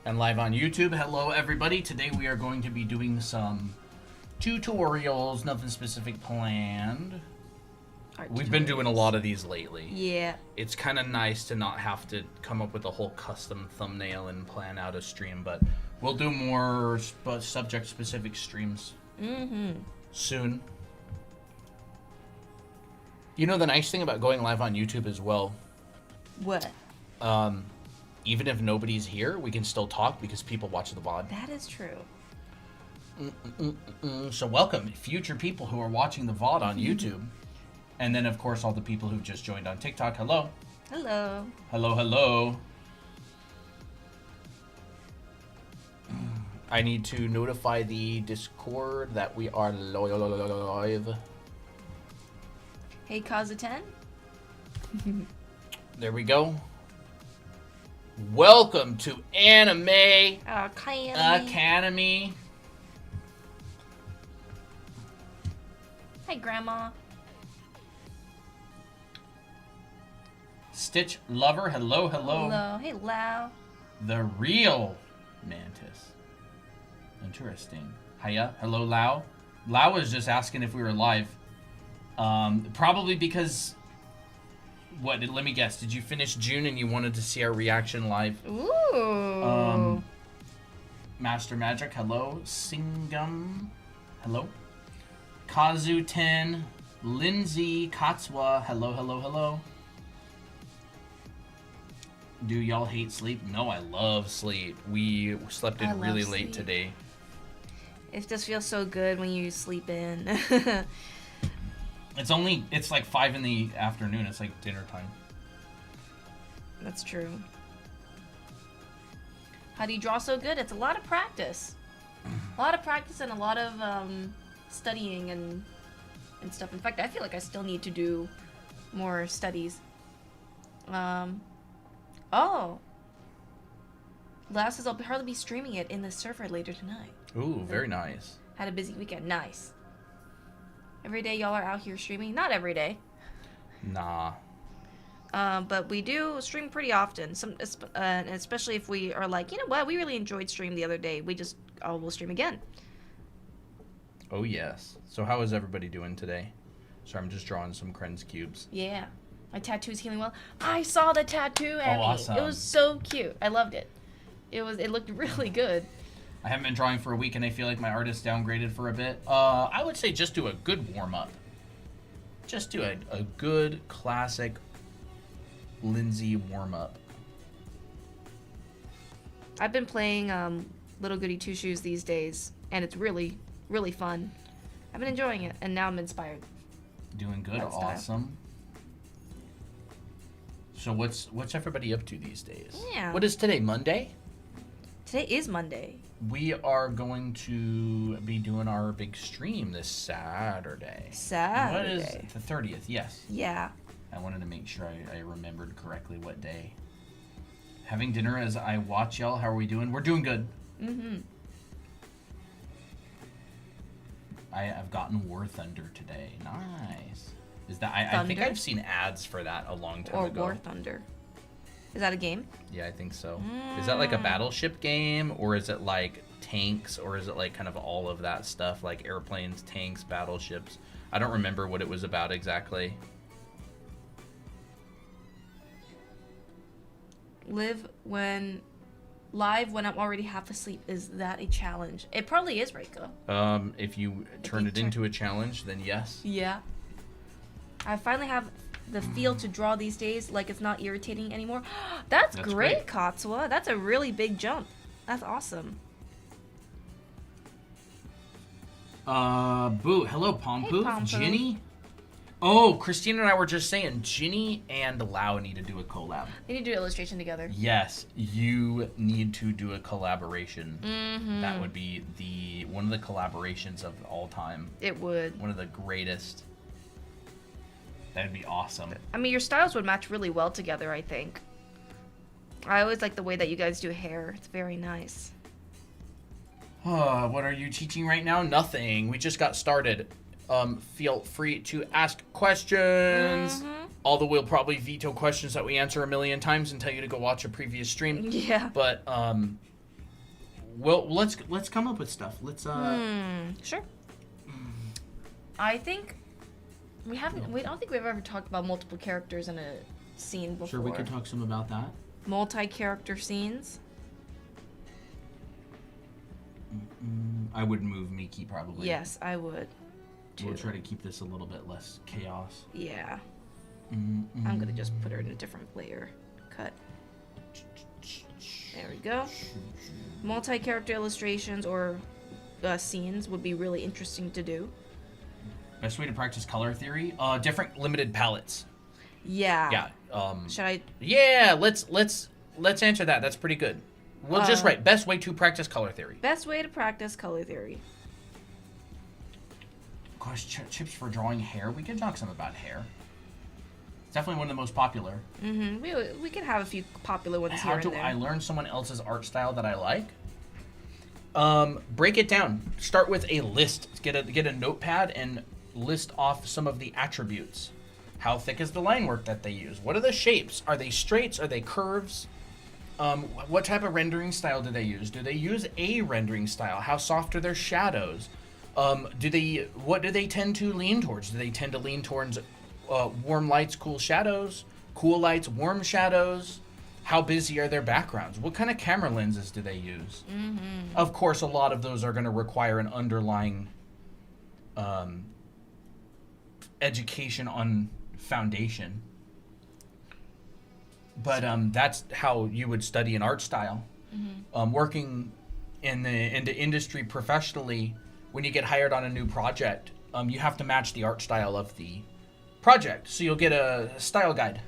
And live on YouTube. Hello, everybody. Today we are going to be doing some tutorials. Nothing specific planned. We've been doing a lot of these lately. Yeah. It's kind of nice to not have to come up with a whole custom thumbnail and plan out a stream, but we'll do more subject-specific streams soon. You know, the nice thing about going live on YouTube as well, What? even if nobody's here, we can still talk because people watch the VOD. That is true. So welcome, future people who are watching the VOD on YouTube. And then, of course, all the people who've just joined on TikTok. Hello. Hello. Hello, hello. I need to notify the Discord that we are live. Hey, Kaza10. There we go. Welcome to Anime Academy. Hi, Grandma. Stitch Lover, hello, hello. Hello. Hey, Lau. The real Mantis. Interesting. Hiya, hello, Lau. Lau was just asking if we were live. Probably because... What? Let me guess. Did you finish June and you wanted to see our reaction live? Ooh. Master Magic, hello. Singam, hello. Kazu10, Lindsay, Katsua, hello, hello, hello. Do y'all hate sleep? No, I love sleep. We slept in really late today. It just feels so good when you sleep in. It's like 5 in the afternoon. It's like dinner time. That's true. How do you draw so good? It's a lot of practice. A lot of practice and a lot of studying and stuff. In fact, I feel like I still need to do more studies. Oh. Last says I'll hardly be streaming it in the server later tonight. Ooh, very nice. Had a busy weekend. Nice. Every day y'all are out here streaming. Not every day. Nah. But we do stream pretty often. Especially if we are like, you know what, we really enjoyed stream the other day. We'll stream again. Oh, yes. So how is everybody doing today? Sorry, I'm just drawing some Krenz cubes. Yeah. My tattoo's healing well. I saw the tattoo, Annie. Oh, awesome. It was so cute. I loved it. It looked really good. I haven't been drawing for a week, and I feel like my artist downgraded for a bit. I would say just do a good warm-up. Just do a good, classic Lindsay warm-up. I've been playing Little Goody Two Shoes these days, and it's really, really fun. I've been enjoying it, and now I'm inspired. Doing good, awesome. So what's everybody up to these days? Yeah. What is today, Monday? Today is Monday. We are going to be doing our big stream this Saturday. What is it? The 30th, yes. Yeah. I wanted to make sure I remembered correctly what day. Having dinner as I watch y'all. How are we doing? We're doing good. Mm-hmm. I've gotten War Thunder today. Nice. Is that I think I've seen ads for that a long time ago. Or War Thunder. Is that a game? Yeah, I think so. Is that like a battleship game, or is it like tanks, or is it like kind of all of that stuff, like airplanes, tanks, battleships? I don't remember what it was about exactly. Live when I'm already half asleep. Is that a challenge? It probably is, Reiko. If you turn it into a challenge, then yes. Yeah. I finally have the feel to draw these days, like it's not irritating anymore. That's great, Katsua. That's a really big jump. That's awesome. Boo. Hello, Pompoof. Hey, Pompoof. Ginny? Oh, Christina and I were just saying, Ginny and Lau need to do a collab. They need to do illustration together. Yes, you need to do a collaboration. Mm-hmm. That would be one of the collaborations of all time. It would. One of the greatest. That'd be awesome. I mean, your styles would match really well together, I think. I always like the way that you guys do hair. It's very nice. What are you teaching right now? Nothing. We just got started. Feel free to ask questions. Although we'll probably veto questions that we answer a million times and tell you to go watch a previous stream. Yeah. But well, let's come up with stuff. Let's Sure. I think we haven't. I don't think we've ever talked about multiple characters in a scene before. Sure, we could talk some about that. Multi-character scenes. I would move Miki probably. Yes, I would. Too. We'll try to keep this a little bit less chaos. Yeah. I'm gonna just put her in a different layer. Cut. There we go. Multi-character illustrations or scenes would be really interesting to do. Best way to practice color theory? Different limited palettes. Yeah. Yeah. Should I? Yeah. Let's answer that. That's pretty good. We'll just write best way to practice color theory. Best way to practice color theory. Gosh, chips for drawing hair. We could talk some about hair. It's definitely one of the most popular. We could have a few popular ones here How and do there. I learn someone else's art style that I like? Break it down. Start with a list. Get a notepad and list off some of the attributes. How thick is the line work that they use? What are the shapes? Are they straights? Are they curves? What type of rendering style do they use? Do they use a rendering style? How soft are their shadows? What do they tend to lean towards? Do they tend to lean towards warm lights, cool shadows? Cool lights, warm shadows? How busy are their backgrounds? What kind of camera lenses do they use? Of course, a lot of those are going to require an underlying education on foundation. But that's how you would study an art style. Working in the industry professionally, when you get hired on a new project, you have to match the art style of the project. So you'll get a style guide.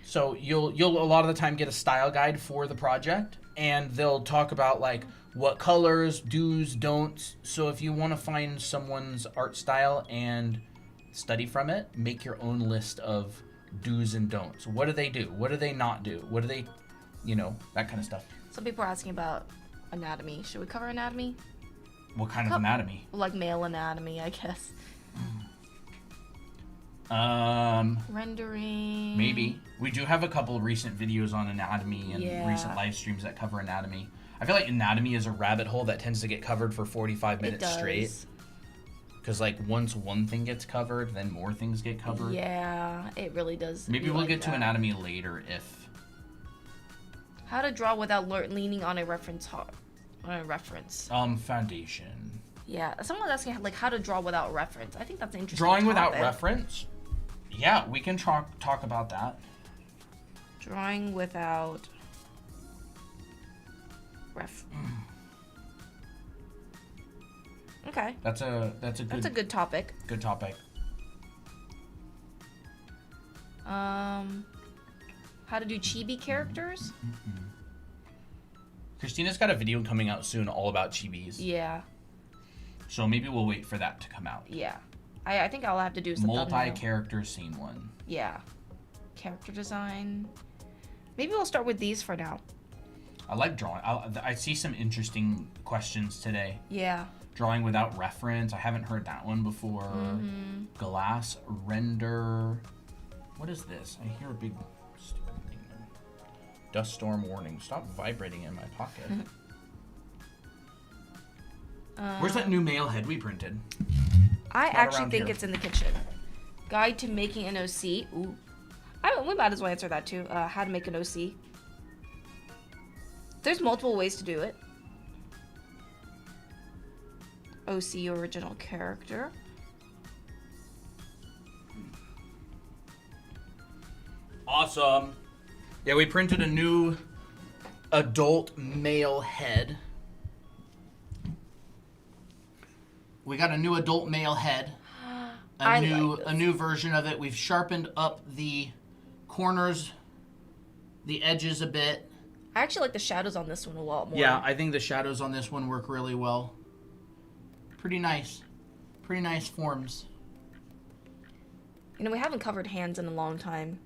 So you'll a lot of the time get a style guide for the project, and they'll talk about like what colors, do's, don'ts. So if you want to find someone's art style and study from it, make your own list of do's and don'ts. What do they do? What do they not do? What do they, that kind of stuff. Some people are asking about anatomy. Should we cover anatomy? What kind of anatomy? Like male anatomy, I guess. Rendering. Maybe. We do have a couple of recent videos on anatomy and recent live streams that cover anatomy. I feel like anatomy is a rabbit hole that tends to get covered for 45 minutes straight. Because, once one thing gets covered, then more things get covered. Yeah, it really does. Maybe we'll get to anatomy later if... How to draw without leaning on a reference. Foundation. Yeah, someone was asking, how to draw without reference. I think that's an interesting Drawing topic. without reference? Yeah, we can talk about that. Drawing without... Okay. That's a good topic. Good topic. How to do chibi characters? Christina's got a video coming out soon all about chibis. Yeah. So maybe we'll wait for that to come out. Yeah. I think I'll have to do some multi-character scene one. Yeah. Character design. Maybe we'll start with these for now. I like drawing. I see some interesting questions today. Yeah. Drawing without reference. I haven't heard that one before. Glass render. What is this? I hear a big stupid thing. Dust storm warning. Stop vibrating in my pocket. Where's that new male head we printed? I actually think it's in the kitchen. Guide to making an OC. Ooh. We might as well answer that too. How to make an OC. There's multiple ways to do it. OC original character. Awesome. Yeah, we printed a new adult male head. We got a new adult male head. A new version of it. We've sharpened up the corners, the edges a bit. I actually like the shadows on this one a lot more. Yeah, I think the shadows on this one work really well. Pretty nice. Pretty nice forms. We haven't covered hands in a long time.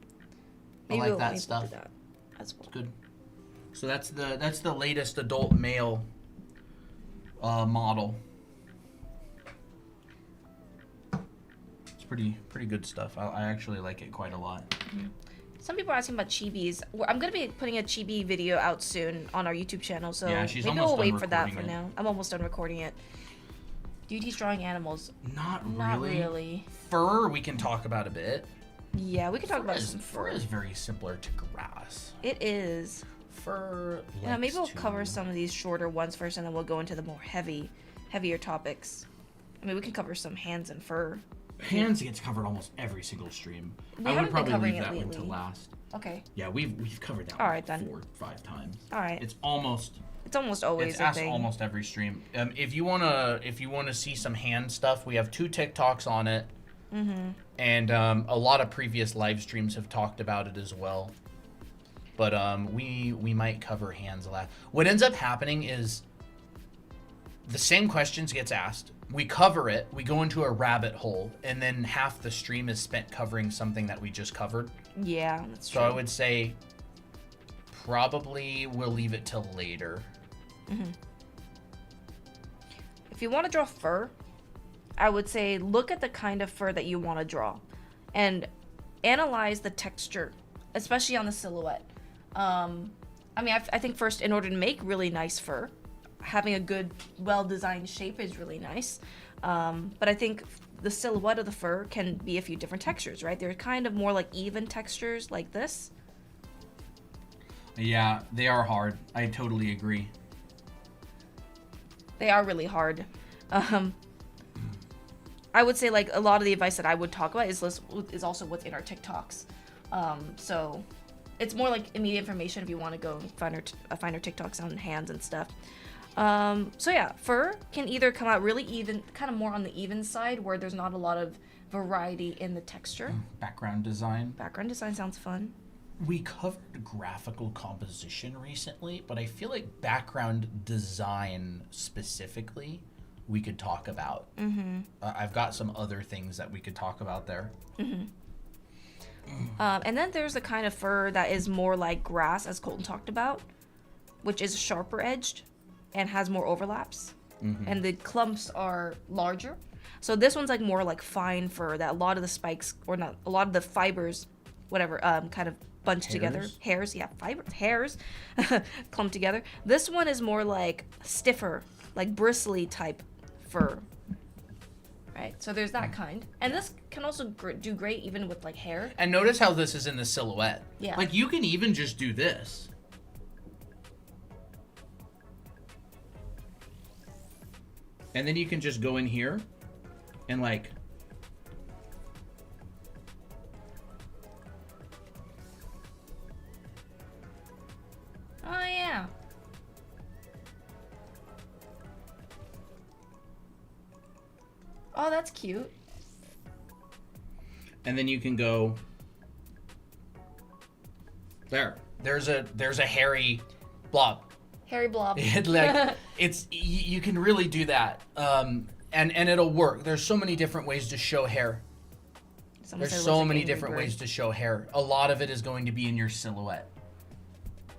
Maybe I like that stuff. Do that as well. It's good. So that's the latest adult male model. It's pretty good stuff. I actually like it quite a lot. Some people are asking about chibis. I'm gonna be putting a chibi video out soon on our YouTube channel, so Yeah, she's maybe almost we'll done wait for that for recording it. now. I'm almost done recording it. Do you teach drawing animals? Not Not really. Fur we can talk about a bit. Yeah, we can talk about is, some fur fur. is very similar to grass. It is. Fur. Yeah, maybe we'll likes to- cover some of these shorter ones first, and then we'll go into the more heavier topics. I mean, we can cover some hands and fur. Hands gets covered almost every single stream. We I haven't would been probably covering leave it that one to lately. last. Okay. Yeah, we've covered that All one right, then. 4 or 5 times. All right. It's almost always it's a asked thing. almost every stream. If you wanna see some hand stuff, we have 2 TikToks on it, and a lot of previous live streams have talked about it as well. But we might cover hands a lot. What ends up happening is the same questions gets asked. We cover it. We go into a rabbit hole, and then half the stream is spent covering something that we just covered. Yeah, that's true. So I would say probably we'll leave it till later. If you want to draw fur, I would say look at the kind of fur that you want to draw and analyze the texture, especially on the silhouette. I mean, I think first, in order to make really nice fur, having a good, well-designed shape is really nice. But I think the silhouette of the fur can be a few different textures, right? They're kind of more like even textures like this. Yeah, they are hard. I totally agree. They are really hard. I would say like a lot of the advice that I would talk about is also what's in our TikToks. So it's more like immediate information if you want to go and find our TikToks on hands and stuff. So yeah, fur can either come out really even, kind of more on the even side where there's not a lot of variety in the texture. Background design. Background design sounds fun. We covered graphical composition recently, but I feel like background design specifically we could talk about. I've got some other things that we could talk about there. And then there's the kind of fur that is more like grass, as Colton talked about, which is sharper edged and has more overlaps. And the clumps are larger. So this one's like more like fine fur that a lot of the spikes, or not, a lot of the fibers, whatever, kind of bunched together. Hairs, yeah, hairs clumped together. This one is more like stiffer, like bristly type fur. Right, so there's that kind. And this can also do great even with like hair. And notice how this is in the silhouette. Yeah. Like you can even just do this. And then you can just go in here and like Oh yeah. Oh, that's cute. and then you can go there. There's a hairy blob. Hairy blob. Like you can really do that, and it'll work. There's so many different ways to show hair. Someone There's said it so looks like many Angry different Bird. ways to show hair. A lot of it is going to be in your silhouette.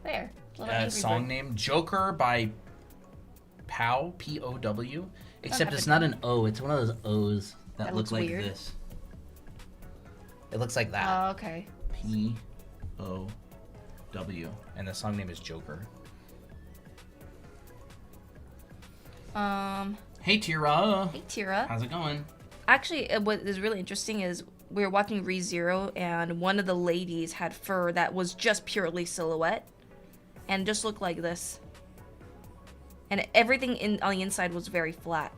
There. Little Angry Song Bird. name Joker by Pow, P-O-W. Except have it's to not do- an O. It's one of those O's that look looks like weird. this. It looks like that. Oh, okay. P-O-W. And the song name is Joker. Hey, Tira. Hey, Tira. How's it going? Actually, what is really interesting is we were watching ReZero, and one of the ladies had fur that was just purely silhouette, and just looked like this. And everything on the inside was very flat.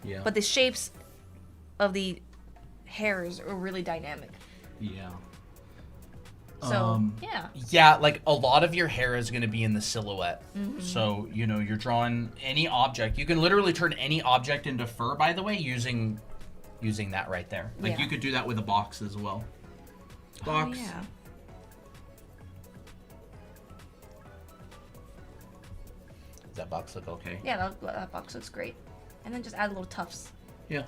Yeah. But the shapes of the hairs are really dynamic. Yeah. So, yeah. Yeah, like a lot of your hair is going to be in the silhouette. So, you're drawing any object. You can literally turn any object into fur, by the way, using that right there. Like Yeah. you could do that with a box as well. Box. Oh, yeah. Does that box look okay? Yeah, that box looks great. And then just add little tufts. Yeah.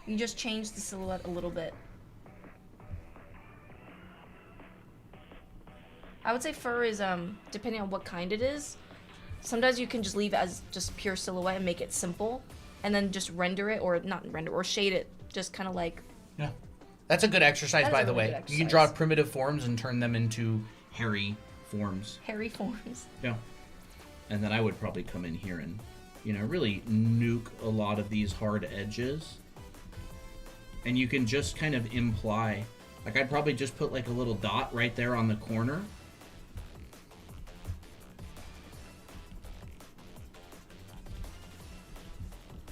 You just change the silhouette a little bit. I would say fur is, depending on what kind it is, sometimes you can just leave it as just pure silhouette and make it simple, and then just render it, or not render, or shade it just kind of like. Yeah. That's a good exercise, by the way. You can draw primitive forms and turn them into hairy forms. Hairy forms. Yeah. And then I would probably come in here and, you know, really nuke a lot of these hard edges. And you can just kind of imply, like I'd probably just put like a little dot right there on the corner.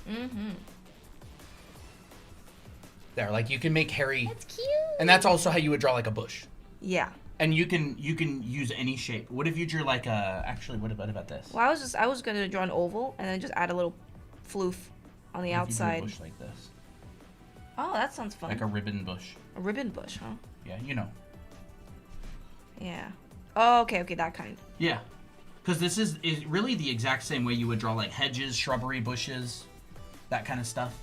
Mm-hmm. There, like you can make hairy. That's cute. And that's also how you would draw like a bush. Yeah. And you can use any shape. What if you drew like a? Actually, what about this? Well, I was gonna draw an oval and then just add a little floof on the outside. If you drew a bush like this. Oh, that sounds fun. Like a ribbon bush. A ribbon bush, huh? Yeah, you know. Yeah. Oh, okay, that kind. Yeah, because this is really the exact same way you would draw like hedges, shrubbery, bushes, that kind of stuff.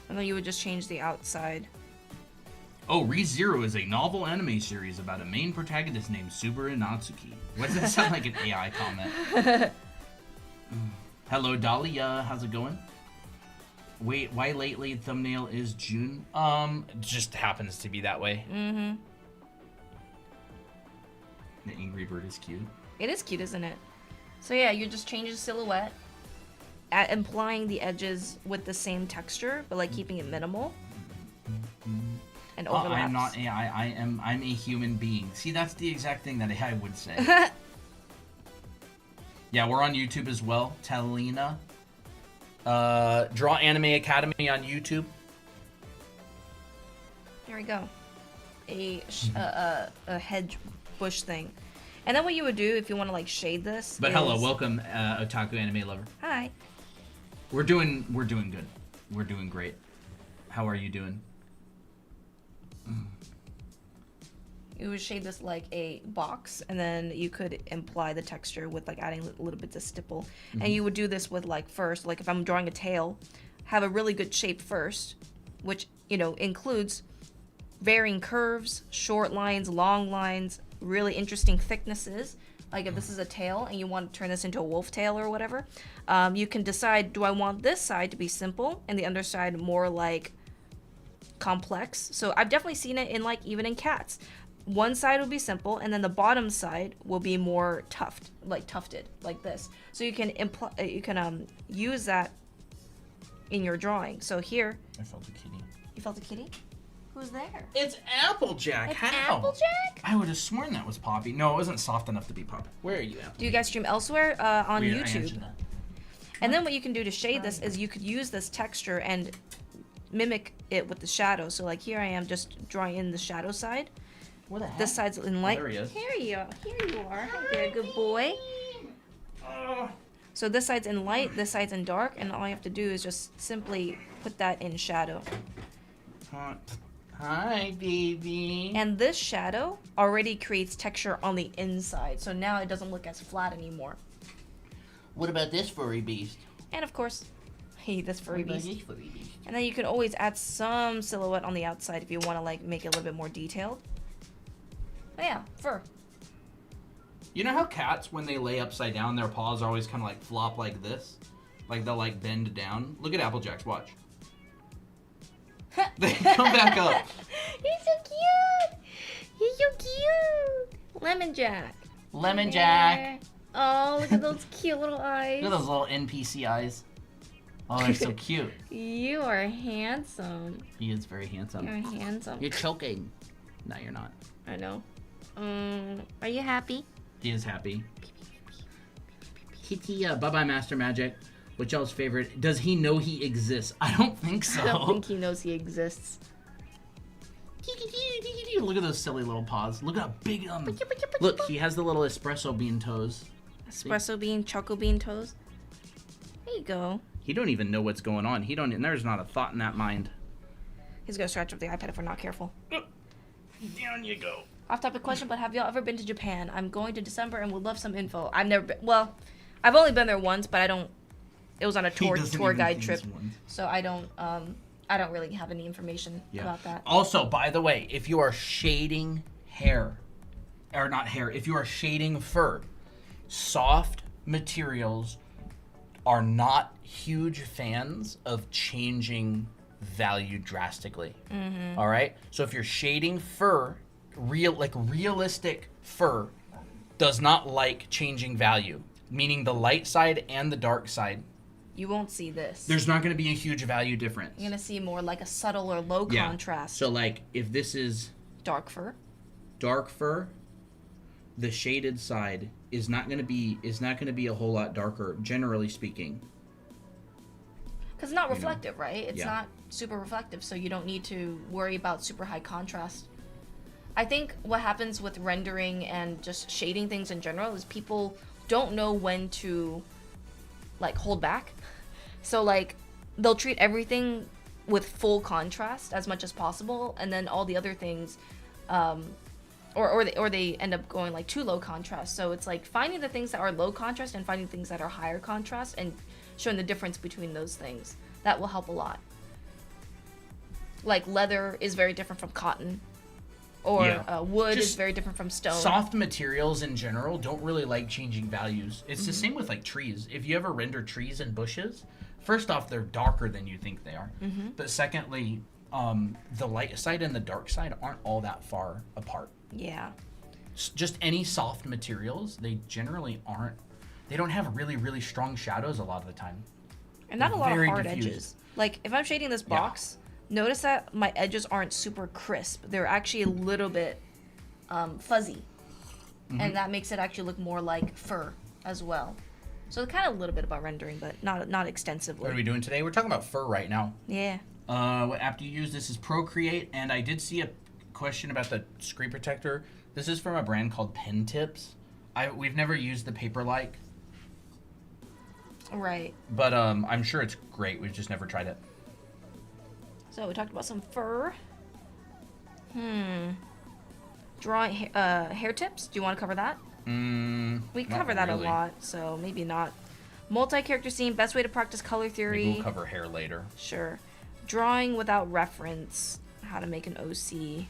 And then you would just change the outside. Oh, ReZero is a novel anime series about a main protagonist named Subaru Natsuki. Why does that sound like an AI comment? Hello, Dahlia. How's it going? Wait, why lately thumbnail is June? It just happens to be that way. Mm-hmm. The Angry Bird is cute. It is cute, isn't it? So yeah, you just change the silhouette, implying the edges with the same texture, but like keeping it minimal. And overlaps. I'm not AI. I'm a human being. See, that's the exact thing that AI would say. Yeah, we're on YouTube as well. Talina. Draw Anime Academy on YouTube. There we go. A hedge bush thing. And then what you would do if you want to like shade this. But hello, welcome, Otaku Anime Lover. Hi. We're doing good. We're doing great. How are you doing? You would shade this like a box, and then you could imply the texture with like adding little bits of stipple. Mm-hmm. And you would do this with like first, like if I'm drawing a tail, have a really good shape first, which, you know, includes varying curves, short lines, long lines, really interesting thicknesses. Like if this is a tail and you want to turn this into a wolf tail or whatever, you can decide, do I want this side to be simple and the underside more like complex? So I've definitely seen it in like even in cats. One side will be simple and then the bottom side will be more tufted like this. So you can use that in your drawing. So here, I felt a kitty. You felt a kitty? Who's there? It's Applejack. It's How? Applejack? I would have sworn that was Poppy. No, it wasn't soft enough to be Poppy. Where are you, Applejack? Do you guys stream elsewhere on Weird, YouTube? And then what you can do to shade this is you could use this texture and mimic it with the shadow. So like here I am just drawing in the shadow side. What the heck? This side's in light. Oh, there he is. Here you are. Hi there, good boy. So this side's in light, this side's in dark, and all you have to do is just simply put that in shadow. Hi, baby. And this shadow already creates texture on the inside, so now it doesn't look as flat anymore. What about this furry beast? And of course, this furry beast. This furry beast? And then you can always add some silhouette on the outside if you want to like make it a little bit more detailed. But yeah, fur. You know how cats, when they lay upside down, their paws always kind of like flop like this? Like they'll like bend down? Look at Applejack's, watch. They come back up. He's so cute. He's so cute. Lemon Jack. Lemon Jack. Oh, look at those cute little eyes. Look at those little NPC eyes. Oh, they're so cute. You are handsome. He is very handsome. You're handsome. You're choking. No, you're not. I know. Are you happy? He is happy. Kitty, bye-bye, Master Magic. What y'all's favorite? Does he know he exists? I don't think so. I don't think he knows he exists. Look at those silly little paws. Look how big Look, he has the little espresso bean toes. Espresso bean, choco bean toes. There you go. He don't even know what's going on. There's not a thought in that mind. He's gonna scratch up the iPad if we're not careful. Down you go. Off-topic question, but have y'all ever been to Japan? I'm going to December and would love some info. I've never been. Well, I've only been there once, but I don't. It was on a tour guide trip, so I don't really have any information about that. Also, by the way, if you are shading hair, or not hair, if you are shading fur, soft materials are not huge fans of changing value drastically. All right? So if you're shading fur, realistic fur does not like changing value, meaning the light side and the dark side. You won't see this. There's not going to be a huge value difference. You're going to see more like a subtle or low contrast. So like if this is dark fur, the shaded side is not going to be a whole lot darker, generally speaking. Because it's not reflective, right? It's not super reflective, so you don't need to worry about super high contrast. I think what happens with rendering and just shading things in general is people don't know when to like hold back. So like they'll treat everything with full contrast as much as possible, and then all the other things or they end up going like too low contrast. So it's like finding the things that are low contrast and finding things that are higher contrast and showing the difference between those things. That will help a lot. Like leather is very different from cotton, or wood is very different from stone. Soft materials in general don't really like changing values. It's the same with like trees. If you ever render trees and bushes, first off, they're darker than you think they are. But secondly, the light side and the dark side aren't all that far apart. Yeah. Just any soft materials, they generally aren't. They don't have really, really strong shadows a lot of the time. And not a lot of hard diffused. edges. Like if I'm shading this box, notice that my edges aren't super crisp. They're actually a little bit fuzzy. And that makes it actually look more like fur as well. So kind of a little bit about rendering, but not extensively. What are we doing today? We're talking about fur right now. Yeah. What app do you use? This is Procreate, and I did see a question about the screen protector. This is from a brand called Pen Tips. We've never used the Paper-like. Right. But I'm sure it's great. We've just never tried it. So we talked about some fur. Drawing hair tips. Do you want to cover that? We cover that really. a lot, so maybe not. Multi-character scene. Best way to practice color theory. Maybe we'll cover hair later. Sure. Drawing without reference. How to make an OC.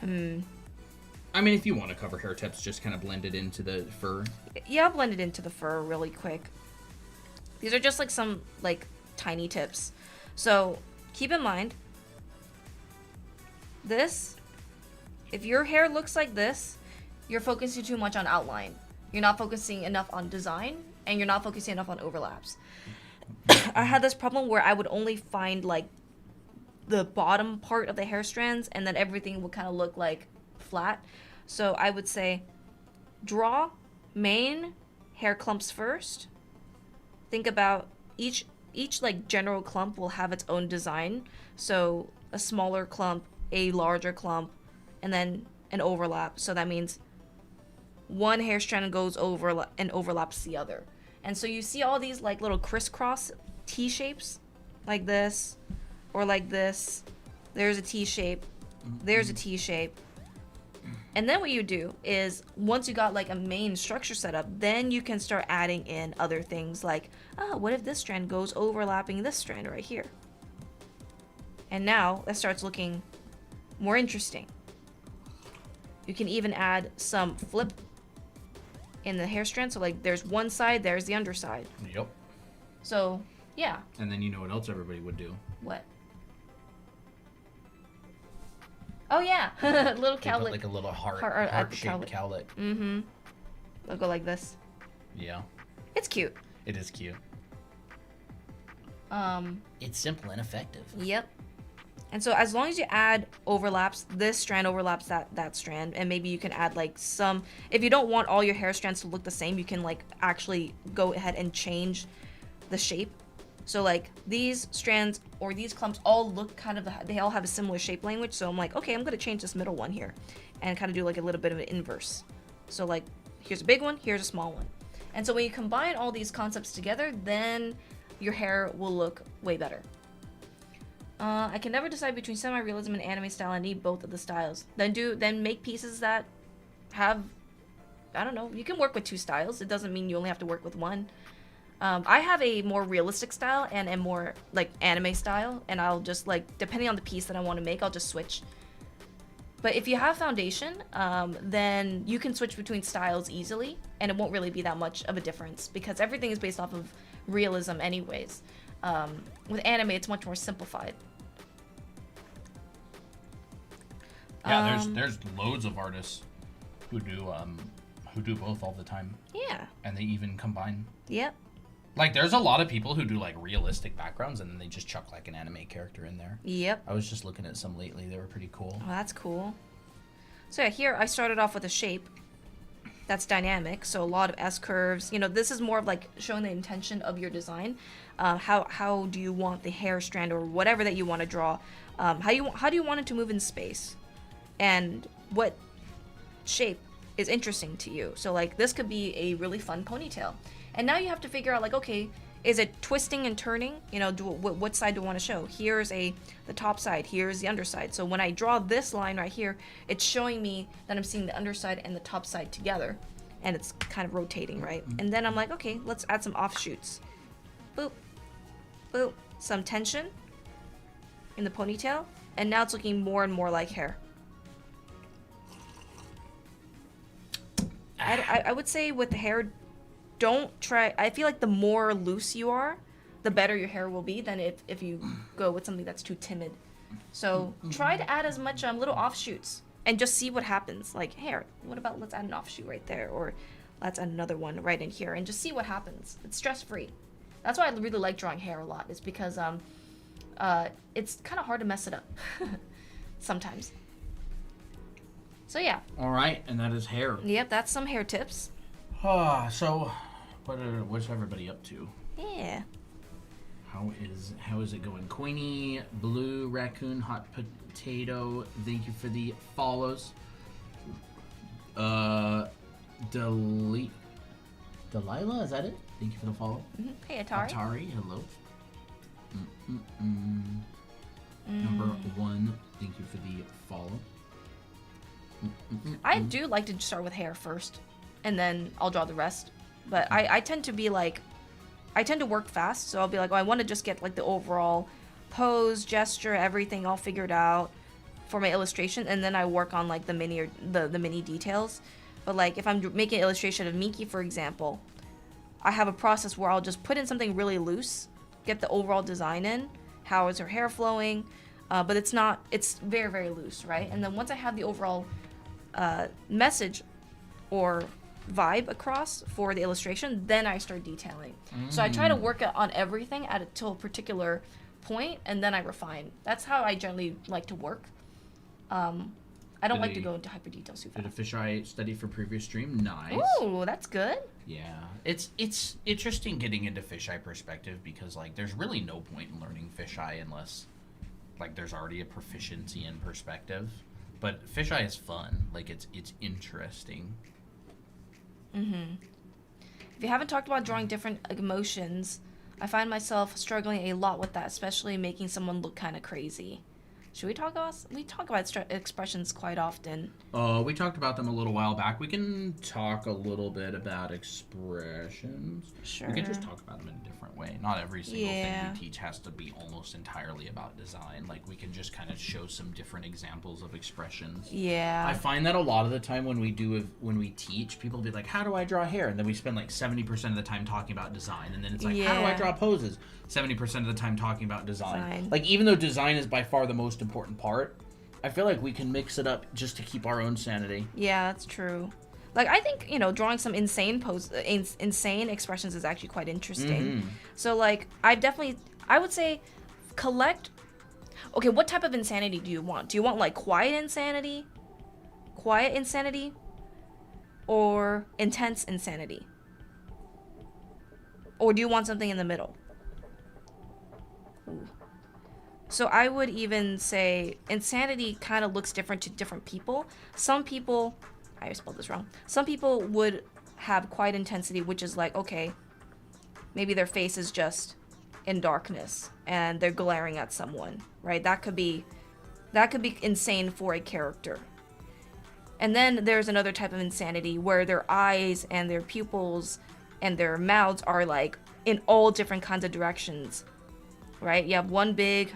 I mean, if you want to cover hair tips, just kind of blend it into the fur. Yeah, I'll blend it into the fur really quick. These are just like some like tiny tips. So keep in mind, this, if your hair looks like this, you're focusing too much on outline. You're not focusing enough on design, and you're not focusing enough on overlaps. I had this problem where I would only find like the bottom part of the hair strands, and then everything would kind of look like flat. So I would say draw main hair clumps first. Think about each like general clump will have its own design. So a smaller clump, a larger clump, and then an overlap. So that means one hair strand goes over and overlaps the other. And so you see all these like little crisscross T shapes like this or like this. There's a T shape. There's a T shape. And then what you do is once you got like a main structure set up, then you can start adding in other things like, oh, what if this strand goes overlapping this strand right here? And now that starts looking more interesting. You can even add some flip in the hair strand. So like there's one side, there's the underside. Yep. So yeah. And then you know what else everybody would do? What? Oh yeah, little cowlick. Like a little at the heart-shaped cowlick. They'll go like this. Yeah. It's cute. It is cute. It's simple and effective. Yep. And so as long as you add overlaps, this strand overlaps that strand, and maybe you can add like some, if you don't want all your hair strands to look the same, you can like actually go ahead and change the shape. So like these strands or these clumps all look kind of, they all have a similar shape language. So I'm like, okay, I'm going to change this middle one here and kind of do like a little bit of an inverse. So like here's a big one, here's a small one. And so when you combine all these concepts together, then your hair will look way better. I can never decide between semi-realism and anime style. I need both of the styles. Then make pieces that have, I don't know, you can work with two styles. It doesn't mean you only have to work with one. I have a more realistic style and a more like anime style, and I'll just like, depending on the piece that I want to make, I'll just switch. But if you have foundation, then you can switch between styles easily, and it won't really be that much of a difference because everything is based off of realism anyways. With anime, it's much more simplified. Yeah, there's loads of artists who do both all the time. Yeah. And they even combine. Yep. Like, there's a lot of people who do, like, realistic backgrounds, and then they just chuck, like, an anime character in there. Yep. I was just looking at some lately. They were pretty cool. Oh, that's cool. So yeah, here I started off with a shape that's dynamic. So a lot of S-curves. You know, this is more of, like, showing the intention of your design. How do you want the hair strand or whatever that you want to draw? How do you want it to move in space? And what shape is interesting to you? So, like, this could be a really fun ponytail. And now you have to figure out, like, okay, is it twisting and turning? You know, what side do I want to show? Here's the top side, here's the underside. So when I draw this line right here, it's showing me that I'm seeing the underside and the top side together. And it's kind of rotating, right? And then I'm like, okay, let's add some offshoots. Boop, boop, some tension in the ponytail. And now it's looking more and more like hair. I would say with the hair, don't try. I feel like the more loose you are, the better your hair will be than if you go with something that's too timid. So try to add as much little offshoots and just see what happens. Like, hair, what about let's add an offshoot right there, or let's add another one right in here and just see what happens. It's stress-free. That's why I really like drawing hair a lot, is because it's kind of hard to mess it up sometimes. So yeah. All right, and that is hair. Yep, that's some hair tips. So, what's everybody up to? Yeah. How is it going? Queenie, Blue Raccoon, Hot Potato, thank you for the follows. Delilah, is that it? Thank you for the follow. Mm-hmm. Hey, Atari. Atari, hello. Number 1, thank you for the follow. I do like to start with hair first, and then I'll draw the rest. But I tend to be like, I tend to work fast, so I'll be like, oh, I want to just get like the overall pose, gesture, everything all figured out for my illustration, and then I work on like the mini or the mini details. But like if I'm making an illustration of Miki, for example, I have a process where I'll just put in something really loose, get the overall design in, how is her hair flowing, but it's very, very loose, right? And then once I have the overall message or vibe across for the illustration, then I start detailing. So I try to work on everything till a particular point, and then I refine. That's how I generally like to work. I don't like to go into hyper detail super fast. Did a fisheye study for previous stream? Nice. Ooh, that's good. Yeah, it's interesting getting into fisheye perspective because like there's really no point in learning fisheye unless like there's already a proficiency in perspective. But fisheye is fun. Like it's interesting. Mm-hmm. If you haven't talked about drawing different emotions, I find myself struggling a lot with that, especially making someone look kind of crazy. Should we talk about expressions quite often? We talked about them a little while back. We can talk a little bit about expressions. Sure. We can just talk about them in a different way. Not every single thing we teach has to be almost entirely about design. Like, we can just kind of show some different examples of expressions. Yeah. I find that a lot of the time when we teach, people will be like, how do I draw hair? And then we spend like 70% of the time talking about design. And then it's like, how do I draw poses? 70% of the time talking about design. Like, even though design is by far the most important part, I feel like we can mix it up just to keep our own sanity. Yeah, that's true. Like, I think, drawing some insane expressions is actually quite interesting. Mm-hmm. So, like, I would say collect... Okay, what type of insanity do you want? Do you want, like, quiet insanity? Or intense insanity? Or do you want something in the middle? Ooh. So I would even say insanity kind of looks different to different people. Some people, I spelled this wrong. Some people would have quiet intensity, which is like, okay, maybe their face is just in darkness and they're glaring at someone, right? That could be insane for a character. And then there's another type of insanity where their eyes and their pupils and their mouths are like in all different kinds of directions, right? You have one big,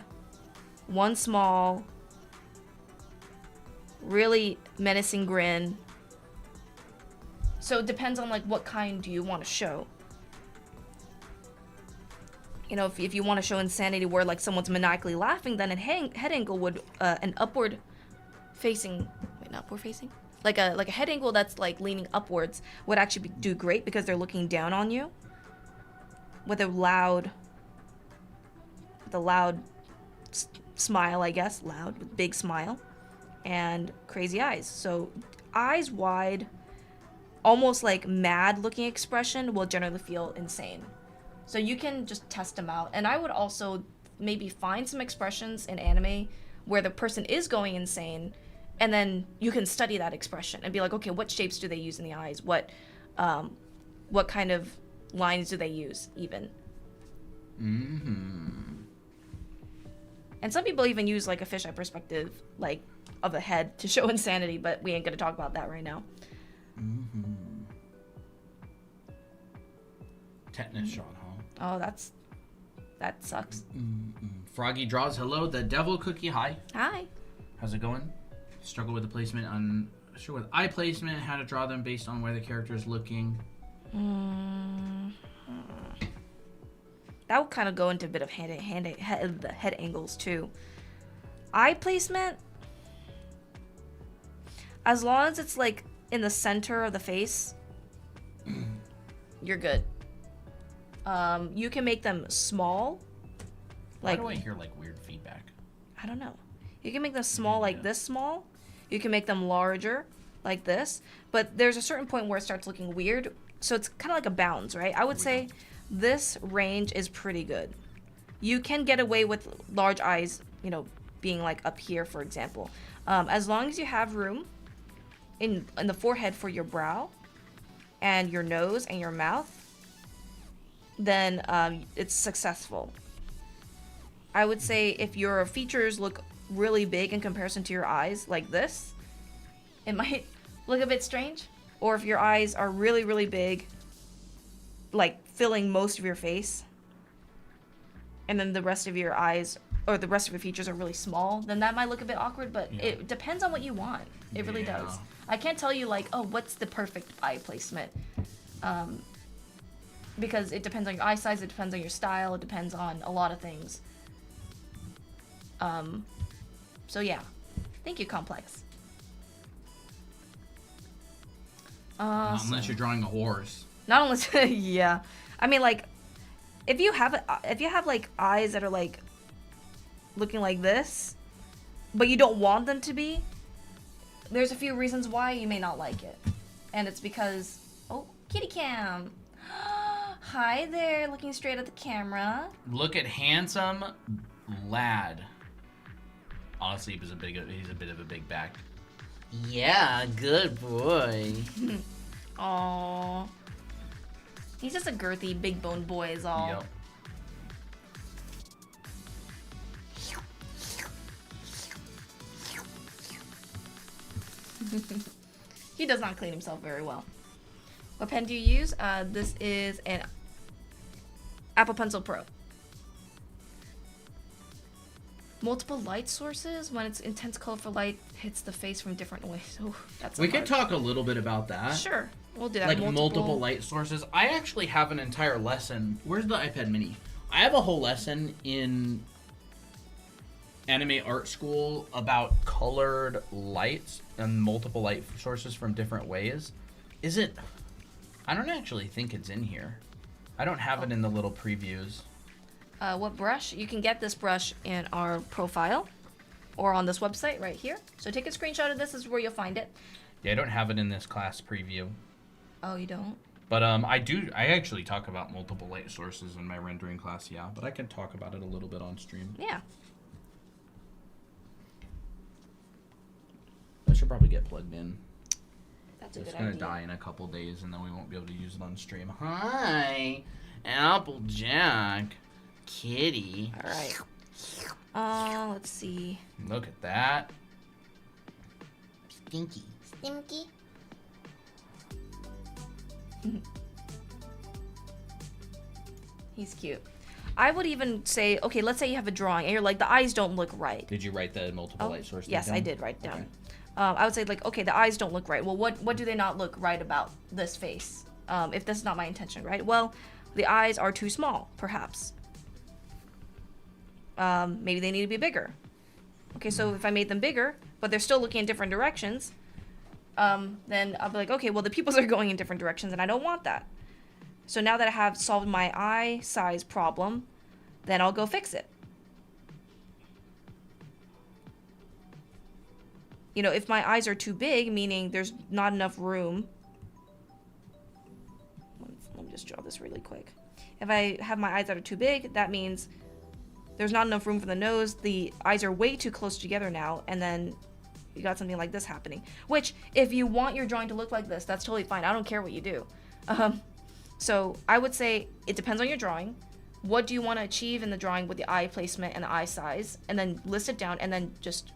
one small. really menacing grin. So it depends on like what kind do you want to show. You know, if you want to show insanity where like someone's maniacally laughing, then a head angle would an upward facing, wait, not upward facing, like a head angle that's like leaning upwards would actually do great because they're looking down on you with a loud smile, I guess, loud with big smile and crazy eyes. So eyes wide, almost like mad looking expression will generally feel insane. So you can just test them out. And I would also maybe find some expressions in anime where the person is going insane, and then you can study that expression and be like, okay, what shapes do they use in the eyes? What kind of lines do they use even? Mm-hmm. And some people even use like a fisheye perspective, like of the head to show insanity, but we ain't gonna talk about that right now. Mm-hmm. Tetanus shot, huh? Oh, that sucks. Mm-mm. Froggy Draws, hello. The Devil Cookie, hi. Hi. How's it going? Struggle with the placement unsure with eye placement, how to draw them based on where the character is looking. That would kind of go into a bit of head angles too. Eye placement, as long as it's like in the center of the face, you're good. You can make them small. Like, why do I hear like weird feedback? I don't know. You can make them small, like this small. You can make them larger, like this. But there's a certain point where it starts looking weird. So it's kind of like a bounds, right? I would say this range is pretty good. You can get away with large eyes, you know, being like up here, for example. As long as you have room in the forehead for your brow and your nose and your mouth, then it's successful. I would say if your features look really big in comparison to your eyes, like this, it might look a bit strange. Or if your eyes are really, really big, like filling most of your face, and then the rest of your eyes or the rest of your features are really small, then that might look a bit awkward, but it depends on what you want. It really does. I can't tell you like, oh, what's the perfect eye placement? Because it depends on your eye size, it depends on your style, it depends on a lot of things. So yeah. Thank you, Complex. Unless you're drawing a horse. Not unless, yeah. I mean, like, if you have like eyes that are like looking like this, but you don't want them to be, there's a few reasons why you may not like it, and it's because kitty cam. Hi there, looking straight at the camera. Look at handsome lad. Honestly, he's a bit of a big back. Yeah, good boy. Aww. He's just a girthy, big bone boy is all. Yep. He does not clean himself very well. What pen do you use? This is an Apple Pencil Pro. Multiple light sources. When it's intense colorful light hits the face from different ways. Oh, that's We could talk a little bit about that. Sure, we'll do that. Like multiple light sources. I actually have an entire lesson. Where's the iPad mini? I have a whole lesson in anime art school about colored lights and multiple light sources from different ways. Is it? I don't actually think it's in here. I don't have it in the little previews. What brush? You can get this brush in our profile or on this website right here. So take a screenshot of this. This is where you'll find it. Yeah, I don't have it in this class preview. Oh, you don't? But I actually talk about multiple light sources in my rendering class, yeah. But I can talk about it a little bit on stream. Yeah. I should probably get plugged in. That's a It's good gonna idea. die in a couple days, and then we won't be able to use it on stream. Hi, Applejack. Kitty. All right. Let's see. Look at that. Stinky. Stinky. He's cute. I would even say, okay, let's say you have a drawing and you're like, the eyes don't look right. Did you write the multiple light source thing Yes, down? I did write it down. Okay. I would say like, okay, the eyes don't look right. Well, what do they not look right about this face? If this is not my intention, right? Well, the eyes are too small, perhaps. Maybe they need to be bigger. Okay, so if I made them bigger, but they're still looking in different directions, then I'll be like, okay, well, the pupils are going in different directions, and I don't want that. So now that I have solved my eye size problem, then I'll go fix it. You know, if my eyes are too big, meaning there's not enough room. Let me just draw this really quick. If I have my eyes that are too big, that means there's not enough room for the nose. The eyes are way too close together now, and then you got something like this happening. Which, if you want your drawing to look like this, that's totally fine. I don't care what you do. So I would say it depends on your drawing. What do you want to achieve in the drawing with the eye placement and the eye size? And then list it down, and then just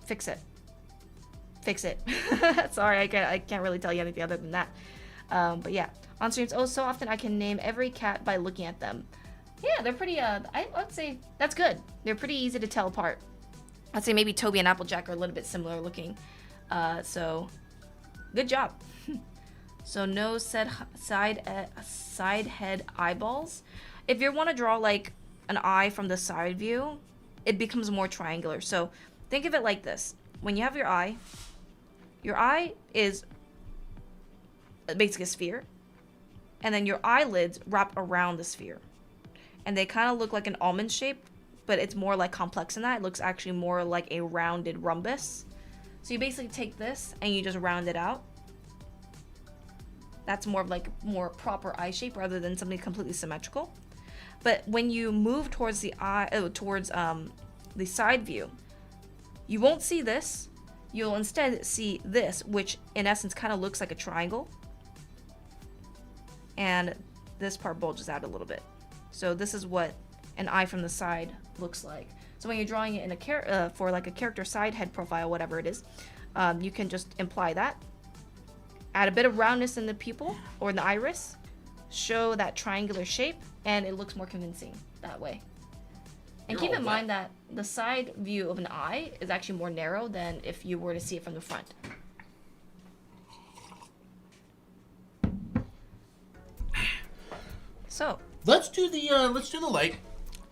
fix it. Fix it. Sorry, I can't really tell you anything other than that. But yeah, on streams, so often I can name every cat by looking at them. Yeah, they're pretty, I'd say that's good. They're pretty easy to tell apart. I'd say maybe Toby and Applejack are a little bit similar looking. So good job. So no side head eyeballs. If you want to draw like an eye from the side view, it becomes more triangular. So think of it like this. When you have your eye is basically a sphere, and then your eyelids wrap around the sphere. And they kind of look like an almond shape, but it's more like complex than that. It looks actually more like a rounded rhombus. So you basically take this and you just round it out. That's more of like more proper eye shape rather than something completely symmetrical. But when you move towards the the side view, you won't see this. You'll instead see this, which in essence kind of looks like a triangle. And this part bulges out a little bit. So this is what an eye from the side looks like. So when you're drawing it in for like a character side head profile, whatever it is, you can just imply that. Add a bit of roundness in the pupil or in the iris, show that triangular shape, and it looks more convincing that way. And keep in mind that the side view of an eye is actually more narrow than if you were to see it from the front. So Let's do the light.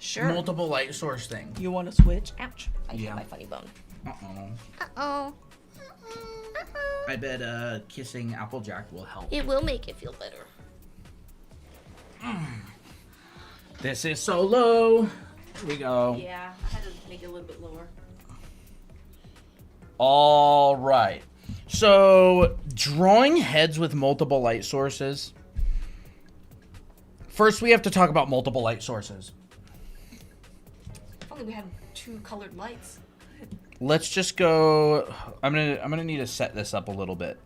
sure. Multiple light source thing. You want to switch? Ouch! I hit Yeah. my funny bone. Uh-oh. I bet kissing Applejack will help. It will make it feel better. This is so low. Here we go. Yeah, I had to make it a little bit lower. All right. So, drawing heads with multiple light sources. First, we have to talk about multiple light sources. If only we had 2 colored lights. Let's just go. I'm gonna need to set this up a little bit.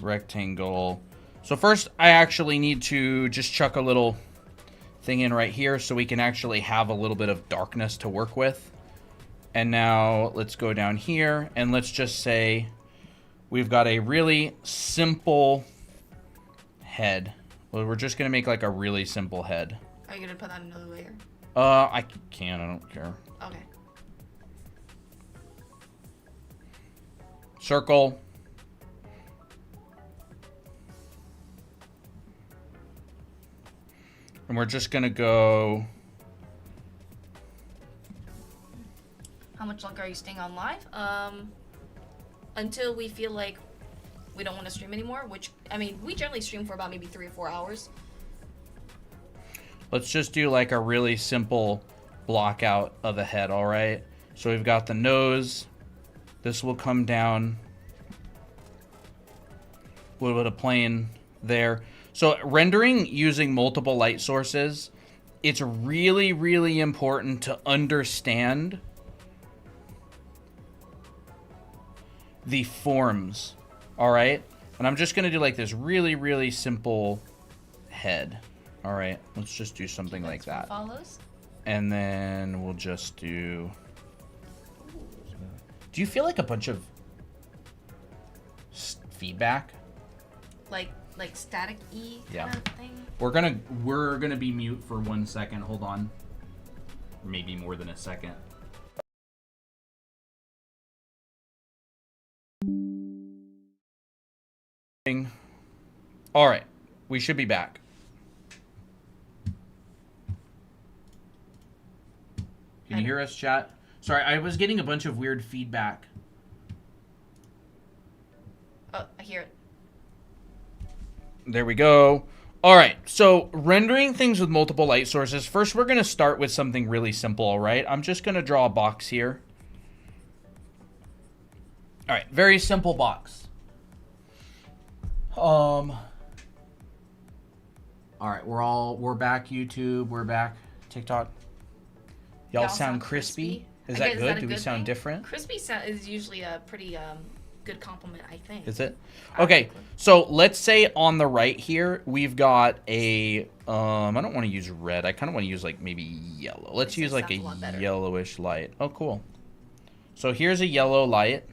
Rectangle. So first, I actually need to just chuck a little thing in right here so we can actually have a little bit of darkness to work with. And now let's go down here and let's just say we've got a really simple head. Well, we're just gonna make like a really simple head. Are you gonna put that in another layer? I can. I don't care. Okay. Circle. And we're just gonna go. How much longer are you staying on live? Until we feel like we don't want to stream anymore, which, I mean, we generally stream for about maybe 3 or 4 hours. Let's just do like a really simple block out of the head, all right? So we've got the nose. This will come down. A little bit of plane there. So rendering using multiple light sources, it's really, really important to understand the forms, all right? And I'm just gonna do like this really, really simple head. All right, let's just do something like that. Follows. And then we'll just do... Do you feel like a bunch of feedback? like static E Yeah. kind of thing. We're gonna be mute for 1 second. Hold on. Maybe more than a second. All right, we should be back. Can you hear us, chat? Sorry, I was getting a bunch of weird feedback. Oh, I hear it. There we go. All right, so rendering things with multiple light sources. First, we're going to start with something really simple, all right? I'm just going to draw a box here. All right, very simple box. All right, we're back YouTube, we're back TikTok. Y'all sound crispy. Is that good? Do we sound different? Crispy is usually a pretty good compliment, I think. Is it? Okay, so let's say on the right here, we've got a, I don't want to use red. I kind of want to use like maybe yellow. Let's use like a yellowish light. Oh, cool. So here's a yellow light.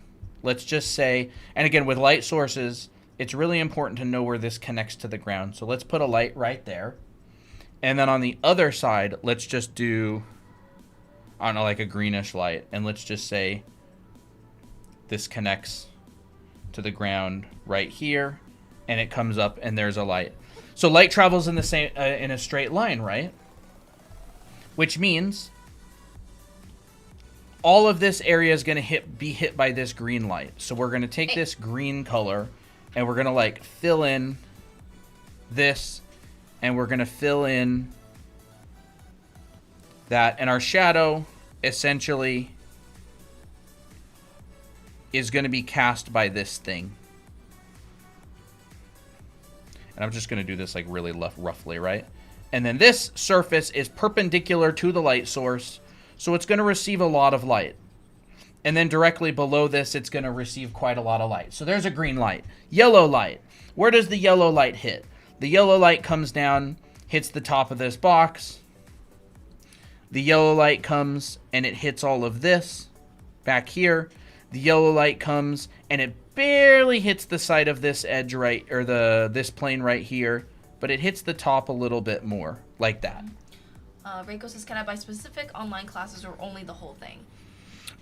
Let's just say, and again, with light sources, it's really important to know where this connects to the ground. So let's put a light right there. And then on the other side, let's just do, I don't know, like a greenish light. And let's just say this connects to the ground right here, and it comes up and there's a light. So light travels in the same in a straight line, right? Which means all of this area is going to be hit by this green light. So we're going to take this green color and we're going to like fill in this, and we're going to fill in that, and our shadow essentially is going to be cast by this thing. And I'm just going to do this like really roughly, right? And then this surface is perpendicular to the light source, so it's going to receive a lot of light. And then directly below this, it's going to receive quite a lot of light. So there's a green light. Yellow light. Where does the yellow light hit? The yellow light comes down, hits the top of this box. The yellow light comes and it hits all of this back here. The yellow light comes and it barely hits the side of this edge right, or this plane right here, but it hits the top a little bit more, like that. Reiko says, can I buy specific online classes or only the whole thing?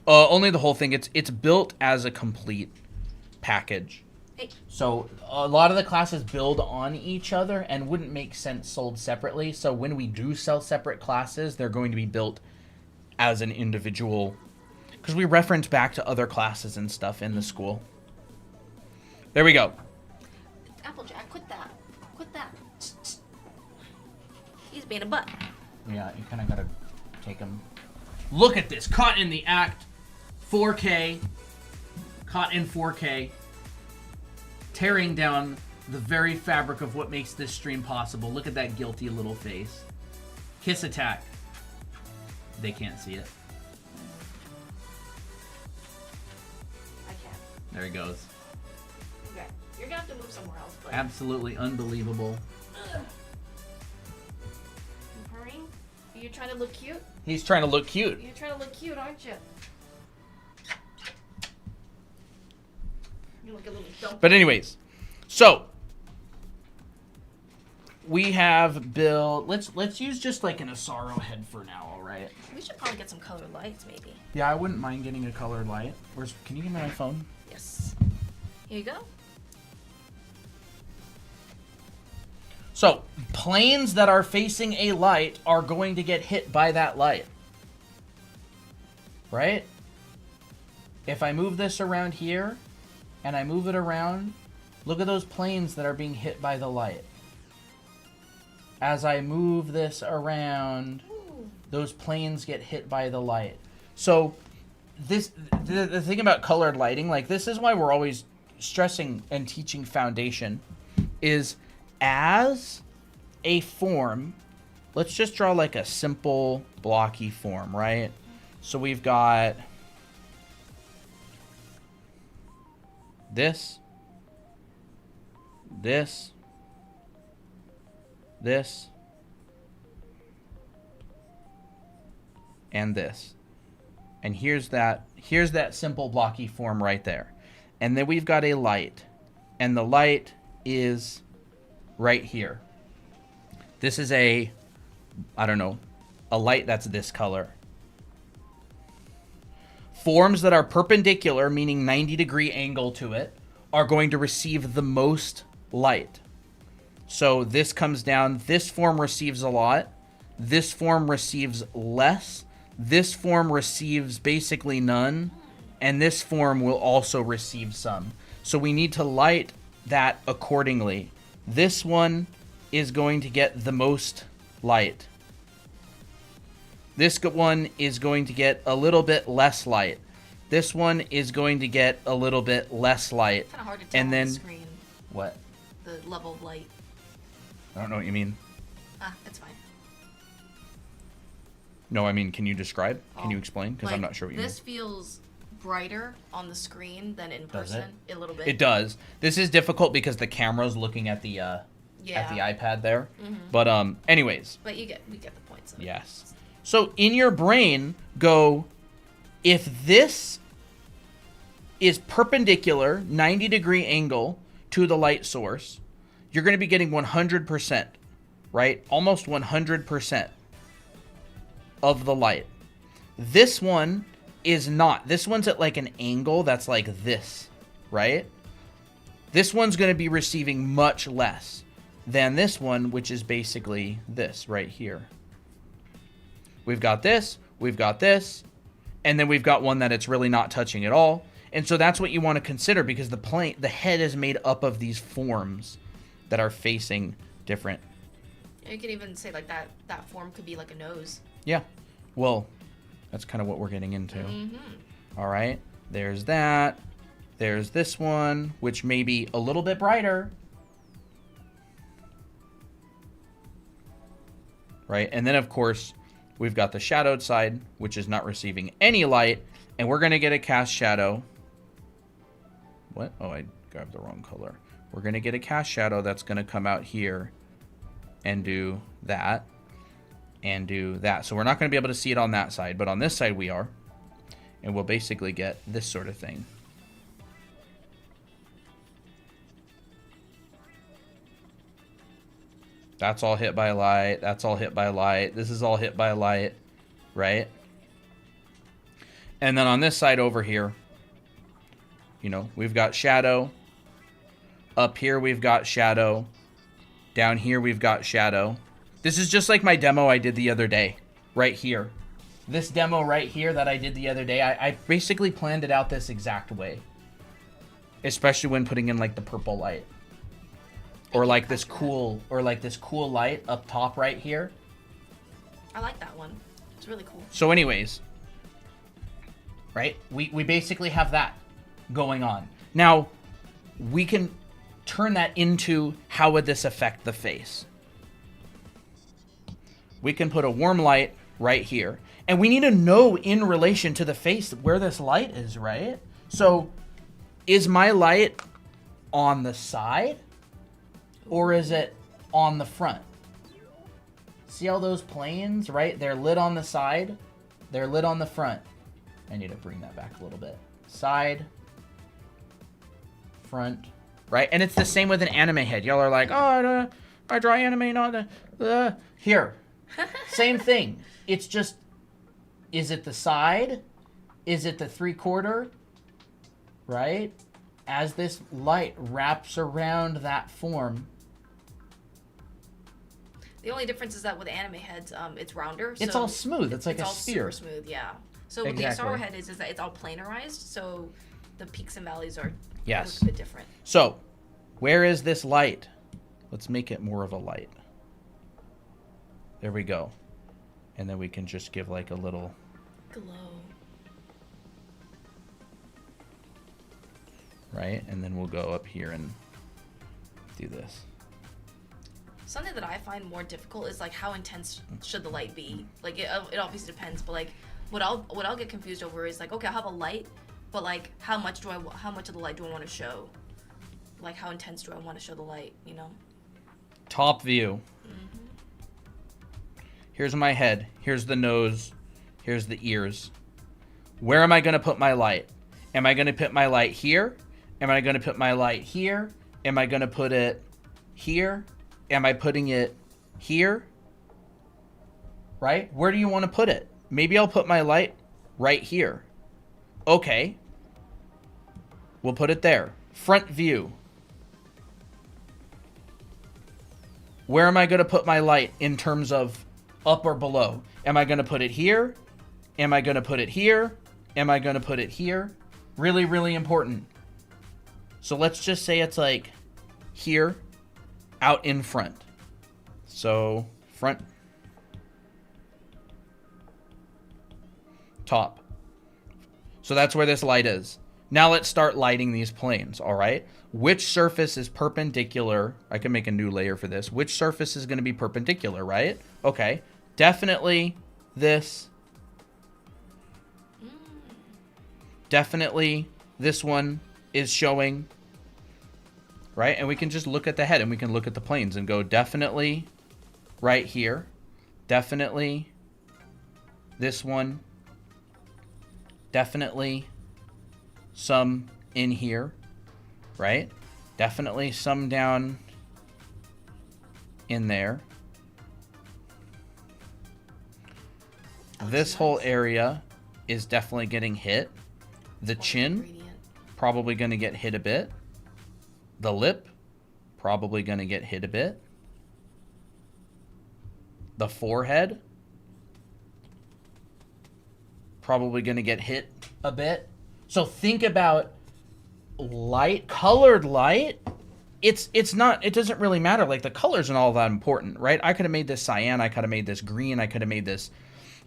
Only the whole thing. It's built as a complete package. Hey. So a lot of the classes build on each other and wouldn't make sense sold separately. So when we do sell separate classes, they're going to be built as an individual, because we reference back to other classes and stuff in the school. There we go. Applejack, quit that. Quit that. He's being a butt. Yeah, you kind of got to take him. Look at this. Caught in the act. 4K. Caught in 4K. Tearing down the very fabric of what makes this stream possible. Look at that guilty little face. Kiss attack. They can't see it. I can't. There he goes. Okay. You're gonna have to move somewhere else, but... Absolutely unbelievable. You purring? Are you trying to look cute? He's trying to look cute. You're trying to look cute, aren't you? You look a little dumb. But anyways, so we have built. Let's use just like an Asaro head for now. All right. We should probably get some colored lights, maybe. Yeah, I wouldn't mind getting a colored light. Can you give me my phone? Yes. Here you go. So planes that are facing a light are going to get hit by that light, right? If I move this around here and I move it around, look at those planes that are being hit by the light. As I move this around, those planes get hit by the light. So the thing about colored lighting, like this is why we're always stressing and teaching foundation, is as a form. Let's just draw like a simple blocky form, right? So we've got this, this, this, and this. And here's that simple blocky form right there. And then we've got a light. And the light is right here. This is a, I don't know, a light that's this color. Forms that are perpendicular, meaning 90-degree angle to it, are going to receive the most light. So this comes down, this form receives a lot, this form receives less, this form receives basically none, and this form will also receive some. So we need to light that accordingly. This one is going to get the most light. This one is going to get a little bit less light. This one is going to get a little bit less light. It's kind of hard to tell And then, on the screen, what? the level of light. I don't know what you mean. It's fine. No, I mean, can you describe? Can Oh, you explain? Because I'm not sure what you mean. This feels brighter on the screen than in Does person. A little bit. It does. This is difficult because the camera's looking at the at the iPad there. But anyways. But we get the points. Of it. Yes. So in your brain, go, if this is perpendicular, 90-degree angle to the light source, you're going to be getting 100%, right? Almost 100% of the light. This one is not. This one's at like an angle that's like this, right? This one's going to be receiving much less than this one, which is basically this right here. We've got this, and then we've got one that it's really not touching at all. And so that's what you want to consider, because the head is made up of these forms that are facing different. You can even say like that form could be like a nose. Yeah. Well, that's kind of what we're getting into. Mm-hmm. All right. There's that. There's this one, which may be a little bit brighter. Right. And then, of course, we've got the shadowed side, which is not receiving any light. And we're going to get a cast shadow. What? Oh, I grabbed the wrong color. We're going to get a cast shadow that's going to come out here and do that and do that. So we're not going to be able to see it on that side, but on this side we are. And we'll basically get this sort of thing. That's all hit by light. That's all hit by light. This is all hit by light, right? And then on this side over here, you know, we've got shadow. Up here we've got shadow. Down here we've got shadow. This is just like my demo I did the other day, right here. This demo right here that I did the other day, I basically planned it out this exact way. Especially when putting in like the purple light. Or like this cool light up top right here. I like that one. It's really cool. So anyways, right? We basically have that going on. Now, we can turn that into how would this affect the face. We can put a warm light right here. And we need to know in relation to the face where this light is, right? So, is my light on the side? Or is it on the front? See all those planes, right? They're lit on the side. They're lit on the front. I need to bring that back a little bit. Side. Front. Right? And it's the same with an anime head. Y'all are like, oh, I draw anime, not the... Here. Same thing. It's just, is it the side? Is it the 3/4? Right? As this light wraps around that form... The only difference is that with anime heads, it's rounder. It's all smooth. It's like a all sphere. super smooth, yeah. So with the Asaro head is that it's all planarized, so the peaks and valleys are a bit different. So, where is this light? Let's make it more of a light. There we go. And then we can just give like a little... glow. Right? And then we'll go up here and do this. Something that I find more difficult is like how intense should the light be? Like it obviously depends, but like what I'll get confused over is like, okay, I'll have a light, but like how much of the light do I want to show? Like how intense do I want to show the light, you know? Top view. Here's my head. Here's the nose. Here's the ears. Where am I going to put my light? Am I going to put my light here? Am I going to put my light here? Am I going to put it here? Am I putting it here? Right? Where do you want to put it? Maybe I'll put my light right here. Okay. We'll put it there. Front view. Where am I going to put my light in terms of up or below? Am I going to put it here? Am I going to put it here? Am I going to put it here? Really, really important. So let's just say it's like here, out in front. So front, top. So that's where this light is. Now let's start lighting these planes, all right? Which surface is perpendicular? I can make a new layer for this. Which surface is going to be perpendicular, right? Okay. Definitely this. Definitely this one is showing, right? And we can just look at the head and we can look at the planes and go definitely right here. Definitely this one. Definitely some in here, right? Definitely some down in there. This whole area is definitely getting hit. The chin, probably going to get hit a bit. The lip, probably going to get hit a bit. The forehead, probably going to get hit a bit. So think about light, colored light. It's not, it doesn't really matter. Like the colors aren't all that important, right? I could have made this cyan. I could have made this green. I could have made this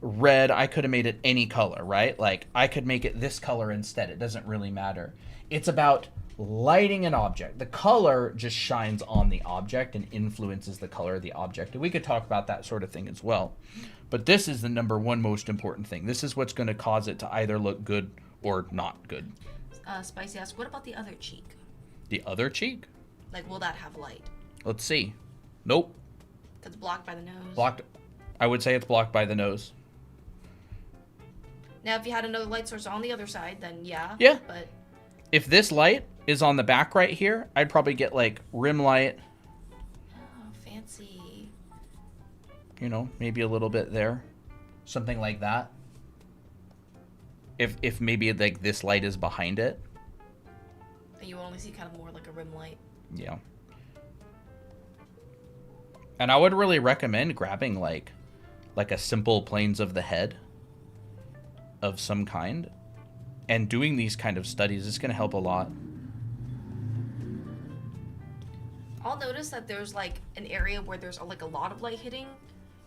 red. I could have made it any color, right? Like I could make it this color instead. It doesn't really matter. It's about lighting an object. The color just shines on the object and influences the color of the object. And we could talk about that sort of thing as well. But this is the number one most important thing. This is what's going to cause it to either look good or not good. Spicy asks, what about the other cheek? The other cheek? Like, will that have light? Let's see. Nope. It's blocked by the nose. Blocked. I would say it's blocked by the nose. Now, if you had another light source on the other side, then yeah. Yeah. But if this light is on the back right here, I'd probably get like rim light. oh, fancy. You know, maybe a little bit there. Something like that. If maybe like this light is behind it. And you only see kind of more like a rim light. Yeah. And I would really recommend grabbing like a simple planes of the head of some kind and doing these kind of studies. It's going to help a lot. I'll notice that there's like an area where there's like a lot of light hitting,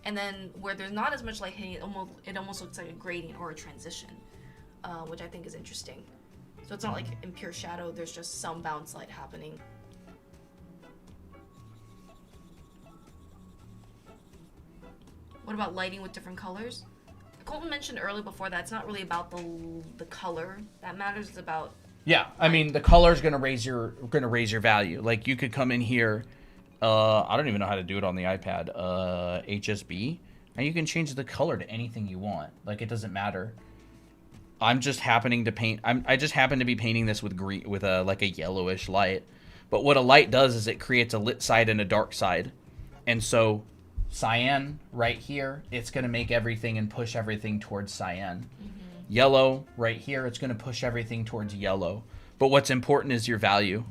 and then where there's not as much light hitting, it almost looks like a gradient or a transition, which I think is interesting. So it's not like in pure shadow, there's just some bounce light happening. What about lighting with different colors? Colton mentioned earlier before that it's not really about the color that matters. It's about yeah. I mean, the color is gonna raise your value. Like you could come in here. I don't even know how to do it on the iPad. HSB, and you can change the color to anything you want. Like it doesn't matter. I'm just happening to paint. I just happen to be painting this with green, with like a yellowish light. But what a light does is it creates a lit side and a dark side, and so cyan right here, it's going to make everything and push everything towards cyan. Yellow right here, it's going to push everything towards yellow. But what's important is your value.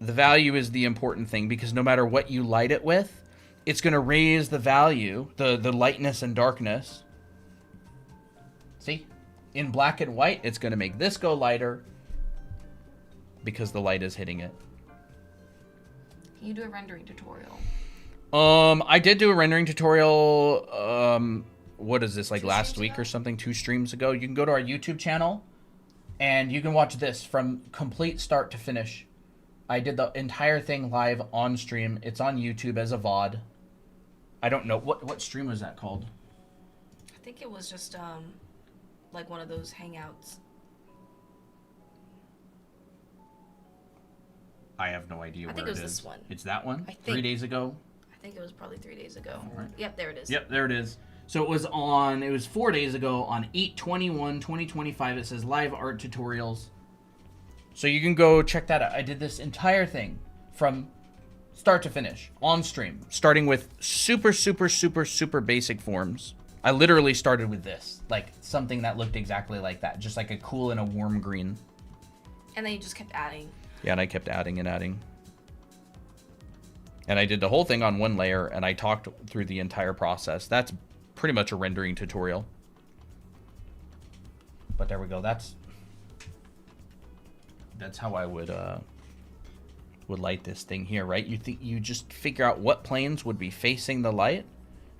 The value is the important thing, because no matter what you light it with, it's going to raise the value, the lightness and darkness. See? In black and white, it's going to make this go lighter because the light is hitting it. Can you do a rendering tutorial? I did do a rendering tutorial, what is this, like last week or something, 2 streams ago. You can go to our YouTube channel, and you can watch this from complete start to finish. I did the entire thing live on stream. It's on YouTube as a VOD. I don't know, what stream was that called? I think it was just, like one of those hangouts. I have no idea where it is. I think it was this one. It's that one? I think. 3 days ago? I think it was probably 3 days ago. All right. Yep, there it is. Yep, there it is. So it was 4 days ago on 8/21/2025. It says live art tutorials. So you can go check that out. I did this entire thing from start to finish on stream, starting with super, super, super, super basic forms. I literally started with this, like something that looked exactly like that, just like a cool and a warm green. And then you just kept adding. Yeah, and I kept adding and adding. And I did the whole thing on one layer, and I talked through the entire process. That's pretty much a rendering tutorial. But there we go. That's how I would light this thing here, right? You just figure out what planes would be facing the light,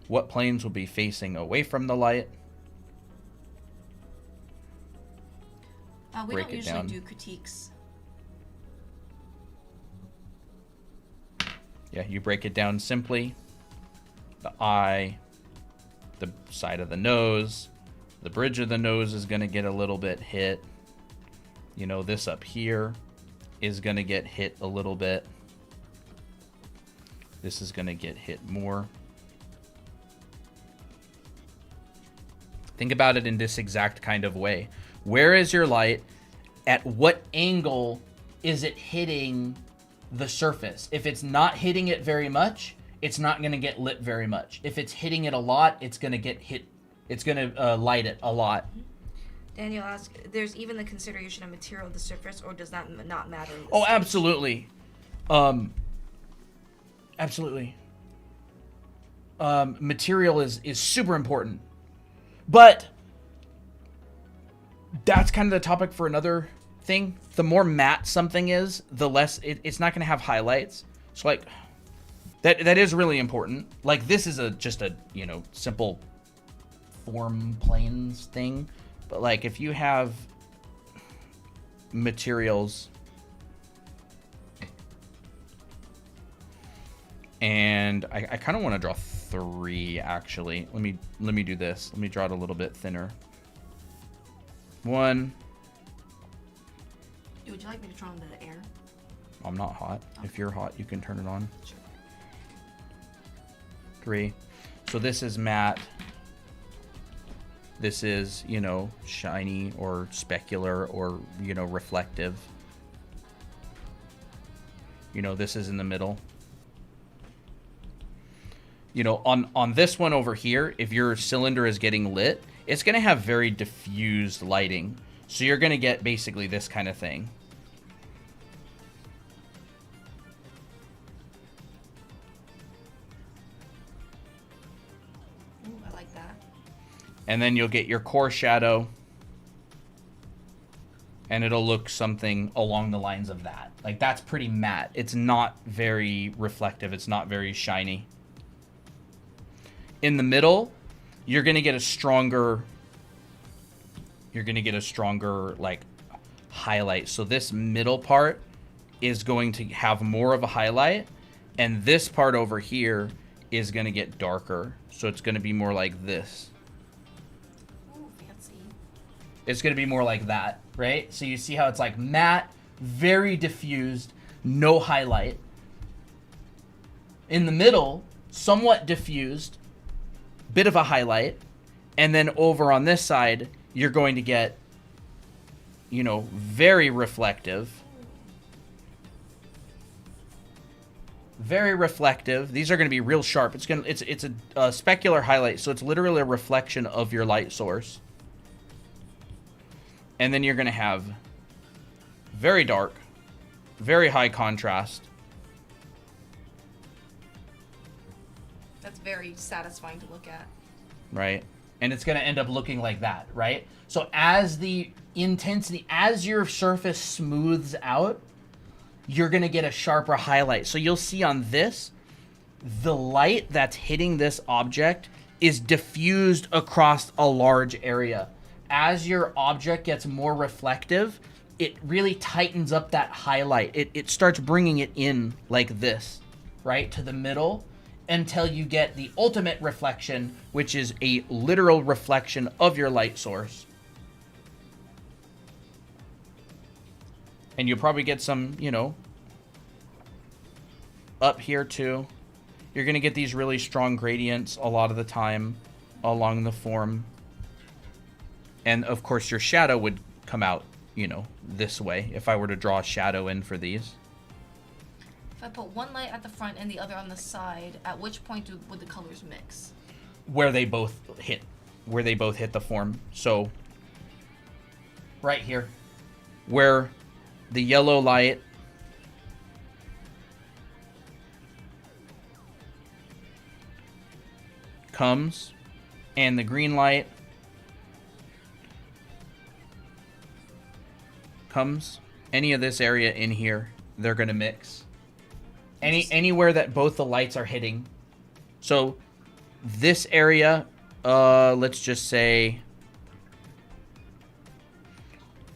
what planes would be facing away from the light. We Break don't it usually down. do critiques. Yeah, you break it down simply. The eye, the side of the nose, the bridge of the nose is going to get a little bit hit. You know, this up here is going to get hit a little bit. This is going to get hit more. Think about it in this exact kind of way. Where is your light? At what angle is it hitting the surface? If it's not hitting it very much, it's not going to get lit very much. If it's hitting it a lot, it's going to get hit. It's going to light it a lot. Daniel asks, there's even the consideration of material of the surface, or does that not matter? In this Oh, stage? absolutely. Absolutely. Material is super important. But that's kind of the topic for another thing. The more matte something is, the less it's not going to have highlights. So like that is really important. Like this is just a, you know, simple form planes thing. But like if you have materials and I kind of want to draw 3 actually. Let me do this. Let me draw it a little bit thinner. 1. Would you like me to turn on the air? I'm not hot. Okay. If you're hot, you can turn it on. Sure. 3. So this is matte. This is, you know, shiny or specular or, you know, reflective. You know, this is in the middle. You know, on this one over here, if your cylinder is getting lit, it's going to have very diffused lighting. So you're going to get basically this kind of thing. Ooh, I like that. And then you'll get your core shadow. And it'll look something along the lines of that. Like that's pretty matte. It's not very reflective. It's not very shiny. In the middle, you're going to get a stronger like highlight. So this middle part is going to have more of a highlight, and this part over here is going to get darker. So it's going to be more like this. Ooh, fancy. It's going to be more like that, right? So you see how it's like matte, very diffused, no highlight. In the middle, somewhat diffused, bit of a highlight. And then over on this side, you're going to get, you know, very reflective. Very reflective. These are going to be real sharp. It's a specular highlight, so it's literally a reflection of your light source. And then you're going to have very dark, very high contrast. That's very satisfying to look at. Right? And it's going to end up looking like that, right? So as the intensity, as your surface smooths out, you're going to get a sharper highlight. So you'll see on this, the light that's hitting this object is diffused across a large area. As your object gets more reflective, it really tightens up that highlight. It starts bringing it in like this, right, to the middle, until you get the ultimate reflection, which is a literal reflection of your light source. And you'll probably get some, you know, up here too. You're going to get these really strong gradients a lot of the time along the form. And of course your shadow would come out, you know, this way if I were to draw a shadow in for these. If I put one light at the front and the other on the side, at which point would the colors mix? Where they both hit the form. So right here, where the yellow light comes and the green light comes, any of this area in here, they're gonna mix. Anywhere that both the lights are hitting. So this area, let's just say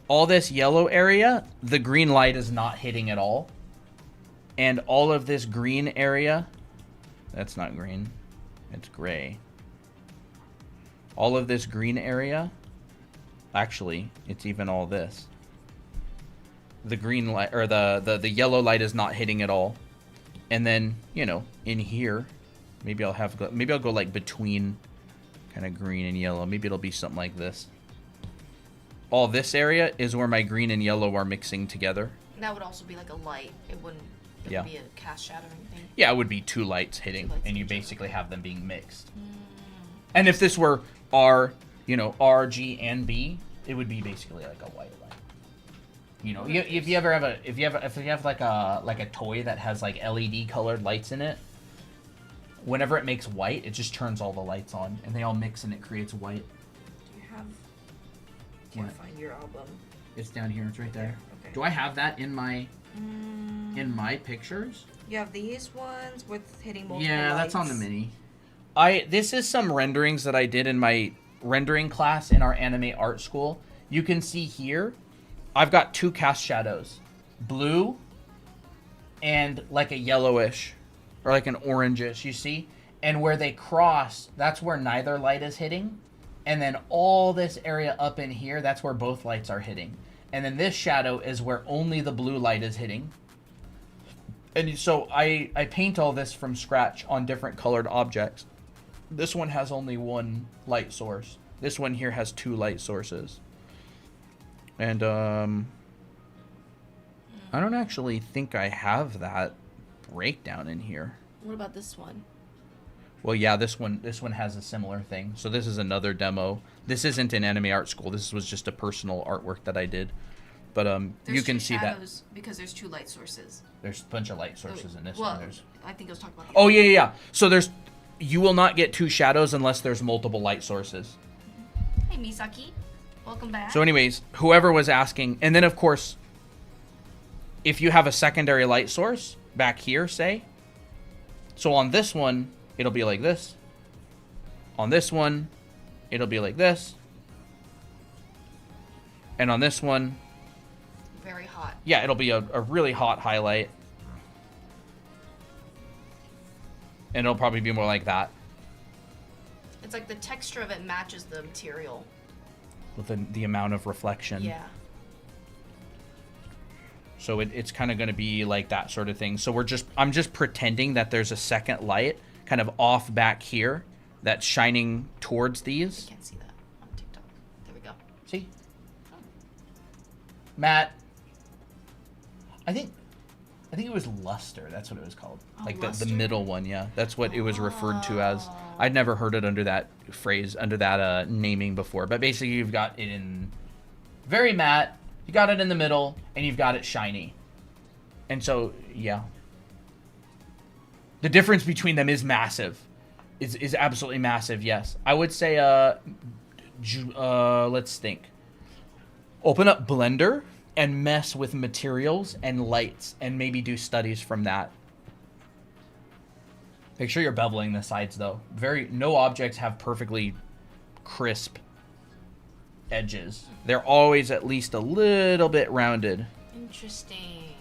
all this yellow area, the green light is not hitting at all. And all of this green area, that's not green, it's gray. All of this green area, actually, it's even all this. The green light, or the yellow light is not hitting at all. And then, you know, in here, maybe I'll go like between kind of green and yellow. Maybe it'll be something like this. All this area is where my green and yellow are mixing together. And that would also be like a light. It wouldn't be a cast shadow or anything. Yeah, it would be two lights hitting, and you basically have them being mixed. Mm. And if this were R, you know, R, G, and B, it would be basically like a white light. You know, if you have like a toy that has like LED colored lights in it, whenever it makes white, it just turns all the lights on, and they all mix and it creates white. Do you have? Can't find your album. It's down here. It's right there. Okay. Do I have that in my pictures? You have these ones with hitting multiple Yeah, lights. that's on the mini. This is some renderings that I did in my rendering class in our anime art school. You can see here, I've got two cast shadows, blue and like a yellowish or like an orangish, you see? And where they cross, that's where neither light is hitting. And then all this area up in here, that's where both lights are hitting. And then this shadow is where only the blue light is hitting. And so I paint all this from scratch on different colored objects. This one has only one light source. This one here has two light sources. And I don't actually think I have that breakdown in here. What about this one? Well, yeah, this one has a similar thing. So this is another demo. This isn't in anime art school. This was just a personal artwork that I did. But you can see that because there's two light sources. There's a bunch of light sources in this one. I think I was talking about. Oh yeah. So you will not get two shadows unless there's multiple light sources. Hey Misaki, welcome back. So anyways, whoever was asking, and then of course, if you have a secondary light source back here, say, so on this one, it'll be like this. On this one, it'll be like this. And on this one, very hot. Yeah, it'll be a really hot highlight. And it'll probably be more like that. It's like the texture of it matches the material. With the amount of reflection. Yeah. So it's kind of going to be like that sort of thing. So I'm just pretending that there's a second light kind of off back here that's shining towards these. I can't see that on TikTok. There we go. See? Oh. Matt, I think it was luster. That's what it was called. Oh, like luster? the middle one, yeah. That's what it was referred to as. I'd never heard it under that phrase, under that naming before. But basically you've got it in very matte, you got it in the middle, and you've got it shiny. And so, yeah. The difference between them is massive. Is absolutely massive, yes. I would say, let's think. Open up Blender and mess with materials and lights and maybe do studies from that. Make sure you're beveling the sides though. No objects have perfectly crisp edges. They're always at least a little bit rounded. Interesting.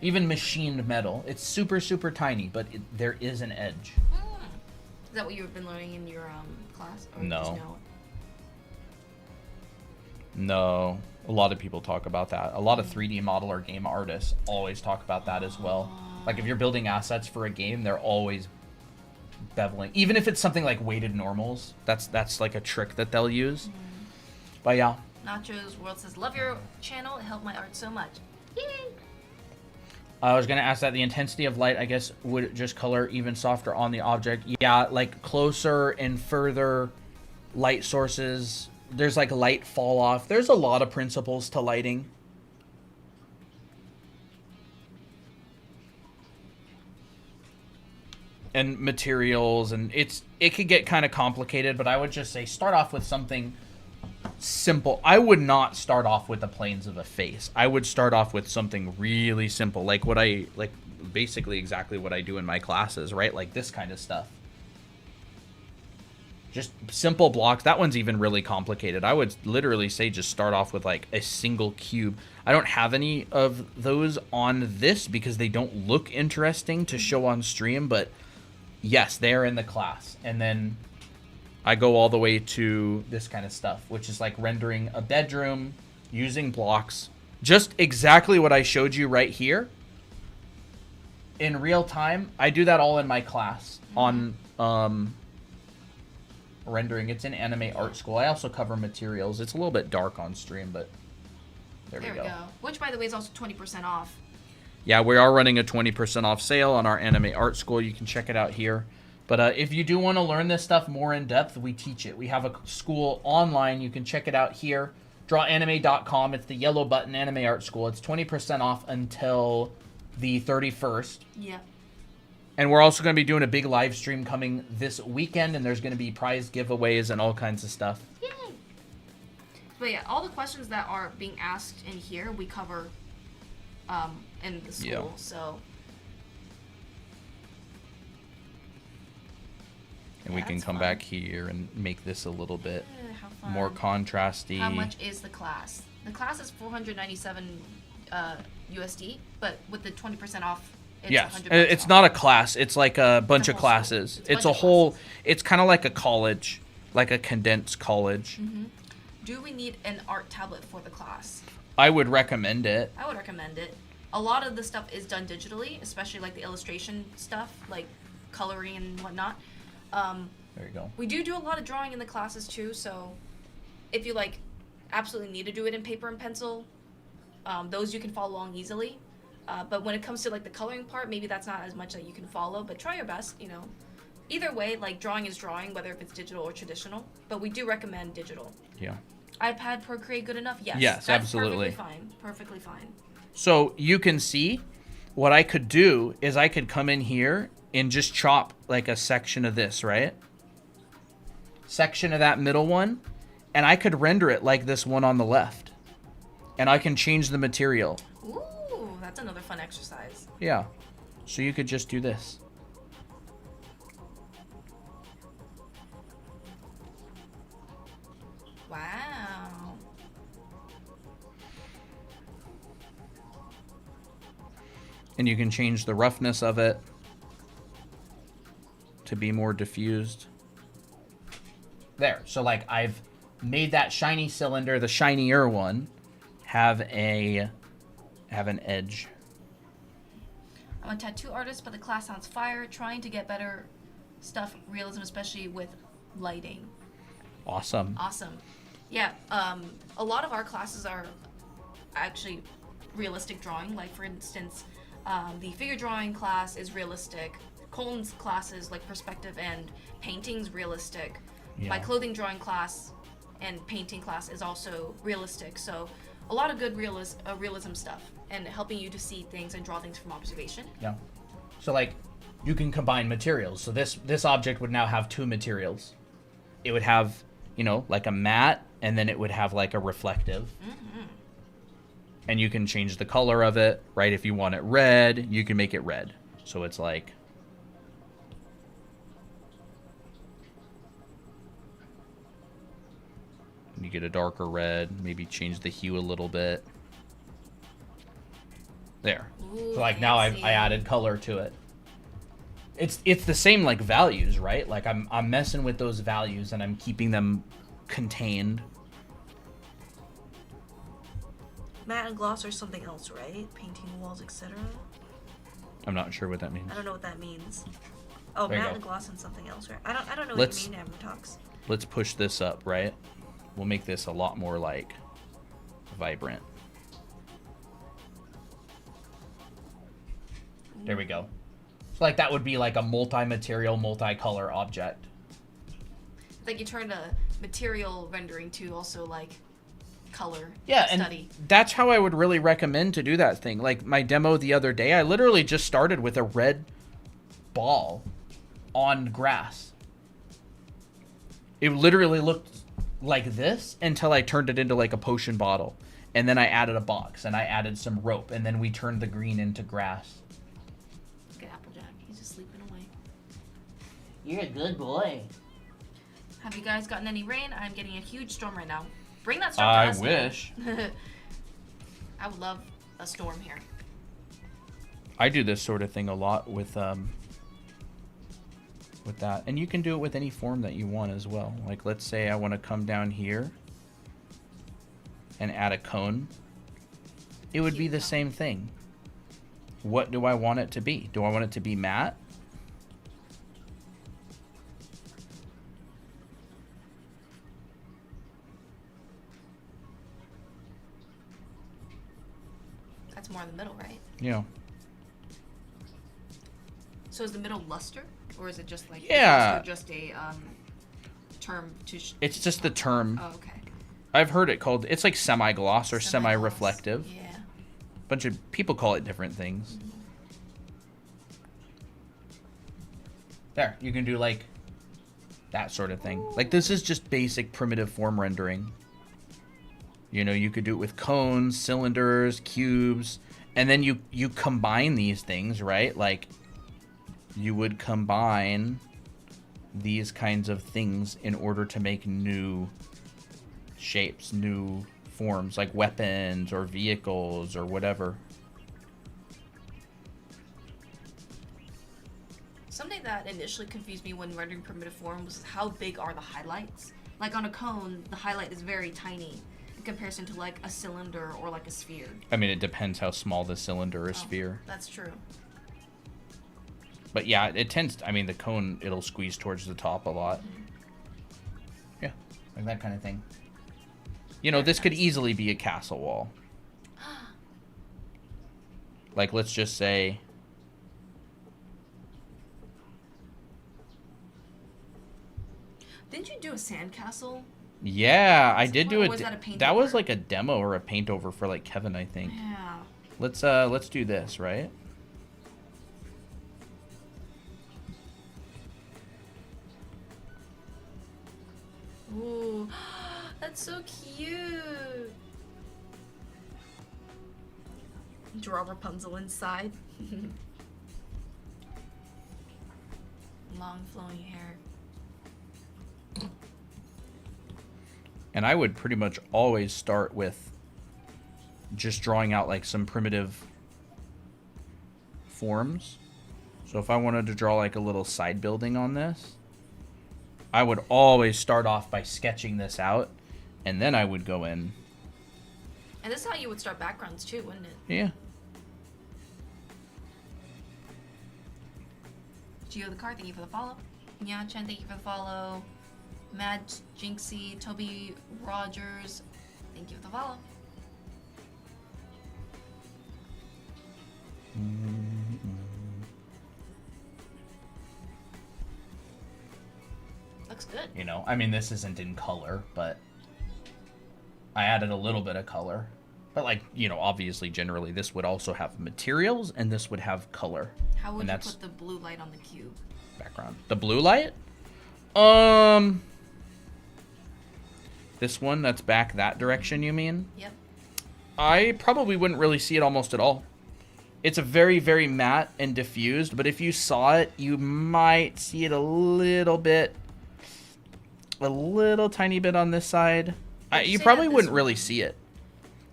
Even machined metal. It's super, super tiny, but there is an edge. Is that what you've been learning in your class? Or No. Just know it? No. A lot of people talk about that. A lot of 3D model or game artists always talk about that as well. Like if you're building assets for a game, they're always beveling. Even if it's something like weighted normals, that's like a trick that they'll use. But yeah, Nachos World says, love your channel. It helped my art so much. Yay! I was going to ask that the intensity of light, I guess, would just color even softer on the object. Yeah, like closer and further light sources. There's like light fall off. There's a lot of principles to lighting. And materials, and it could get kind of complicated, but I would just say start off with something simple. I would not start off with the planes of a face. I would start off with something really simple, like basically exactly what I do in my classes, right? Like this kind of stuff. Just simple blocks. That one's even really complicated. I would literally say just start off with like a single cube. I don't have any of those on this because they don't look interesting to show on stream, but yes, they're in the class. And then I go all the way to this kind of stuff, which is like rendering a bedroom using blocks. Just exactly what I showed you right here. In real time, I do that all in my class on rendering. It's in Anime Art School. I also cover materials. It's a little bit dark on stream, but there we go. Which, by the way, is also 20% off. Yeah, we are running a 20% off sale on our Anime Art School. You can check it out here. But if you do want to learn this stuff more in depth, we teach it. We have a school online. You can check it out here. Drawanime.com. It's the yellow button, Anime Art School. It's 20% off until the 31st. Yeah. And we're also going to be doing a big live stream coming this weekend, and there's going to be prize giveaways and all kinds of stuff. Yay! But yeah, all the questions that are being asked in here, we cover in the school, Yeah. so... And we can come fun. back here and make this a little bit How fun. more contrasty. How much is the class? The class is 497 USD, but with the 20% off, it's Yes, $100 it's off. not a class. It's like a bunch a of whole classes. school. It's a a bunch of whole. classes. It's kind of like a college, like a condensed college. Mm-hmm. Do we need an art tablet for the class? I would recommend it. I would recommend it. A lot of the stuff is done digitally, especially like the illustration stuff, like coloring and whatnot. There you go. We do a lot of drawing in the classes too, so if you like absolutely need to do it in paper and pencil, those you can follow along easily. But when it comes to like the coloring part, maybe that's not as much that you can follow, but try your best, you know. Either way, like drawing is drawing, whether if it's digital or traditional, but we do recommend digital. Yeah. iPad Procreate good enough? Yes. Yes, that's absolutely. Perfectly fine. Perfectly fine. So you can see what I could do is I could come in here and just chop like a section of this, right? Section of that middle one, and I could render it like this one on the left. And I can change the material. Ooh, that's another fun exercise. Yeah. So you could just do this. Wow. And you can change the roughness of it to be more diffused. There. So like I've made that shiny cylinder, the shinier one, have an edge. I'm a tattoo artist, but the class sounds fire. Trying to get better stuff, realism, especially with lighting. Awesome. Awesome. Yeah, a lot of our classes are actually realistic drawing. Like, for instance, the figure drawing class is realistic. Colton's class is, like, perspective and painting's realistic. Yeah. My clothing drawing class and painting class is also realistic. So, a lot of good realism stuff and helping you to see things and draw things from observation. Yeah. So like you can combine materials. So this object would now have two materials. It would have, you know, like a matte, and then it would have like a reflective. Mm-hmm. And you can change the color of it, right? If you want it red, you can make it red. So it's like you get a darker red, maybe change the hue a little bit. There. Ooh, So like now I fancy. added color to it. It's the same like values, right? Like I'm messing with those values and I'm keeping them contained. Matte and gloss are something else, right? Painting walls, etc. I'm not sure what that means. I don't know what that means. Oh, There you matte go. and gloss and something else, right? I don't know Let's- what you mean, Amber Talks. Let's push this up, right? We'll make this a lot more like vibrant. There we go. So like that would be like a multi-material, multicolor object. Like you turned a material rendering to also like color And study. that's how I would really recommend to do that thing. Like my demo the other day, I literally just started with a red ball on grass. It literally looked like this until I turned it into like a potion bottle. And then I added a box and I added some rope and then we turned the green into grass. Look at Applejack. He's just sleeping away. You're a good boy. Have you guys gotten any rain? I'm getting a huge storm right now. Bring that storm to I us. wish. I would love a storm here. I do this sort of thing a lot with that. And you can do it with any form that you want as well. Like let's say I want to come down here and add a cone. It would be the same thing. What do I want it to be? Do I want it to be matte? That's more in the middle, right? Yeah. So is the middle luster, or is it just like Yeah. luster just a term to? It's just the term. Oh, okay. I've heard it called, it's like semi-gloss or Semi-gloss. semi-reflective. Yeah. Bunch of people call it different things. There, you can do like that sort of thing. Like this is just basic primitive form rendering. You know, you could do it with cones, cylinders, cubes, and then you combine these things, right? Like you would combine these kinds of things in order to make new shapes, new forms, like weapons or vehicles or whatever. Something that initially confused me when rendering primitive form was how big are the highlights? Like on a cone, the highlight is very tiny in comparison to like a cylinder or like a sphere. I mean, it depends how small the cylinder or sphere. That's true. But yeah, it tends, I mean, the cone, it'll squeeze towards the top a lot. Yeah, like that kind of thing. You know, this could easily be a castle wall. Like, let's just say... Didn't you do a sandcastle? Yeah, I did do Or it. was that a paint That was over? like a demo or a paint over for like Kevin, I think. Yeah. Let's do this, right? Ooh, that's so cute. Draw Rapunzel inside. Long flowing hair. And I would pretty much always start with just drawing out like some primitive forms. So if I wanted to draw like a little side building on this, I would always start off by sketching this out, and then I would go in. And this is how you would start backgrounds too, wouldn't it? Yeah. Geo the Card, thank you for the follow. Nya Chen, thank you for the follow. Mad Jinxie, Toby Rogers, thank you for the follow. Looks good. You know, I mean, this isn't in color, but I added a little bit of color. But like, you know, obviously, generally, this would also have materials, and this would have color. How would And you that's put the blue light on the cube? background. The blue light? This one that's back that direction, you mean? Yep. I probably wouldn't really see it almost at all. It's a very, very matte and diffused, but if you saw it, you might see it a little bit, a little tiny bit on this side. You say probably that this wouldn't one- really see it.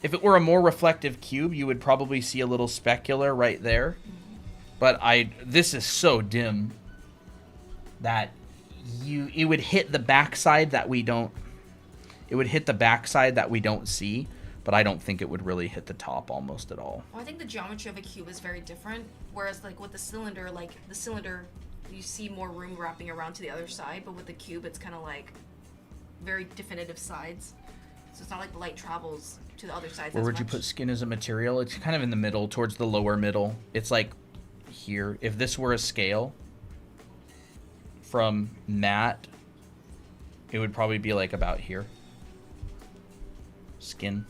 If it were a more reflective cube, you would probably see a little specular right there. But this is so dim that it would hit the backside that we don't. It would hit the backside that we don't see, but I don't think it would really hit the top almost at all. Well, I think the geometry of a cube is very different. Whereas, like with the cylinder, you see more room wrapping around to the other side, but with the cube, it's kind of like very definitive sides. So it's not like the light travels to the other sides. Where as would you much. put skin as a material? It's kind of in the middle, towards the lower middle. It's like here. If this were a scale from matte, it would probably be like about here. Skin.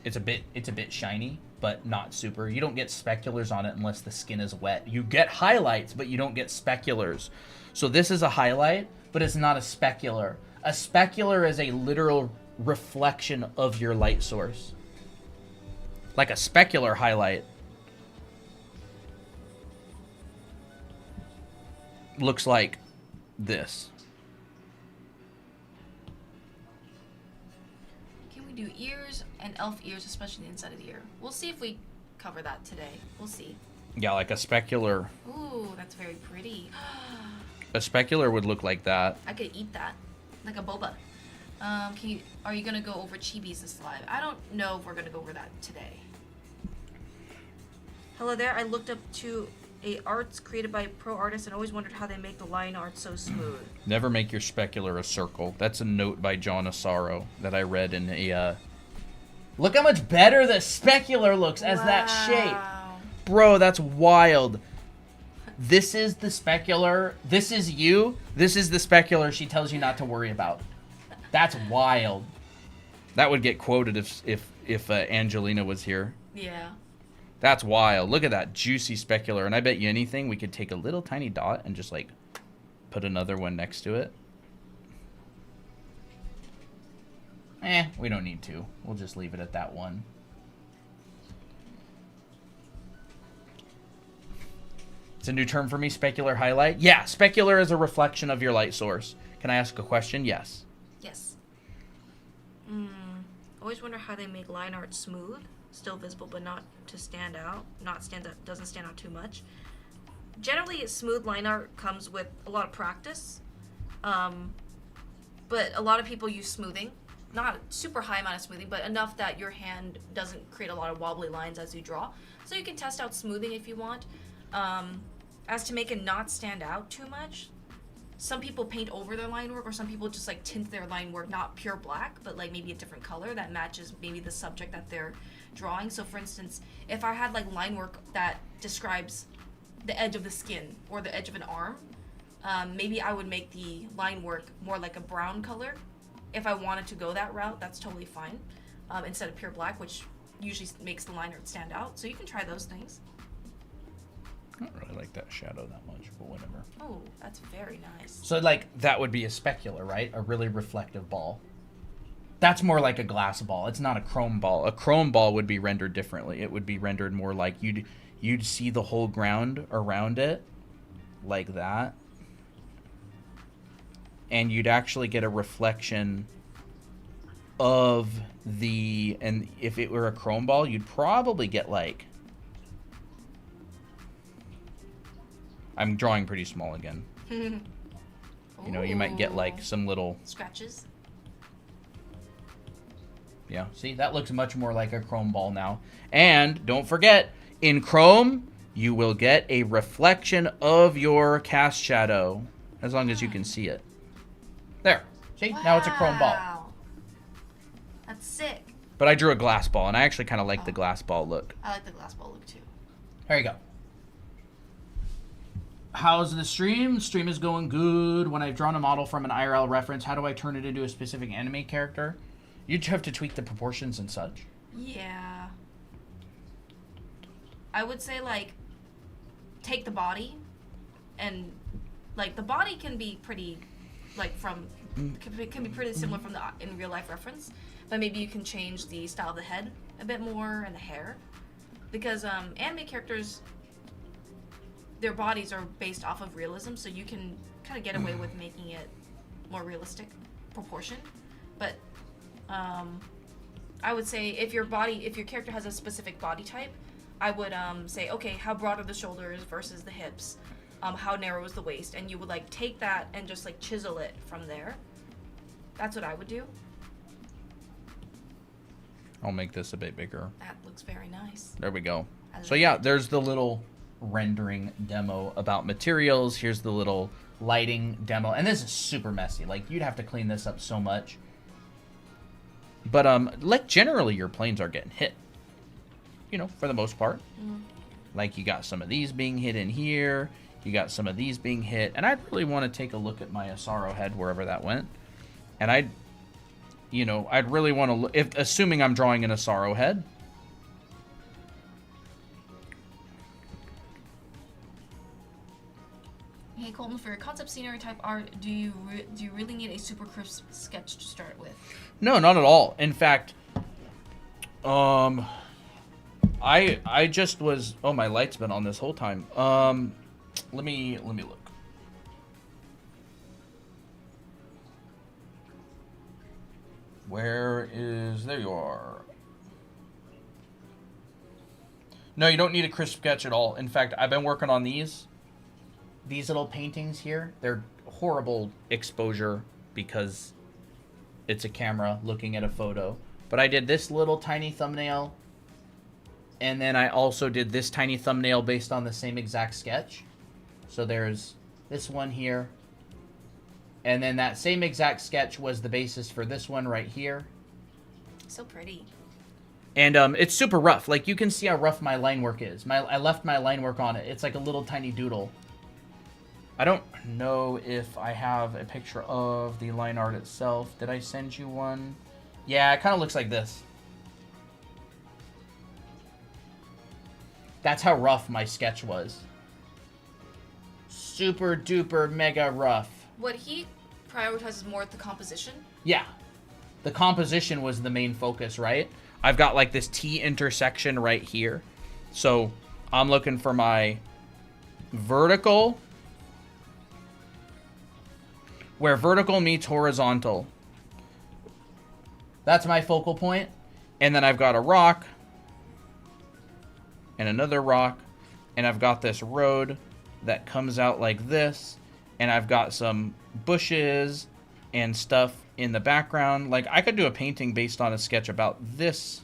It's a bit shiny, but not super. You don't get speculars on it unless the skin is wet. You get highlights, but you don't get speculars. So this is a highlight, but it's not a specular. A specular is a literal reflection of your light source. Like a specular highlight looks like this. Can we do ears and elf ears, especially the inside of the ear? We'll see if we cover that today. We'll see. Yeah, like a specular. Ooh, that's very pretty. A specular would look like that. I could eat that, like a boba. Are you gonna go over chibis this live? I don't know if we're gonna go over that today. Hello there. I looked up to a arts created by pro artists and always wondered how they make the line art so smooth. Never make your specular a circle. That's a note by John Asaro that I read in a. Look how much better the specular looks as that shape. Bro, that's wild. This is the specular. This is you. This is the specular she tells you not to worry about. That's wild. That would get quoted if Angelina was here. Yeah. That's wild. Look at that juicy specular. And I bet you anything, we could take a little tiny dot and just like put another one next to it. We don't need to. We'll just leave it at that one. It's a new term for me, specular highlight. Yeah, specular is a reflection of your light source. Can I ask a question? Yes. Yes. Always wonder how they make line art smooth, still visible, but not to stand out. Doesn't stand out too much. Generally, smooth line art comes with a lot of practice, but a lot of people use smoothing. Not a super high amount of smoothing, but enough that your hand doesn't create a lot of wobbly lines as you draw. So you can test out smoothing if you want. As to make it not stand out too much, some people paint over their line work, or some people just like tint their line work not pure black, but like maybe a different color that matches maybe the subject that they're drawing. So for instance, if I had like line work that describes the edge of the skin or the edge of an arm, maybe I would make the line work more like a brown color. If I wanted to go that route, that's totally fine, instead of pure black, which usually makes the line art stand out. So you can try those things. I don't really like that shadow that much, but whatever. Oh, that's very nice. So, like, that would be a specular, right? A really reflective ball. That's more like a glass ball. It's not a chrome ball. A chrome ball would be rendered differently. It would be rendered more like you'd see the whole ground around it, like that. And you'd actually get a reflection of and if it were a chrome ball, you'd probably get like, I'm drawing pretty small again. You know, you might get like some little scratches. Yeah, see, that looks much more like a chrome ball now. And don't forget, in chrome, you will get a reflection of your cast shadow, as long as you can see it. There. See? Wow. Now it's a chrome ball. That's sick. But I drew a glass ball, and I actually kind of like the glass ball look. I like the glass ball look too. There you go. How's the stream? Stream is going good. When I've drawn a model from an IRL reference, how do I turn it into a specific anime character? You'd have to tweak the proportions and such. Yeah. I would say, like, take the body, and, like, the body can be pretty, like, can be pretty similar from the in real life reference, but maybe you can change the style of the head a bit more and the hair, because anime characters, their bodies are based off of realism, so you can kind of get away with making it more realistic proportion. But I would say if your character has a specific body type, I would say, okay, how broad are the shoulders versus the hips? How narrow is the waist? And you would like take that and just like chisel it from there. That's what I would do. I'll make this a bit bigger. That looks very nice. There we go. So yeah, there's the little rendering demo about materials. Here's the little lighting demo. And this is super messy. Like, you'd have to clean this up so much. But like generally your planes are getting hit. You know, for the most part. Like you got some of these being hit in here. You got some of these being hit. And I'd really want to take a look at my Asaro head wherever that went. And I'd really want to look, assuming I'm drawing an Asaro head. Hey Colton, for your concept scenery type art, do you really need a super crisp sketch to start with? No, not at all. In fact, I just was. Oh, my light's been on this whole time. Let me look. Where is? There you are. No, you don't need a crisp sketch at all. In fact, I've been working on these little paintings here. They're horrible exposure because it's a camera looking at a photo. But I did this little tiny thumbnail, and then I also did this tiny thumbnail based on the same exact sketch. So there's this one here, and then that same exact sketch was the basis for this one right here. So pretty. And it's super rough. Like, you can see how rough my line work is. I left my line work on it. It's like a little tiny doodle. I don't know if I have a picture of the line art itself. Did I send you one? Yeah, it kind of looks like this. That's how rough my sketch was. Super duper mega rough. What he prioritizes more the composition? Yeah. The composition was the main focus, right? I've got like this T intersection right here. So I'm looking for my vertical, where vertical meets horizontal. That's my focal point. And then I've got a rock and another rock, and I've got this road that comes out like this, and I've got some bushes and stuff in the background. Like, I could do a painting based on a sketch about this,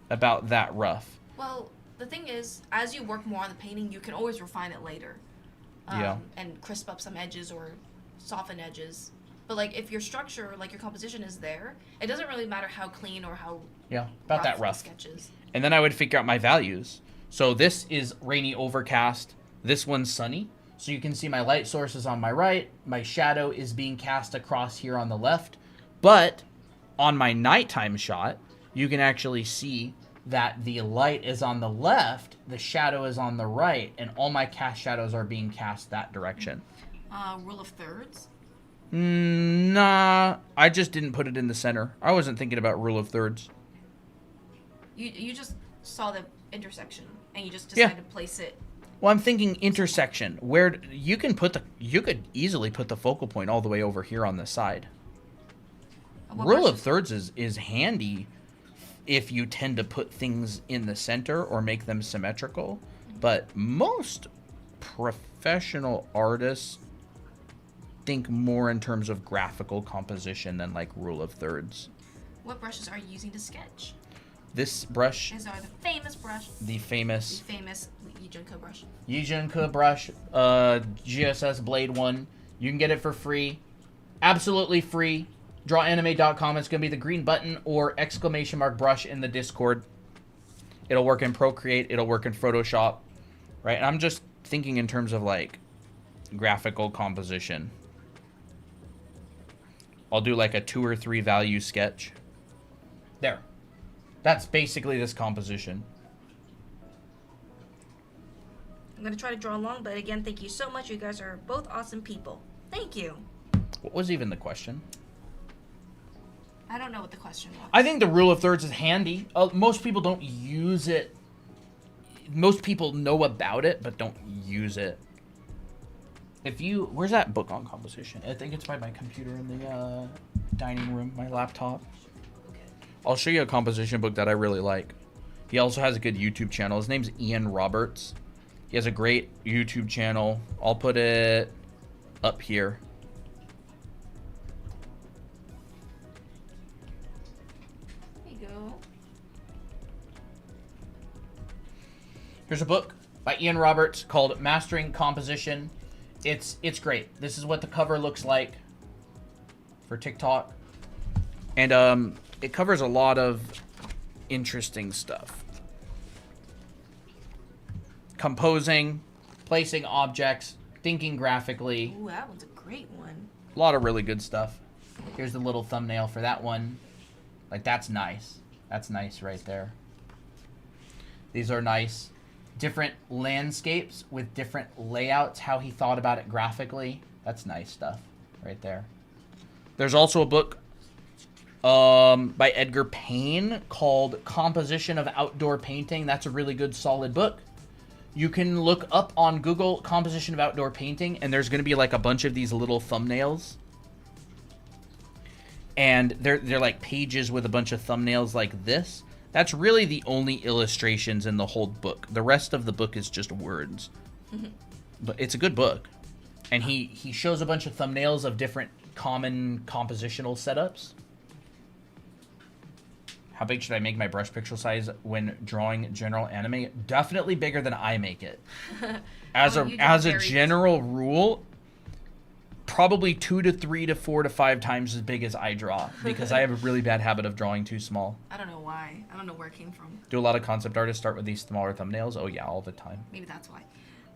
about that rough. Well, the thing is, as you work more on the painting, you can always refine it later. Yeah. And crisp up some edges or soften edges. But, like, if your structure, like, your composition is there, it doesn't really matter how clean or how about that rough. sketches. And then I would figure out my values. So this is rainy overcast. This one's sunny. So you can see my light source is on my right. My shadow is being cast across here on the left. But on my nighttime shot, you can actually see that the light is on the left, the shadow is on the right, and all my cast shadows are being cast that direction. Rule of thirds? Nah, I just didn't put it in the center. I wasn't thinking about rule of thirds. You just saw the intersection, and you just decided to place it. Well, I'm thinking intersection, where you could easily put the focal point all the way over here on the side. Rule of thirds is handy if you tend to put things in the center or make them symmetrical. But most professional artists think more in terms of graphical composition than like rule of thirds. What brushes are you using to sketch? This brush. These are the famous brush. The famous Yijunko brush. Yijunko brush, GSS Blade 1. You can get it for free. Absolutely free. Drawanime.com. It's going to be the green button or ! brush in the Discord. It'll work in Procreate. It'll work in Photoshop. Right? And I'm just thinking in terms of like graphical composition. I'll do like a 2 or 3 value sketch. There. That's basically this composition. I'm going to try to draw along, but again, thank you so much. You guys are both awesome people. Thank you. What was even the question? I don't know what the question was. I think the rule of thirds is handy. Most people don't use it. Most people know about it, but don't use it. Where's that book on composition? I think it's by my computer in the dining room, my laptop. Okay. I'll show you a composition book that I really like. He also has a good YouTube channel. His name's Ian Roberts. He has a great YouTube channel. I'll put it up here. There you go. Here's a book by Ian Roberts called Mastering Composition. It's great. This is what the cover looks like for TikTok. And it covers a lot of interesting stuff. Composing, placing objects, thinking graphically. Ooh, that one's a great one. A lot of really good stuff. Here's the little thumbnail for that one. Like, that's nice. That's nice right there. These are nice. Different landscapes with different layouts, how he thought about it graphically. That's nice stuff right there. There's also a book by Edgar Payne called Composition of Outdoor Painting. That's a really good, solid book. You can look up on Google Composition of Outdoor Painting, and there's going to be like a bunch of these little thumbnails. And they're like pages with a bunch of thumbnails like this. That's really the only illustrations in the whole book. The rest of the book is just words. But it's a good book. And he shows a bunch of thumbnails of different common compositional setups. How big should I make my brush pixel size when drawing general anime? Definitely bigger than I make it. As a general rule, probably 2 to 3 to 4 to 5 times as big as I draw, because I have a really bad habit of drawing too small. I don't know why. I don't know where it came from. Do a lot of concept artists start with these smaller thumbnails? Oh yeah, all the time. Maybe that's why.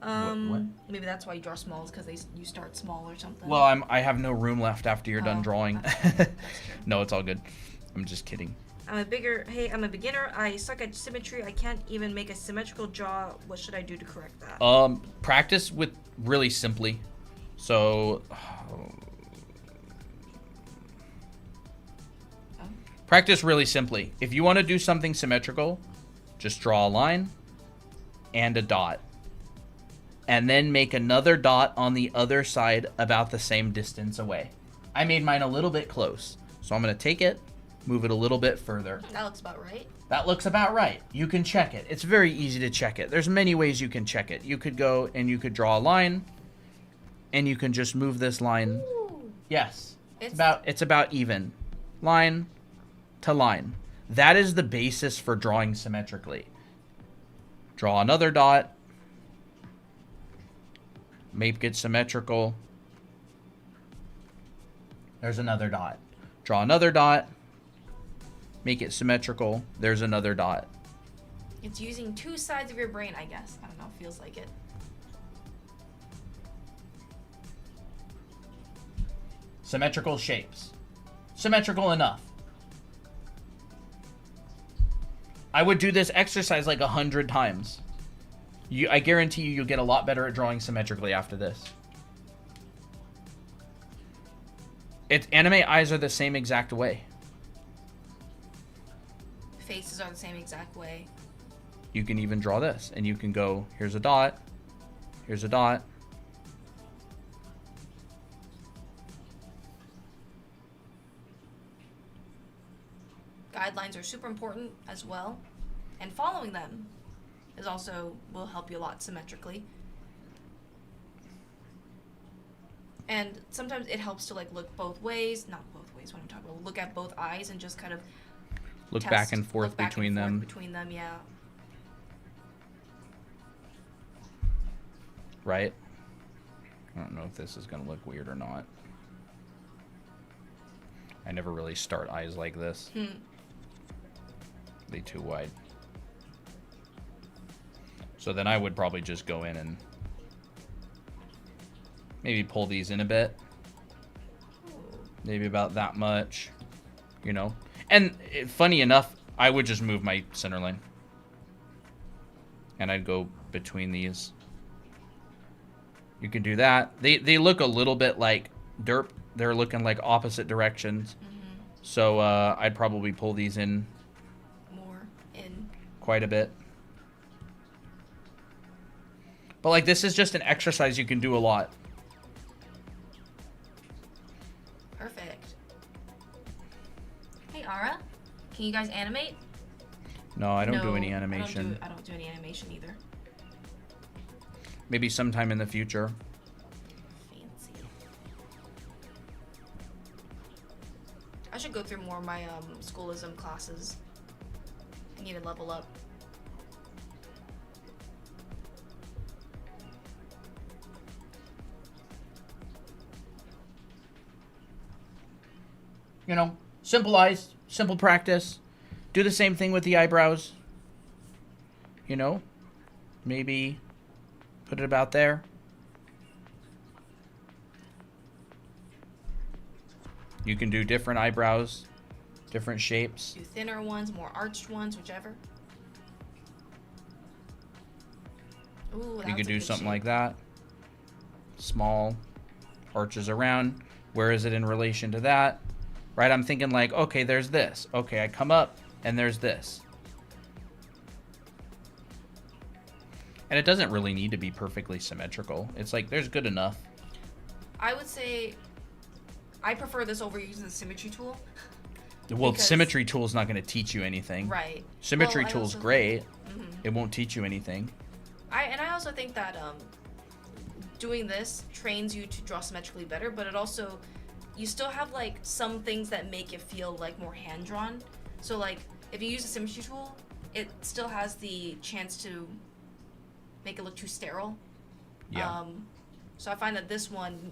What? Maybe that's why you draw small, is because you start small or something. Well, I have no room left after you're done drawing. That's true. No, it's all good. I'm just kidding. I'm a beginner. I suck at symmetry. I can't even make a symmetrical jaw. What should I do to correct that? Practice with really simply. So, practice really simply. If you want to do something symmetrical, just draw a line and a dot. And then make another dot on the other side about the same distance away. I made mine a little bit close. So I'm going to take it, move it a little bit further. That looks about right. That looks about right. You can check it. It's very easy to check it. There's many ways you can check it. You could go and you could draw a line, and you can just move this line. Ooh. Yes. It's about even. Line to line. That is the basis for drawing symmetrically. Draw another dot. Make it symmetrical. There's another dot. Draw another dot. Make it symmetrical. There's another dot. It's using two sides of your brain, I guess. I don't know. Feels like it. Symmetrical shapes. Symmetrical enough. I would do this exercise like 100 times. I guarantee you'll get a lot better at drawing symmetrically after this. Anime eyes are the same exact way. Faces are the same exact way. You can even draw this, and you can go, here's a dot, here's a dot. Guidelines are super important as well, and following them will help you a lot symmetrically. And sometimes it helps to like look both ways, not both ways, what I'm talking about. Look at both eyes and just kind of look back and forth between them. Yeah. Right? I don't know if this is going to look weird or not. I never really start eyes like this. They too wide. So then I would probably just go in and maybe pull these in a bit. Maybe about that much, you know. And funny enough, I would just move my center line. And I'd go between these. You can do that. They look a little bit like derp. They're looking like opposite directions. So I'd probably pull these in more in quite a bit. But like this is just an exercise you can do a lot. Perfect. Hey Ara, can you guys animate? No, I don't do any animation. I don't do any animation either. Maybe sometime in the future. Fancy. I should go through more of my schoolism classes. I need to level up. You know, simple eyes, simple practice. Do the same thing with the eyebrows. You know, maybe put it about there. You can do different eyebrows, different shapes. Do thinner ones, more arched ones, whichever. Ooh, You could do something like that. Small arches around. Where is it in relation to that? Right? I'm thinking like, okay, there's this. Okay, I come up and there's this. And it doesn't really need to be perfectly symmetrical. It's like, there's good enough. I would say I prefer this over using the symmetry tool. Well, Because- symmetry tool is not going to teach you anything. Right. Symmetry Well, I tool's also great. think- It won't teach you anything. I also think that doing this trains you to draw symmetrically better, but it also, you still have like some things that make it feel like more hand drawn. So like if you use a symmetry tool, it still has the chance to make it look too sterile. Yeah. So I find that this one,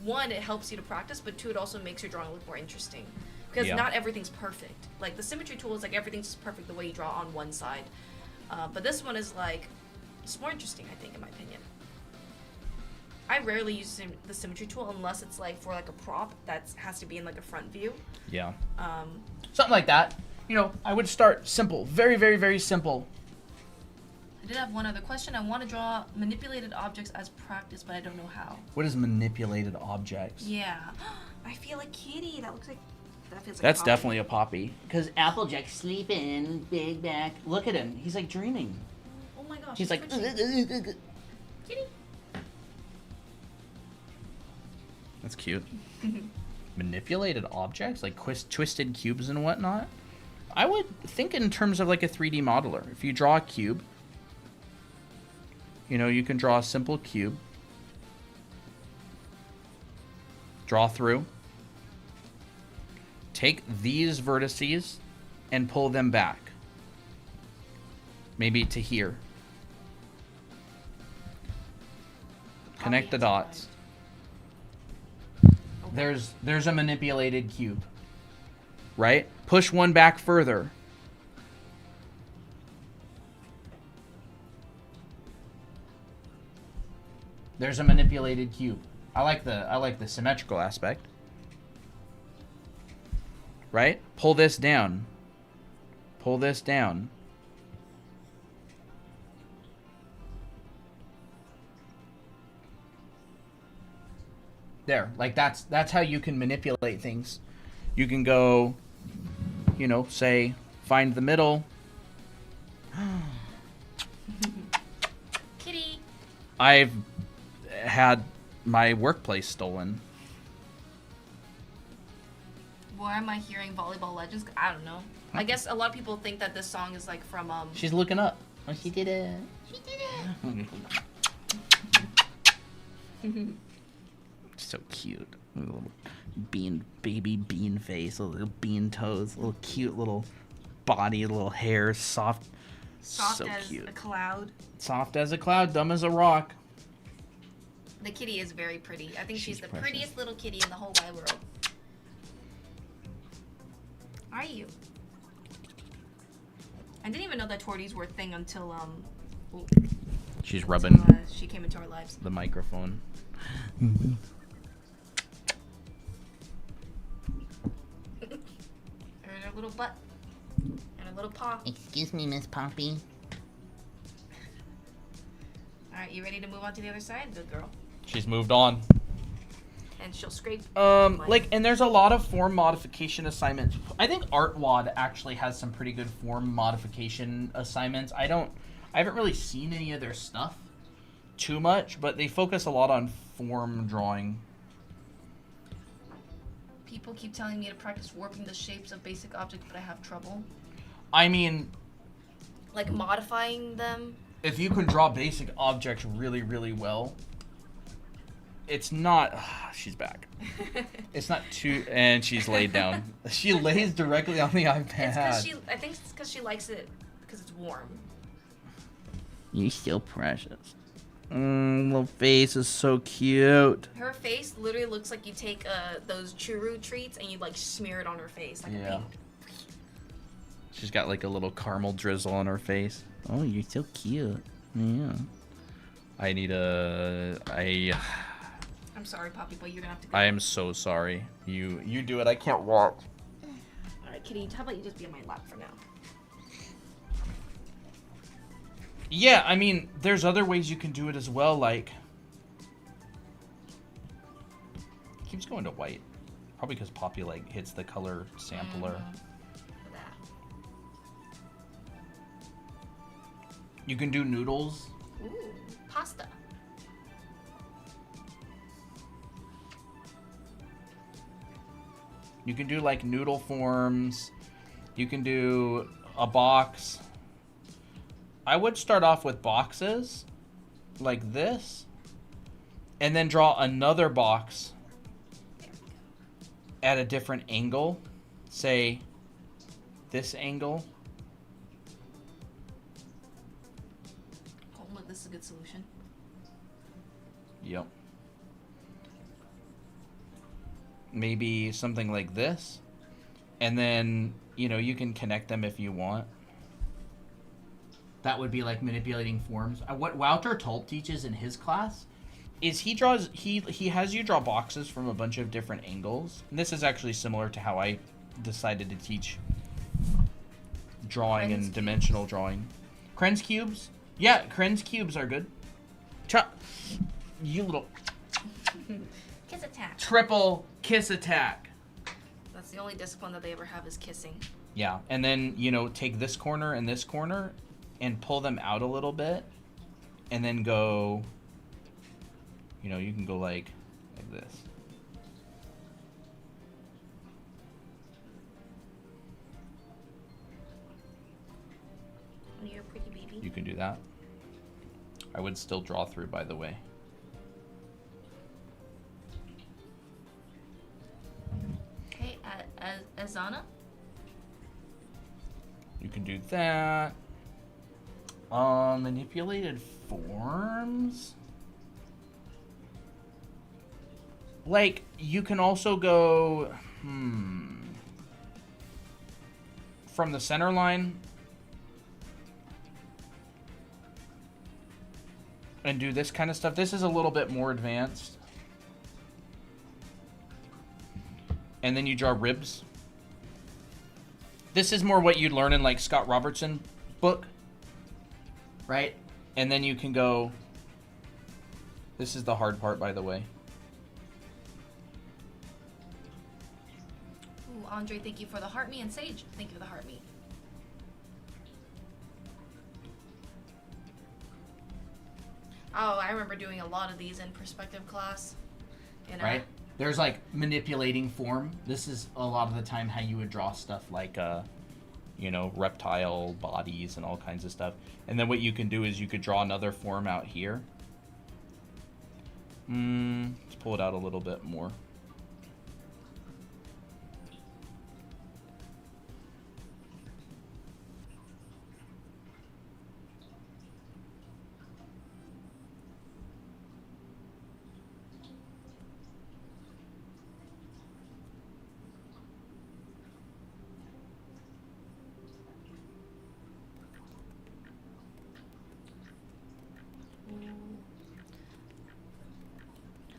it helps you to practice, but two, it also makes your drawing look more interesting. Because Yeah. not everything's perfect. Like the symmetry tool is like everything's just perfect the way you draw on one side. But this one is like, it's more interesting, I think, in my opinion. I rarely use the symmetry tool unless it's like for like a prop that has to be in like a front view. Yeah. Something like that. You know, I would start simple. Very, very, very simple. I did have one other question. I want to draw manipulated objects as practice, but I don't know how. What is manipulated objects? Yeah. I feel like kitty. That looks like, that feels like That's Poppy. definitely a poppy. Because Applejack's sleeping, big back. Look at him. He's like dreaming. Oh my gosh. He's like, twitching. Kitty. That's cute. Manipulated objects, like twisted cubes and whatnot. I would think in terms of like a 3D modeler. If you draw a cube, you know, you can draw a simple cube. Draw through. Take these vertices and pull them back. Maybe to here. Connect the dots. There's a manipulated cube. Right? Push one back further. There's a manipulated cube. I like the symmetrical aspect. Right? Pull this down. Pull this down. There, like that's how you can manipulate things. You can go, you know, say find the middle. Kitty. I've had my workplace stolen. Why am I hearing Volleyball Legends? I don't know. I guess a lot of people think that this song is like from She's looking up. oh, she did it. She did it. So cute. Little baby bean face, little bean toes, little cute little body, little hair, soft. Soft so as cute. a cloud. Soft as a cloud, dumb as a rock. The kitty is very pretty. I think she's the precious. prettiest little kitty in the whole wide world. Are you? I didn't even know that torties were a thing until She's rubbing she came into our lives. the microphone. And her little butt. And her little paw. Excuse me, Miss Poppy. Alright, you ready to move on to the other side? Good girl. She's moved on. And she'll scrape. Like, and there's a lot of form modification assignments. I think ArtWad actually has some pretty good form modification assignments. I haven't really seen any of their stuff too much, but they focus a lot on form drawing. People keep telling me to practice warping the shapes of basic objects, but I have trouble. I mean, Like modifying them. if you can draw basic objects really, really well, it's not. She's back. It's not too. And she's laid down. She lays directly on the iPad. I think it's because she likes it because it's warm. You're so precious. Little face is so cute. Her face literally looks like you take those churu treats and you like smear it on her face like Yeah. a paint. She's got like a little caramel drizzle on her face. Oh, you're so cute. Yeah. I need a... I'm sorry, Poppy, but you're gonna have to go. I am so sorry. You do it. I can't walk. Alright, Kitty, how about you just be on my lap for now? Yeah, I mean, there's other ways you can do it as well, like... It keeps going to white. Probably because Poppy, like, hits the color sampler. You can do noodles. Ooh, pasta. You can do, like, noodle forms. You can do a box. I would start off with boxes, like this, and then draw another box at a different angle. Say, this angle. Oh, look, this is a good solution. Yep. Maybe something like this. And then, you know, you can connect them if you want. That would be like manipulating forms. What Wouter Tulp teaches in his class is he has you draw boxes from a bunch of different angles. And this is actually similar to how I decided to teach drawing and dimensional drawing. Krenz cubes? Yeah, Krenz cubes are good. You little Kiss attack. triple kiss attack. That's the only discipline that they ever have is kissing. Yeah, and then, you know, take this corner and pull them out a little bit, and then go, you know, you can go like this. You're a pretty baby. You can do that. I would still draw through, by the way. Okay, Azana? You can do that. Manipulated forms. Like, you can also go, from the center line and do this kind of stuff. This is a little bit more advanced. And then you draw ribs. This is more what you'd learn in, like, Scott Robertson book. Right? And then you can go... This is the hard part, by the way. Ooh, Andre, thank you for the heart me, and Sage, thank you for the heart me. Oh, I remember doing a lot of these in perspective class. Right? There's, like, manipulating form. This is a lot of the time how you would draw stuff like, you know, reptile bodies and all kinds of stuff. And then what you can do is you could draw another form out here. Let's pull it out a little bit more.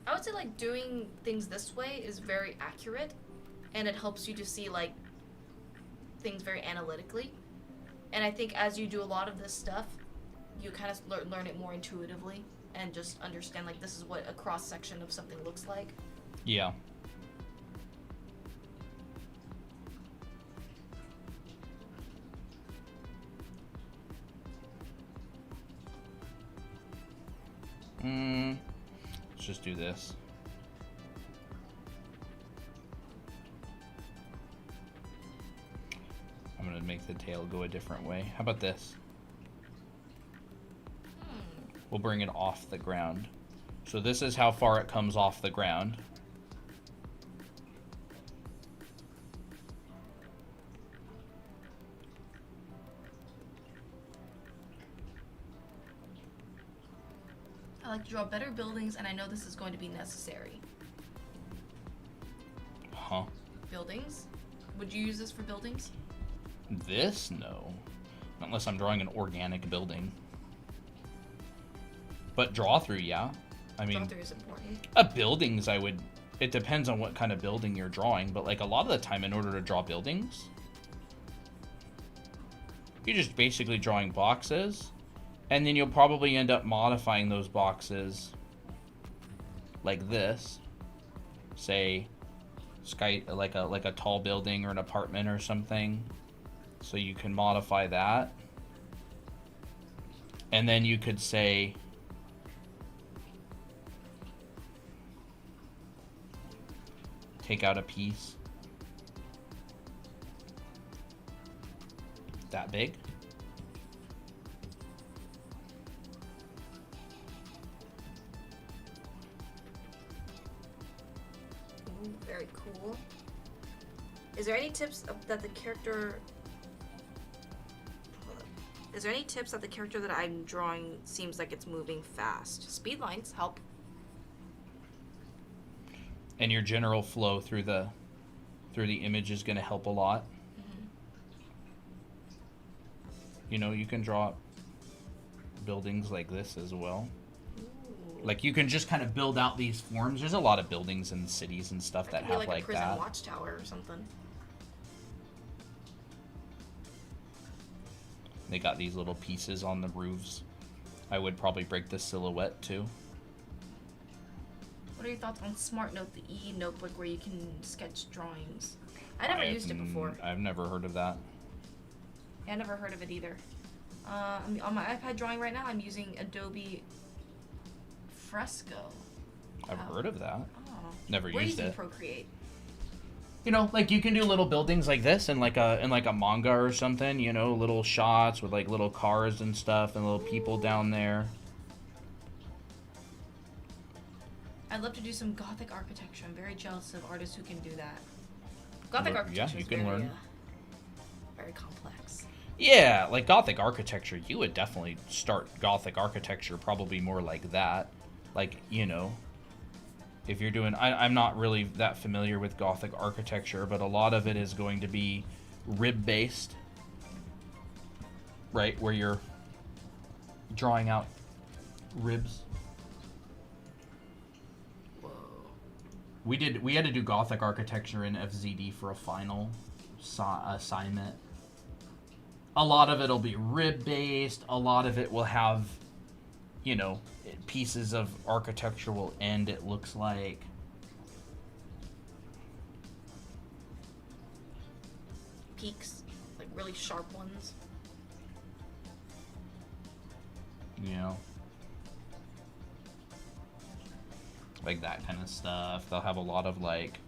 I would say like doing things this way is very accurate, and it helps you to see like things very analytically. And I think as you do a lot of this stuff, you kind of learn it more intuitively and just understand like this is what a cross section of something looks like. Yeah. Let's just do this. I'm gonna make the tail go a different way. How about this? We'll bring it off the ground. So this is how far it comes off the ground. I like to draw better buildings, and I know this is going to be necessary. Huh? Buildings? Would you use this for buildings? This? No. Unless I'm drawing an organic building. But draw through, yeah. I mean, Draw through is important. buildings I would... It depends on what kind of building you're drawing, but like a lot of the time in order to draw buildings, you're just basically drawing boxes, and then you'll probably end up modifying those boxes like this. Say, sky, like a tall building or an apartment or something. So you can modify that. And then you could say, take out a piece that big. Ooh, very cool. Is there any tips that the character... Is there any tips that the character that I'm drawing seems like it's moving fast? Speed lines help. And your general flow through the image is going to help a lot. You know, you can draw buildings like this as well. Ooh. Like you can just kind of build out these forms. There's a lot of buildings and cities and stuff that Could be have like like a prison that. watchtower or something. They got these little pieces on the roofs. I would probably break the silhouette too. What are your thoughts on SmartNote, the E notebook where you can sketch drawings? I never used it before. I've never heard of that. Yeah, I never heard of it either. On my iPad drawing right now, I'm using Adobe Fresco. I've heard of that. Oh. Never We're used using it. Procreate. You know, like you can do little buildings like this in like a manga or something, you know, little shots with like little cars and stuff and little people down there. I'd love to do some Gothic architecture. I'm very jealous of artists who can do that. Gothic Yeah, architecture you is can very, learn. very complex. Yeah, like Gothic architecture, you would definitely start Gothic architecture probably more like that. Like, you know, if you're doing... I'm not really that familiar with Gothic architecture, but a lot of it is going to be rib-based. Right, where you're drawing out ribs. Whoa. We had to do Gothic architecture in FZD for a final assignment. A lot of it'll be rib-based. A lot of it will have, you know, pieces of architectural end, it looks like. Peaks, like really sharp ones. You know, like that kind of stuff. They'll have a lot of like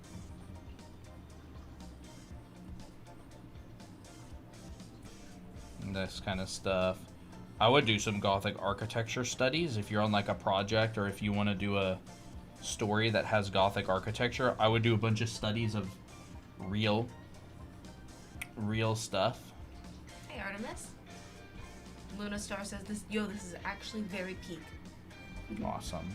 this kind of stuff. I would do some Gothic architecture studies if you're on like a project, or if you want to do a story that has Gothic architecture. I would do a bunch of studies of real stuff. Hey Artemis. Luna Star says this. Yo, this is actually very peak. Awesome.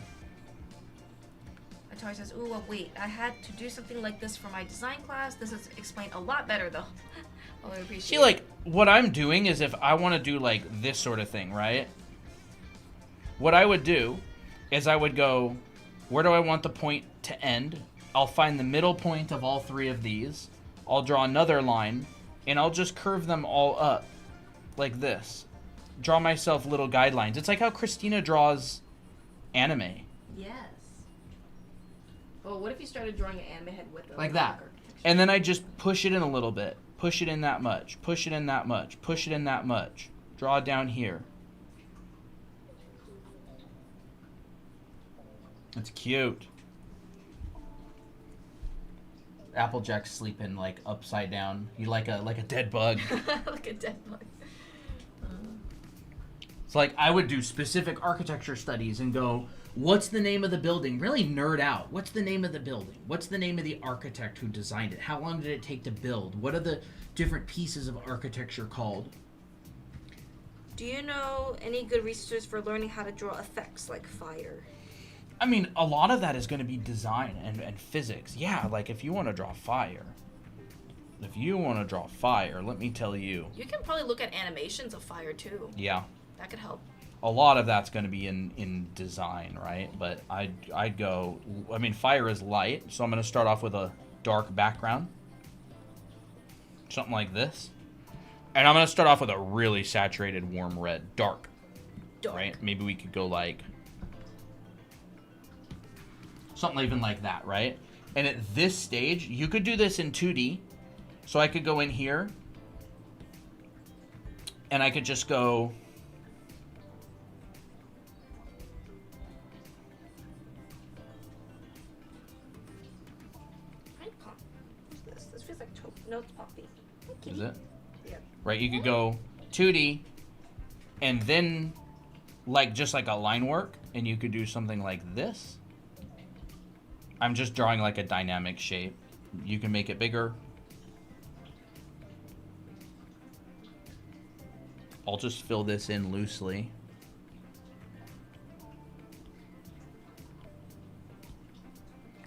Atari says, ooh, well, wait, I had to do something like this for my design class. This is explained a lot better, though. Oh, I appreciate See, it. like, what I'm doing is if I want to do, like, this sort of thing, right? What I would do is I would go, where do I want the point to end? I'll find the middle point of all three of these. I'll draw another line, and I'll just curve them all up like this. Draw myself little guidelines. It's like how Christina draws anime. Yes. Oh, what if you started drawing an anime head with Like that. And then I just push it in a little bit. Push it in that much. Push it in that much. Push it in that much. Draw down here. It's cute. Applejack's sleeping like upside down. He like a dead bug. Like a dead bug. It's like I would do specific architecture studies and go, what's the name of the building? Really nerd out. What's the name of the building? What's the name of the architect who designed it? How long did it take to build? What are the different pieces of architecture called? Do you know any good resources for learning how to draw effects like fire? I mean, a lot of that is going to be design and physics. Yeah, like if you want to draw fire, If you want to draw fire, let me tell you. You can probably look at animations of fire too. Yeah. That could help. A lot of that's going to be in design, right? But I'd go, I mean, fire is light, so I'm going to start off with a dark background. Something like this. And I'm going to start off with a really saturated warm red, dark. Right? Maybe we could go like something even like that, right? And at this stage, you could do this in 2D. So I could go in here and I could just go What's this? This feels like no, it's Poppy. Is it? Yeah. Right, you could go 2D and then like just like a line work, and you could do something like this. I'm just drawing like a dynamic shape. You can make it bigger. I'll just fill this in loosely.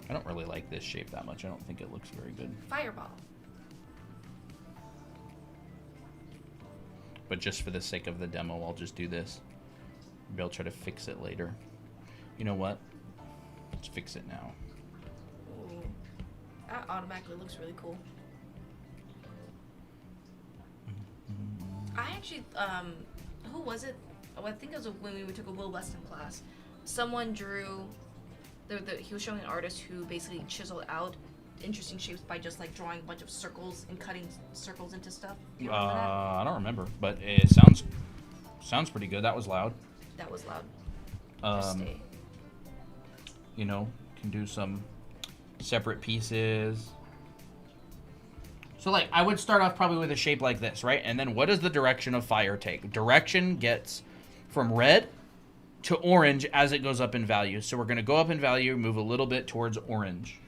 I don't really like this shape that much. I don't think it looks very good. Fireball. But just for the sake of the demo, I'll just do this. Maybe I'll try to fix it later. You know what? Let's fix it now. Ooh. That automatically looks really cool. I actually, who was it? Oh, I think it was when we took a Will Weston class. Someone drew, he was showing an artist who basically chiseled out interesting shapes by just like drawing a bunch of circles and cutting circles into stuff. Do you remember that? I don't remember, but it sounds pretty good. That was loud. That was loud. You know, can do some separate pieces. So, like, I would start off probably with a shape like this, right? And then what does the direction of fire take? Direction gets from red to orange as it goes up in value. So we're going to go up in value, move a little bit towards orange.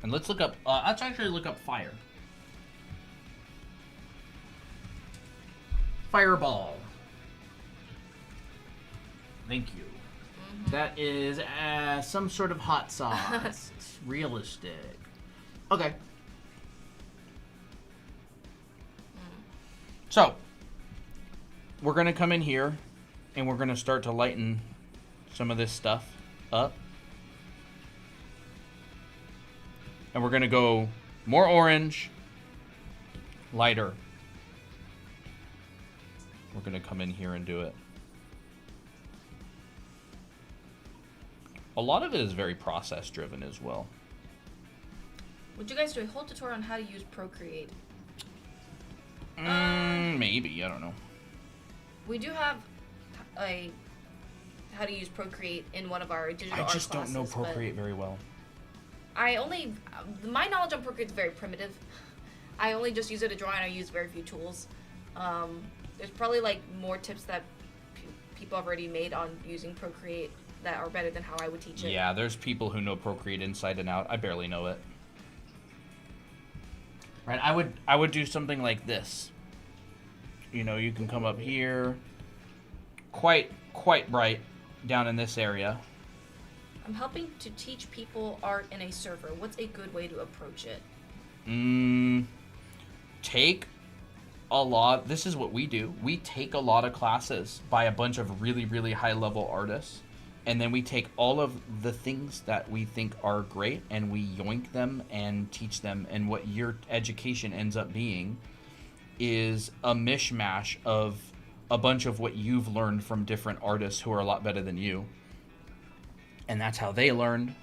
And let's look up, let's actually look up fire. Fireball. Thank you. That is some sort of hot sauce. It's realistic. Okay. So, we're going to come in here, and we're going to start to lighten some of this stuff up. And we're going to go more orange, lighter. We're going to come in here and do it. A lot of it is very process driven as well. Would you guys do a whole tutorial on how to use Procreate? Maybe, I don't know. We do have a how to use Procreate in one of our digital art I just classes, don't know Procreate very well. My knowledge on Procreate is very primitive. I only just use it to draw, and I use very few tools. There's probably like more tips that people have already made on using Procreate that are better than how I would teach it. Yeah, there's people who know Procreate inside and out. I barely know it. Right, I would do something like this. You know, you can come up here, quite bright down in this area. I'm helping to teach people art in a server. What's a good way to approach it? Take a lot. This is what we do. We take a lot of classes by a bunch of really, really high level artists. And then we take all of the things that we think are great and we yoink them and teach them. And what your education ends up being is a mishmash of a bunch of what you've learned from different artists who are a lot better than you. And that's how they learned.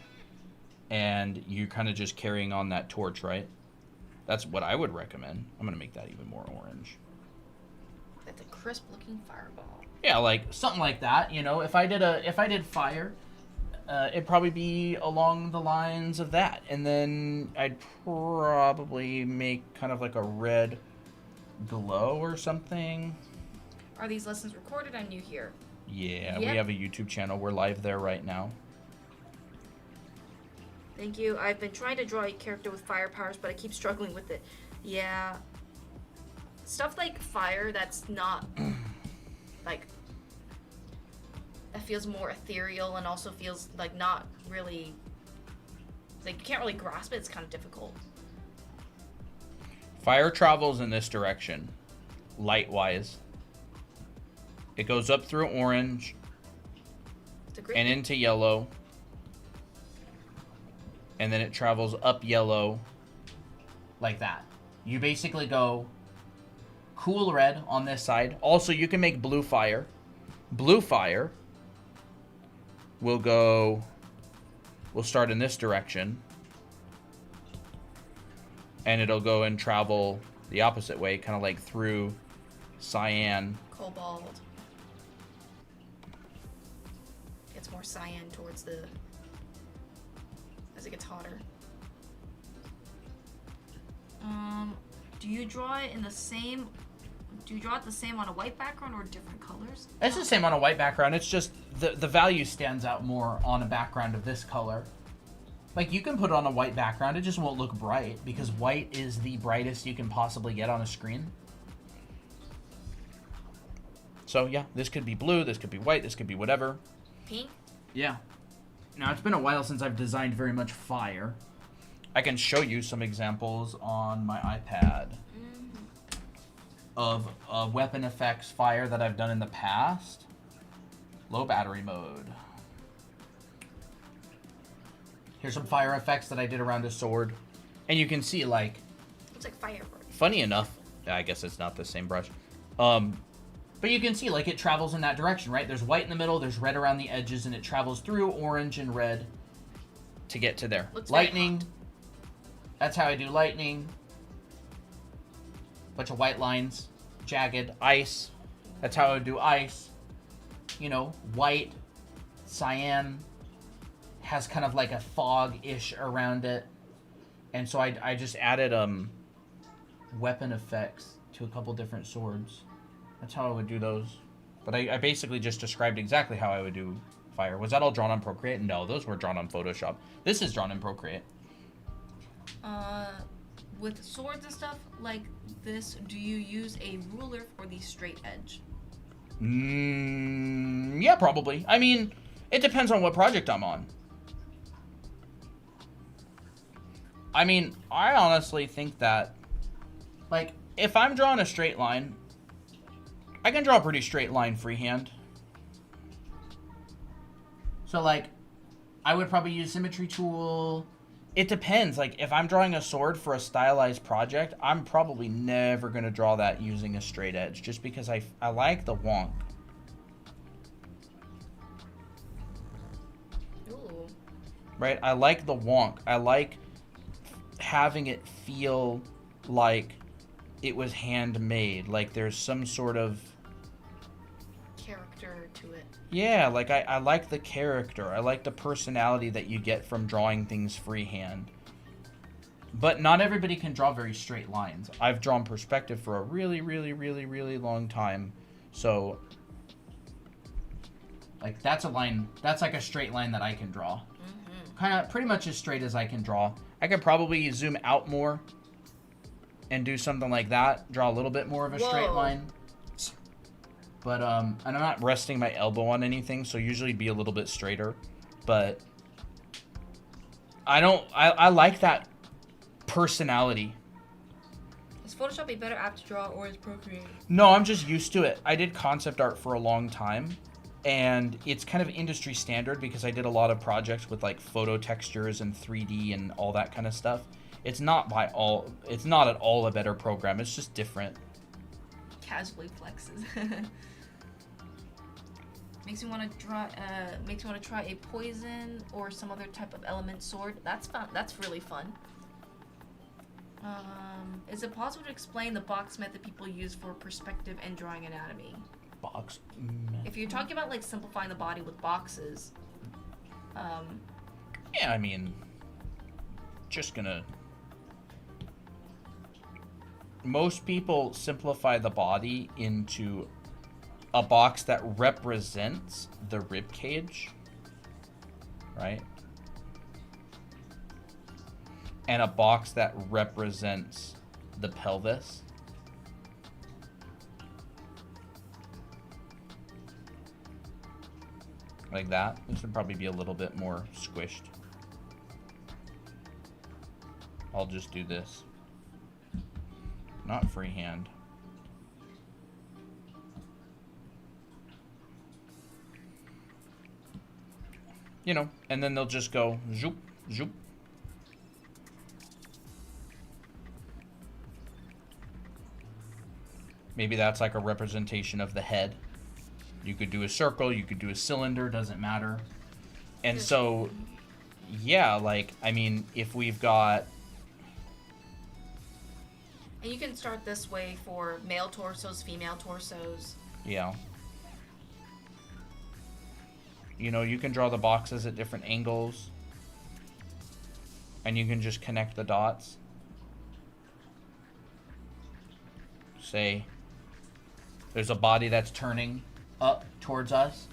And you're kind of just carrying on that torch, right? That's what I would recommend. I'm going to make that even more orange. That's a crisp looking fireball. Yeah, like something like that. You know, if I did fire, it'd probably be along the lines of that, and then I'd probably make kind of like a red glow or something. Are these lessons recorded? I'm new here. Yeah, Yep. We have a YouTube channel. We're live there right now. Thank you. I've been trying to draw a character with fire powers, but I keep struggling with it. Yeah. Stuff like fire that's not like that feels more ethereal and also feels like not really It's like you can't really grasp it. It's kind of difficult. Fire travels in this direction, light-wise. It goes up through orange and into yellow. And then it travels up yellow. Like that. You basically go cool red on this side. Also, you can make blue fire. Blue fire will start in this direction. And it'll go and travel the opposite way, kind of like through cyan. Cobalt. Gets more cyan towards the... as it gets hotter. Do you draw it in the same... Do you draw it the same on a white background or different colors? It's the same on a white background. It's just the value stands out more on a background of this color. Like, you can put it on a white background. It just won't look bright because white is the brightest you can possibly get on a screen. So, yeah, this could be blue, this could be white, this could be whatever. Pink? Yeah. Now, it's been a while since I've designed very much fire. I can show you some examples on my iPad Of weapon effects fire that I've done in the past. Low battery mode. Here's some fire effects that I did around a sword. And you can see, like... Looks like fireworks. Funny enough, I guess it's not the same brush. But you can see, like, it travels in that direction, right? There's white in the middle, there's red around the edges, and it travels through orange and red to get to there. Looks very lightning. hot. That's how I do lightning. Bunch of white lines. Jagged. Ice. That's how I would do ice. You know, white. Cyan. Has kind of like a fog-ish around it. And so I just added weapon effects to a couple different swords. That's how I would do those. But I basically just described exactly how I would do fire. Was that all drawn on Procreate? No, those were drawn on Photoshop. This is drawn in Procreate. With swords and stuff like this, do you use a ruler for the straight edge? Yeah, probably. I mean, it depends on what project I'm on. I mean, I honestly think that, like, if I'm drawing a straight line, I can draw a pretty straight line freehand. So, like, I would probably use symmetry tool. It depends. Like, if I'm drawing a sword for a stylized project, I'm probably never going to draw that using a straight edge, just because I like the wonk. Ooh. Right? I like the wonk. I like having it feel like it was handmade. Like there's some sort of... character to it. Yeah, like I like the character. I like the personality that you get from drawing things freehand. But not everybody can draw very straight lines. I've drawn perspective for a really, really, really, really long time. So, like, that's a line, that's like a straight line that I can draw. Kind of, pretty much as straight as I can draw. I could probably zoom out more and do something like that. Draw a little bit more of a straight Whoa. line. But, and I'm not... Resting my elbow on anything, so usually be a little bit straighter. But I like that personality. Is Photoshop a better app to draw, or is Procreate? No, I'm just used to it. I did concept art for a long time, and it's kind of industry standard because I did a lot of projects with like photo textures and 3D and all that kind of stuff. It's not at all a better program. It's just different. Casually flexes. Makes me want to draw. Makes me want to try a poison or some other type of element sword. That's fun. That's really fun. Is it possible to explain the box method people use for perspective and drawing anatomy? Box. If you're talking about like simplifying the body with boxes, Yeah, I mean, just gonna... Most people simplify the body into a box that represents the rib cage, right? And a box that represents the pelvis. Like that. This would probably be a little bit more squished. I'll just do this. Not freehand. You know, and then they'll just go zoop, zoop. Maybe that's like a representation of the head. You could do a circle, you could do a cylinder, doesn't matter. And so, yeah, like, I mean, if we've got... And you can start this way for male torsos, female torsos. Yeah. You know, you can draw the boxes at different angles. And you can just connect the dots. Say, there's a body that's turning up towards us.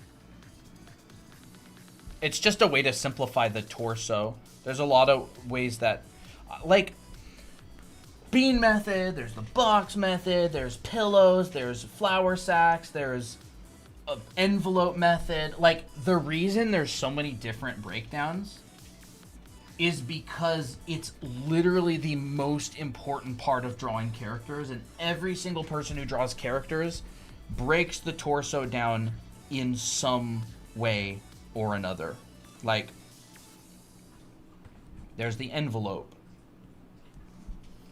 It's just a way to simplify the torso. There's a lot of ways that, like, bean method, there's the box method, there's pillows, there's flour sacks, there's envelope method. Like, the reason there's so many different breakdowns is because it's literally the most important part of drawing characters, and every single person who draws characters breaks the torso down in some way or another. Like, there's the envelope,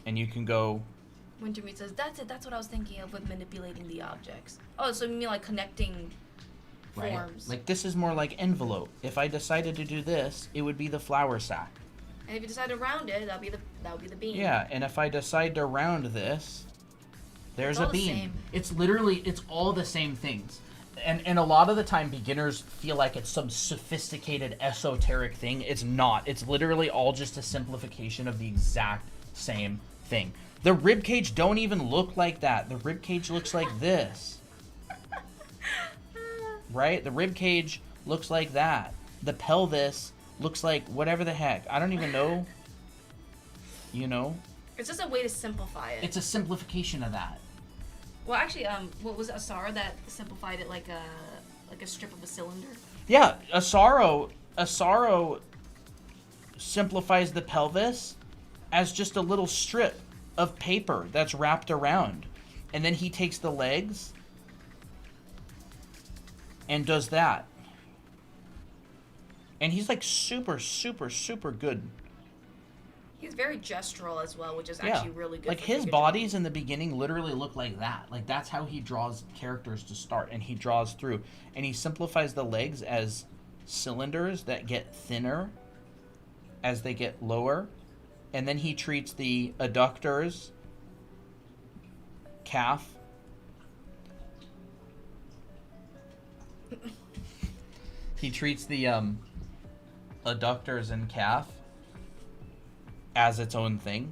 and you can go... Wintermeat says, that's it, that's what I was thinking of with manipulating the objects. Oh, so you mean like connecting Right? forms. Like, this is more like envelope. If I decided to do this, it would be the flour sack. And if you decide to round it, that would be the bean. Yeah, and if I decide to round this, there's It's all a the bean. same. It's literally, it's all the same things. And a lot of the time, beginners feel like it's some sophisticated, esoteric thing. It's not. It's literally all just a simplification of the exact same thing. The rib cage don't even look like that. The rib cage looks like this. Right? The rib cage looks like that. The pelvis looks like whatever the heck. I don't even know. You know? It's just a way to simplify it. It's a simplification of that. Well, actually, what was it, Asara that simplified it like a strip of a cylinder? Yeah, Asaro simplifies the pelvis as just a little strip of paper that's wrapped around. And then he takes the legs and does that. And he's like super, super, super good. He's very gestural as well, which is Yeah. actually really good. Like, for his figure bodies drawing. in the beginning literally look like that. Like, that's how he draws characters to start, and he draws through. And he simplifies the legs as cylinders that get thinner as they get lower. And then he treats the adductors, calf. He treats the adductors and calf as its own thing,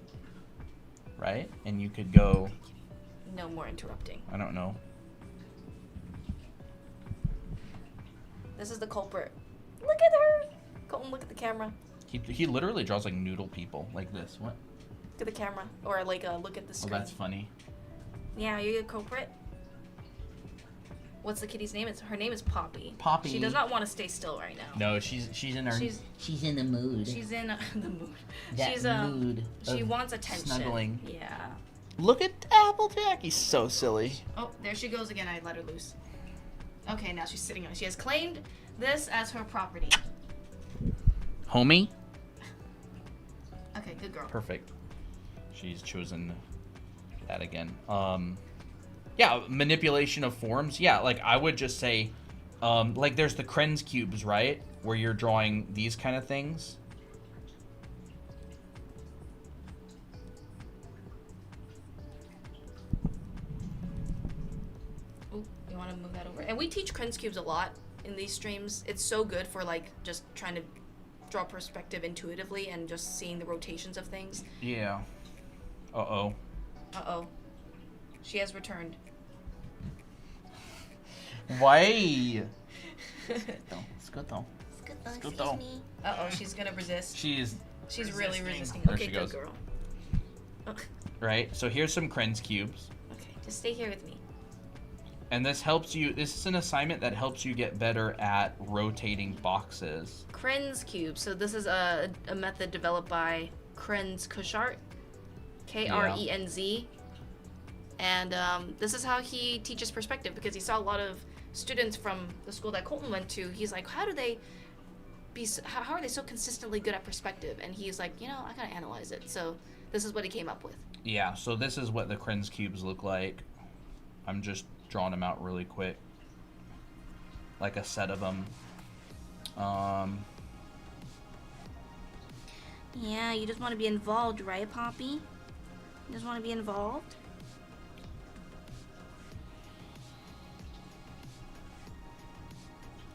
right? And you could go, No more interrupting. I don't know. This is the culprit. Look at her. Colton, look at the camera. He literally draws like noodle people like this. What? Look at the camera, or like look at the Oh, screen. that's funny. Yeah, you're the culprit. What's the kitty's name? Her name is Poppy. Poppy. She does not want to stay still right now. No, she's in her. She's in the mood. She's in the mood. That She's mood. She of wants attention. snuggling. Yeah. Look at Applejack. He's so silly. Oh, there she goes again. I let her loose. Okay, now she's sitting on it. She has claimed this as her property. Homie. Okay, good girl. Perfect. She's chosen that again. Yeah, manipulation of forms. Yeah, like I would just say, like there's the Krenz cubes, right? Where you're drawing these kind of things. Ooh, you want to move that over? And we teach Krenz cubes a lot in these streams. It's so good for like just trying to draw perspective intuitively and just seeing the rotations of things. Yeah. Uh-oh. Uh-oh. She has returned. Why? It's good though. Excuse good though. me. Uh-oh, she's gonna resist. She's She's really resisting. There Okay, she good goes. girl. Okay, Right? So here's some Krenz cubes. just stay here with me. And this helps you, this is an assignment that helps you get better at rotating boxes. Krenz cube. So this is a method developed by Krenz Kushart, Krenz. And this is how he teaches perspective, because he saw a lot of students from the school that Colton went to. He's like, how are they so consistently good at perspective? And he's like, I gotta analyze it. So this is what he came up with. Yeah, so this is what the Krenz cubes look like. I'm just drawing them out really quick. Like a set of them. Yeah, you just want to be involved, right, Poppy? You just want to be involved?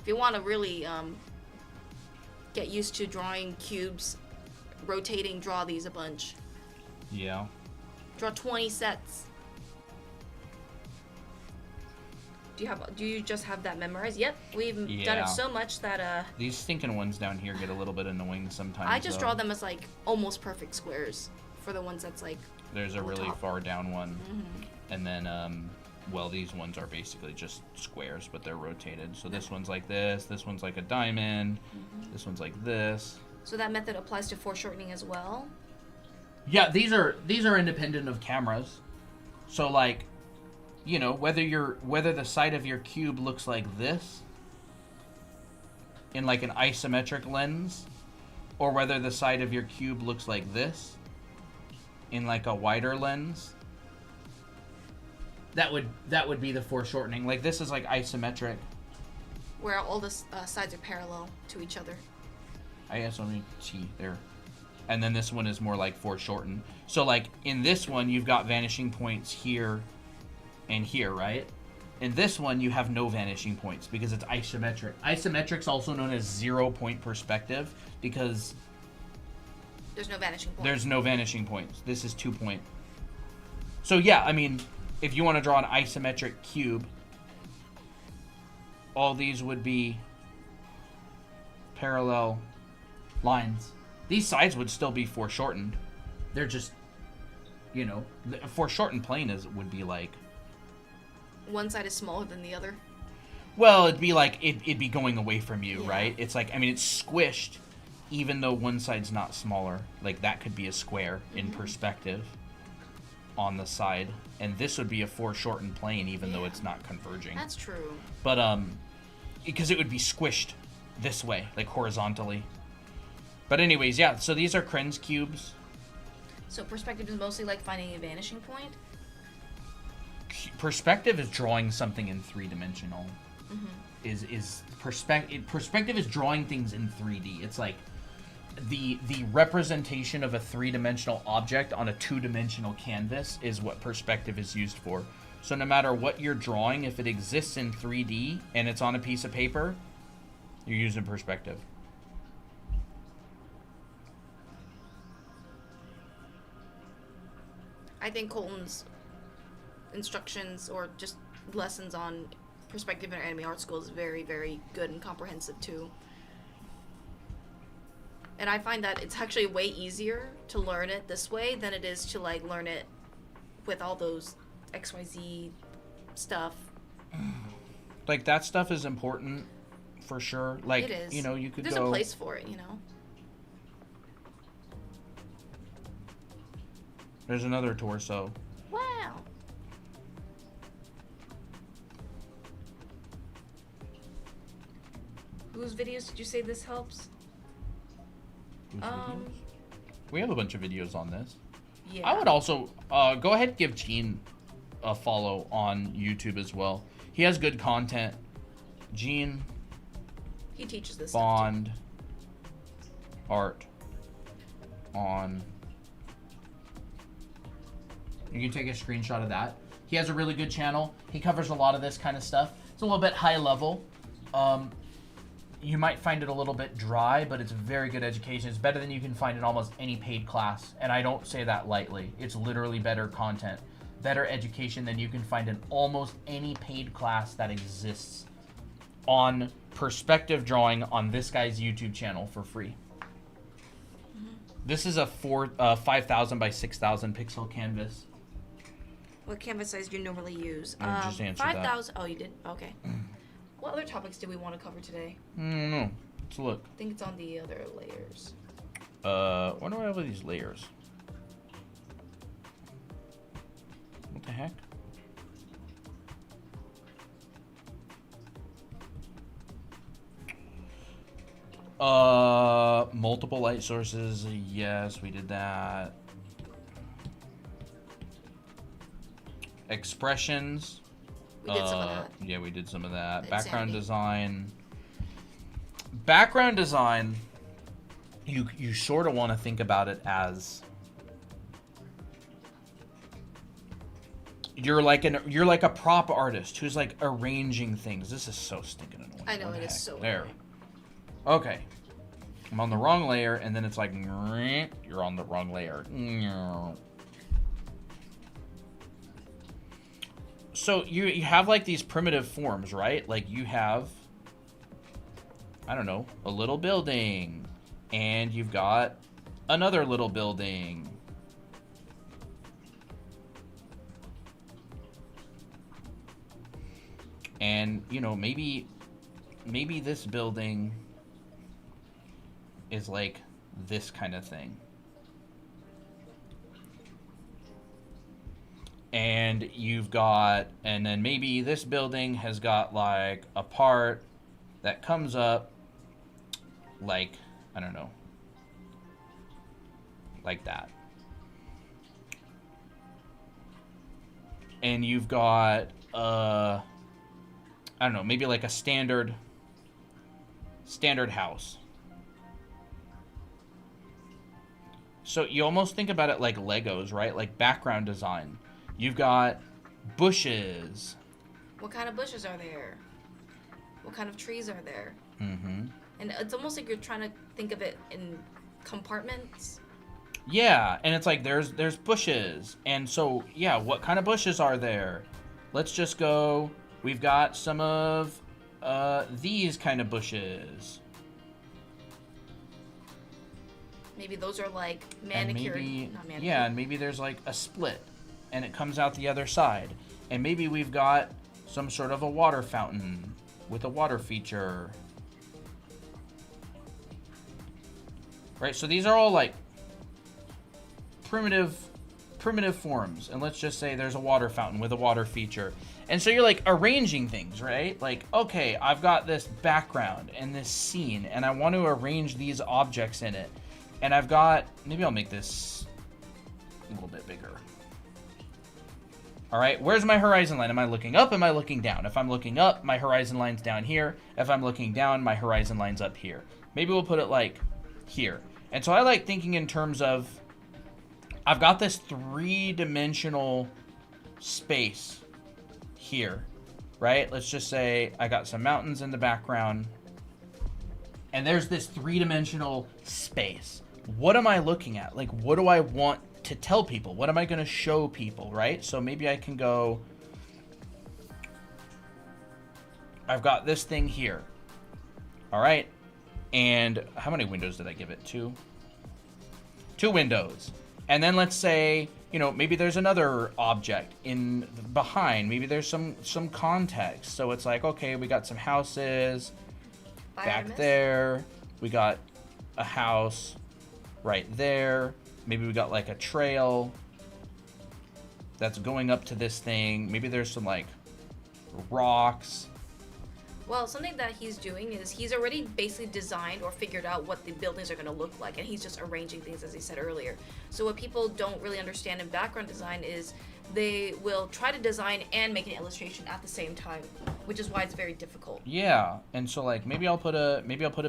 If you want to really get used to drawing cubes, rotating, draw these a bunch. Yeah. Draw 20 sets. Do you just have that memorized? Yep, we've done it so much that these stinking ones down here get a little bit annoying sometimes. I just draw them as like almost perfect squares for the ones that's like there's a really top. far down one. And then well, these ones are basically just squares, but they're rotated. So this one's like this one's like a diamond, this one's like this. So that method applies to foreshortening as well? Yeah, these are independent of cameras. So like, whether the side of your cube looks like this in like an isometric lens, or whether the side of your cube looks like this in like a wider lens, that would be the foreshortening. Like this is like isometric, where all the sides are parallel to each other. I guess let me see there. And then this one is more like foreshortened. So like in this one you've got vanishing points here and here, right? In this one you have no vanishing points because it's isometric. Isometric's also known as 0-point perspective because there's no vanishing points. There's no vanishing points. This is 2-point. So yeah, I mean, if you want to draw an isometric cube, all these would be parallel lines. These sides would still be foreshortened. They're just, the foreshortened plane would be like, one side is smaller than the other. well, it'd be like it'd be going away from you, right? It's like, I mean, it's squished, even though one side's not smaller. Like that could be a square in perspective on the side, and this would be a foreshortened plane, even though it's not converging. That's true. But because it would be squished this way, like horizontally. But anyways, yeah. So these are Krenz cubes. So perspective is mostly like finding a vanishing point. Perspective is drawing something in 3-dimensional. Perspective is drawing things in 3D. It's like the representation of a 3-dimensional object on a 2-dimensional canvas is what perspective is used for. So no matter what you're drawing, if it exists in 3D and it's on a piece of paper, you're using perspective. I think Colton's instructions or just lessons on perspective in our anime art school is very, very good and comprehensive too. And I find that it's actually way easier to learn it this way than it is to like learn it with all those XYZ stuff. Like that stuff is important for sure. Like, it is. You could There's a place for it, There's another torso. Wow. Whose videos did you say this helps? Whose videos? We have a bunch of videos on this. Yeah. I would also go ahead and give Gene a follow on YouTube as well. He has good content. Gene. He teaches this Bond art on. You can take a screenshot of that. He has a really good channel. He covers a lot of this kind of stuff. It's a little bit high level. You might find it a little bit dry, but it's very good education. It's better than you can find in almost any paid class. And I don't say that lightly. It's literally better content. Better education than you can find in almost any paid class that exists on perspective drawing on this guy's YouTube channel for free. This is a 5,000 by 6,000 pixel canvas. What canvas size do you normally use? I just answered that. 5,000. Oh, you did? Okay. What other topics do we want to cover today? I don't know. Let's look. I think it's on the other layers. What do I have with these layers? What the heck? Multiple light sources. Yes, we did that. Expressions. We did some of that. Yeah, we did some of that. Insanity. Background design. Background design. You sort of want to think about it as you're like a prop artist who's like arranging things. This is so stinking annoying. I know, What it the is heck? so There. annoying. Okay. I'm on the wrong layer, and then it's like, you're on the wrong layer. So you have like these primitive forms, right? Like you have, I don't know, a little building, and you've got another little building. And, you know, maybe this building is like this kind of thing. And you've got, and then maybe this building has got like a part that comes up like, I don't know, like that. And you've got, I don't know, maybe like a standard house. So you almost think about it like Legos, right? Like background design. You've got bushes. What kind of bushes are there? What kind of trees are there? Mm-hmm. And it's almost like you're trying to think of it in compartments. Yeah, and it's like there's bushes. And so, yeah, what kind of bushes are there? Let's just go, we've got some of these kind of bushes. Maybe those are like manicured, not manicured. Yeah, and maybe there's like a split and it comes out the other side. And maybe we've got some sort of a water fountain with a water feature. Right, so these are all like primitive forms. And let's just say there's a water fountain with a water feature. And so you're like arranging things, right? Like, okay, I've got this background and this scene and I want to arrange these objects in it. And I've got, maybe I'll make this a little bit bigger. All right, where's my horizon line? Am I looking up? Am I looking down? If I'm looking up, my horizon line's down here. If I'm looking down, my horizon line's up here. Maybe we'll put it like here. And so I like thinking in terms of, I've got this three-dimensional space here, right? Let's just say I got some mountains in the background. And there's this three-dimensional space. What am I looking at? Like, what do I want to tell people? What am I going to show people, right? So maybe I can go, I've got this thing here. All right. And how many windows did I give it? Two windows. And then let's say, you know, maybe there's another object in behind. Maybe there's some context. So it's like, okay, we got some houses back there. We got a house right there. Maybe we got like a trail that's going up to this thing. Maybe there's some like rocks. Well, something that he's doing is he's already basically designed or figured out what the buildings are going to look like, and he's just arranging things as he said earlier. So what people don't really understand in background design is they will try to design and make an illustration at the same time, which is why it's very difficult. Yeah, and so like maybe I'll put a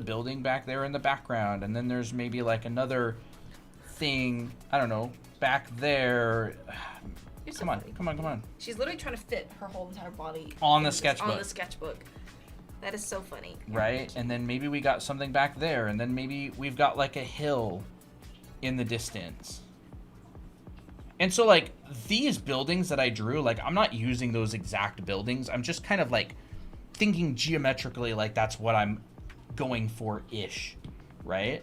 building back there in the background, and then there's maybe like another thing, I don't know, back there. Come on. She's literally trying to fit her whole entire body On the in sketchbook. On the sketchbook. That is so funny. Right? And then maybe we got something back there, and then maybe we've got like a hill in the distance. And so like these buildings that I drew, like I'm not using those exact buildings. I'm just kind of like thinking geometrically like that's what I'm going for ish, right?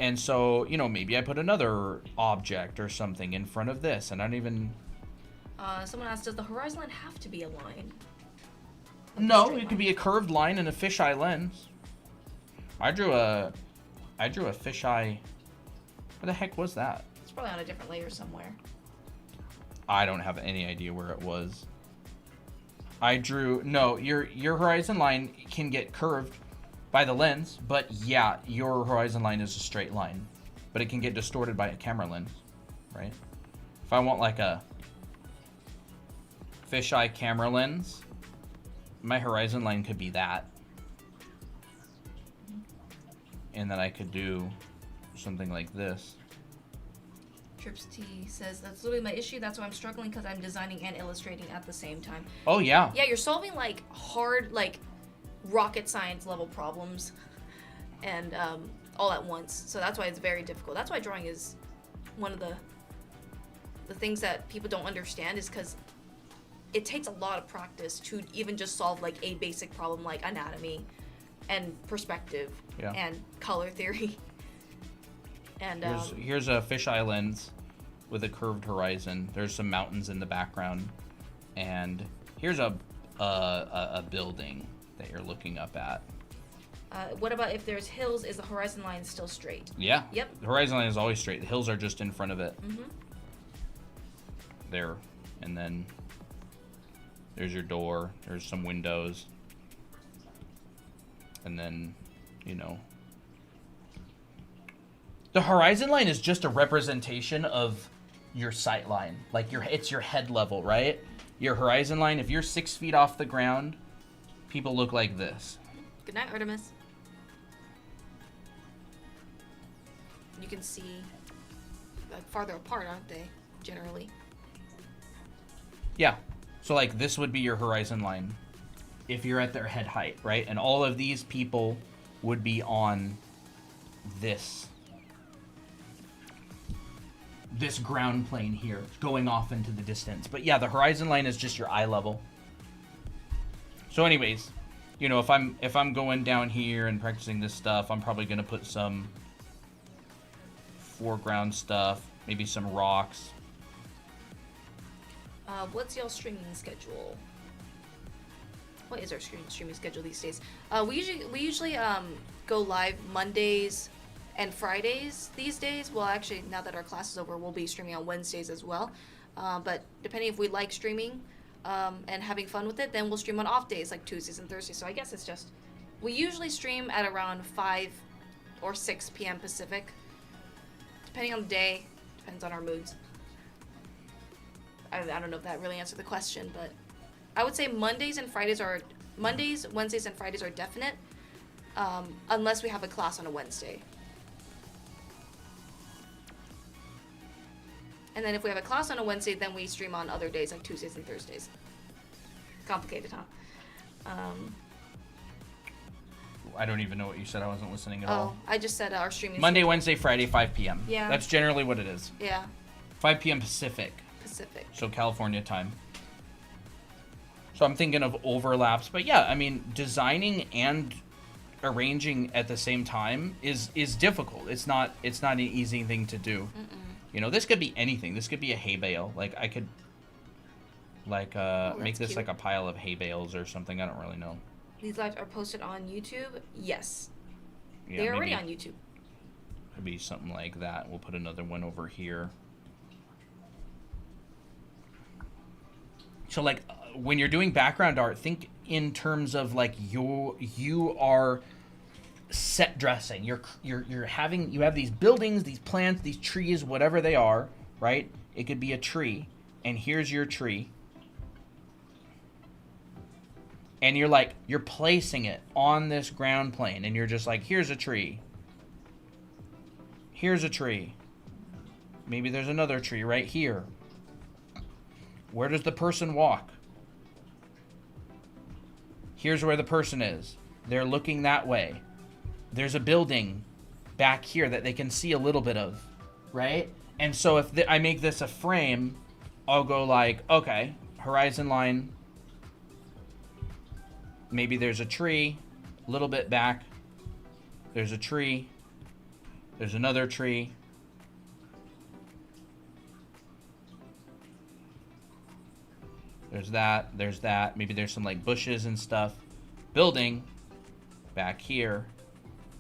And so, you know, maybe I put another object or something in front of this, and I don't even... Someone asked, does the horizon line have to be a line? No, it could be a curved line and a fisheye lens. I drew a fisheye. Where the heck was that? It's probably on a different layer somewhere. I don't have any idea where it was. I drew, no, your horizon line can get curved by the lens, but yeah, your horizon line is a straight line, but it can get distorted by a camera lens, right? If I want like a fisheye camera lens, my horizon line could be that. And then I could do something like this. Trips T says, that's literally my issue. That's why I'm struggling, because I'm designing and illustrating at the same time. Oh, yeah. Yeah, you're solving like hard, like rocket science level problems and all at once. So that's why it's very difficult. That's why drawing is one of the things that people don't understand, is because it takes a lot of practice to even just solve like a basic problem like anatomy and perspective and color theory. And here's a fisheye lens with a curved horizon. There's some mountains in the background, and here's a building that you're looking up at. what about if there's hills? Is the horizon line still straight? Yeah. Yep. The horizon line is always straight. The hills are just in front of it. Mm-hmm. There, and then there's your door. There's some windows, and then, you know. The horizon line is just a representation of your sight line. Like it's your head level, right? Your horizon line, if you're 6 feet off the ground, people look like this. Good night, Artemis. You can see like farther apart, aren't they? Generally. Yeah. So like this would be your horizon line if you're at their head height, right? And all of these people would be on this ground plane here, going off into the distance. But yeah, the horizon line is just your eye level. So anyways, you know, if I'm going down here and practicing this stuff, I'm probably going to put some foreground stuff, maybe some rocks. What's y'all's streaming schedule? What is our streaming schedule these days? We usually go live Mondays and Fridays these days. Well, actually, now that our class is over, we'll be streaming on Wednesdays as well. But depending if we like streaming and having fun with it, then we'll stream on off days like Tuesdays and Thursdays. So I guess it's just, we usually stream at around 5 or 6 p.m. Pacific. Depending on the day, depends on our moods. I don't know if that really answered the question, but I would say Mondays, Wednesdays, and Fridays are definite, unless we have a class on a Wednesday. And then if we have a class on a Wednesday, then we stream on other days like Tuesdays and Thursdays. Complicated, huh? I don't even know what you said. I wasn't listening at all. I just said our streaming Monday, schedule. Wednesday, Friday, 5 p.m. Yeah. That's generally what it is. Yeah, 5 p.m. Pacific. Pacific. So California time. So I'm thinking of overlaps, but yeah, I mean, designing and arranging at the same time is difficult. It's not an easy thing to do. Mm-mm. You know, this could be anything. This could be a hay bale. Like I could make this cute. like a pile of hay bales or something. I don't really know. These lives are posted on YouTube? Yes. Yeah, They're already maybe- on YouTube. Maybe something like that. We'll put another one over here. So like when you're doing background art, think in terms of like you are set dressing. You have these buildings, these plants, these trees, whatever they are, right? It could be a tree, and here's your tree. And you're placing it on this ground plane, and you're just like, here's a tree. Here's a tree. Maybe there's another tree right here. Where does the person walk? Here's where the person is. They're looking that way. There's a building back here that they can see a little bit of, right? And so if I make this a frame, I'll go like, okay, horizon line. Maybe there's a tree, a little bit back. There's a tree. There's another tree. There's that. Maybe there's some like bushes and stuff. Building back here.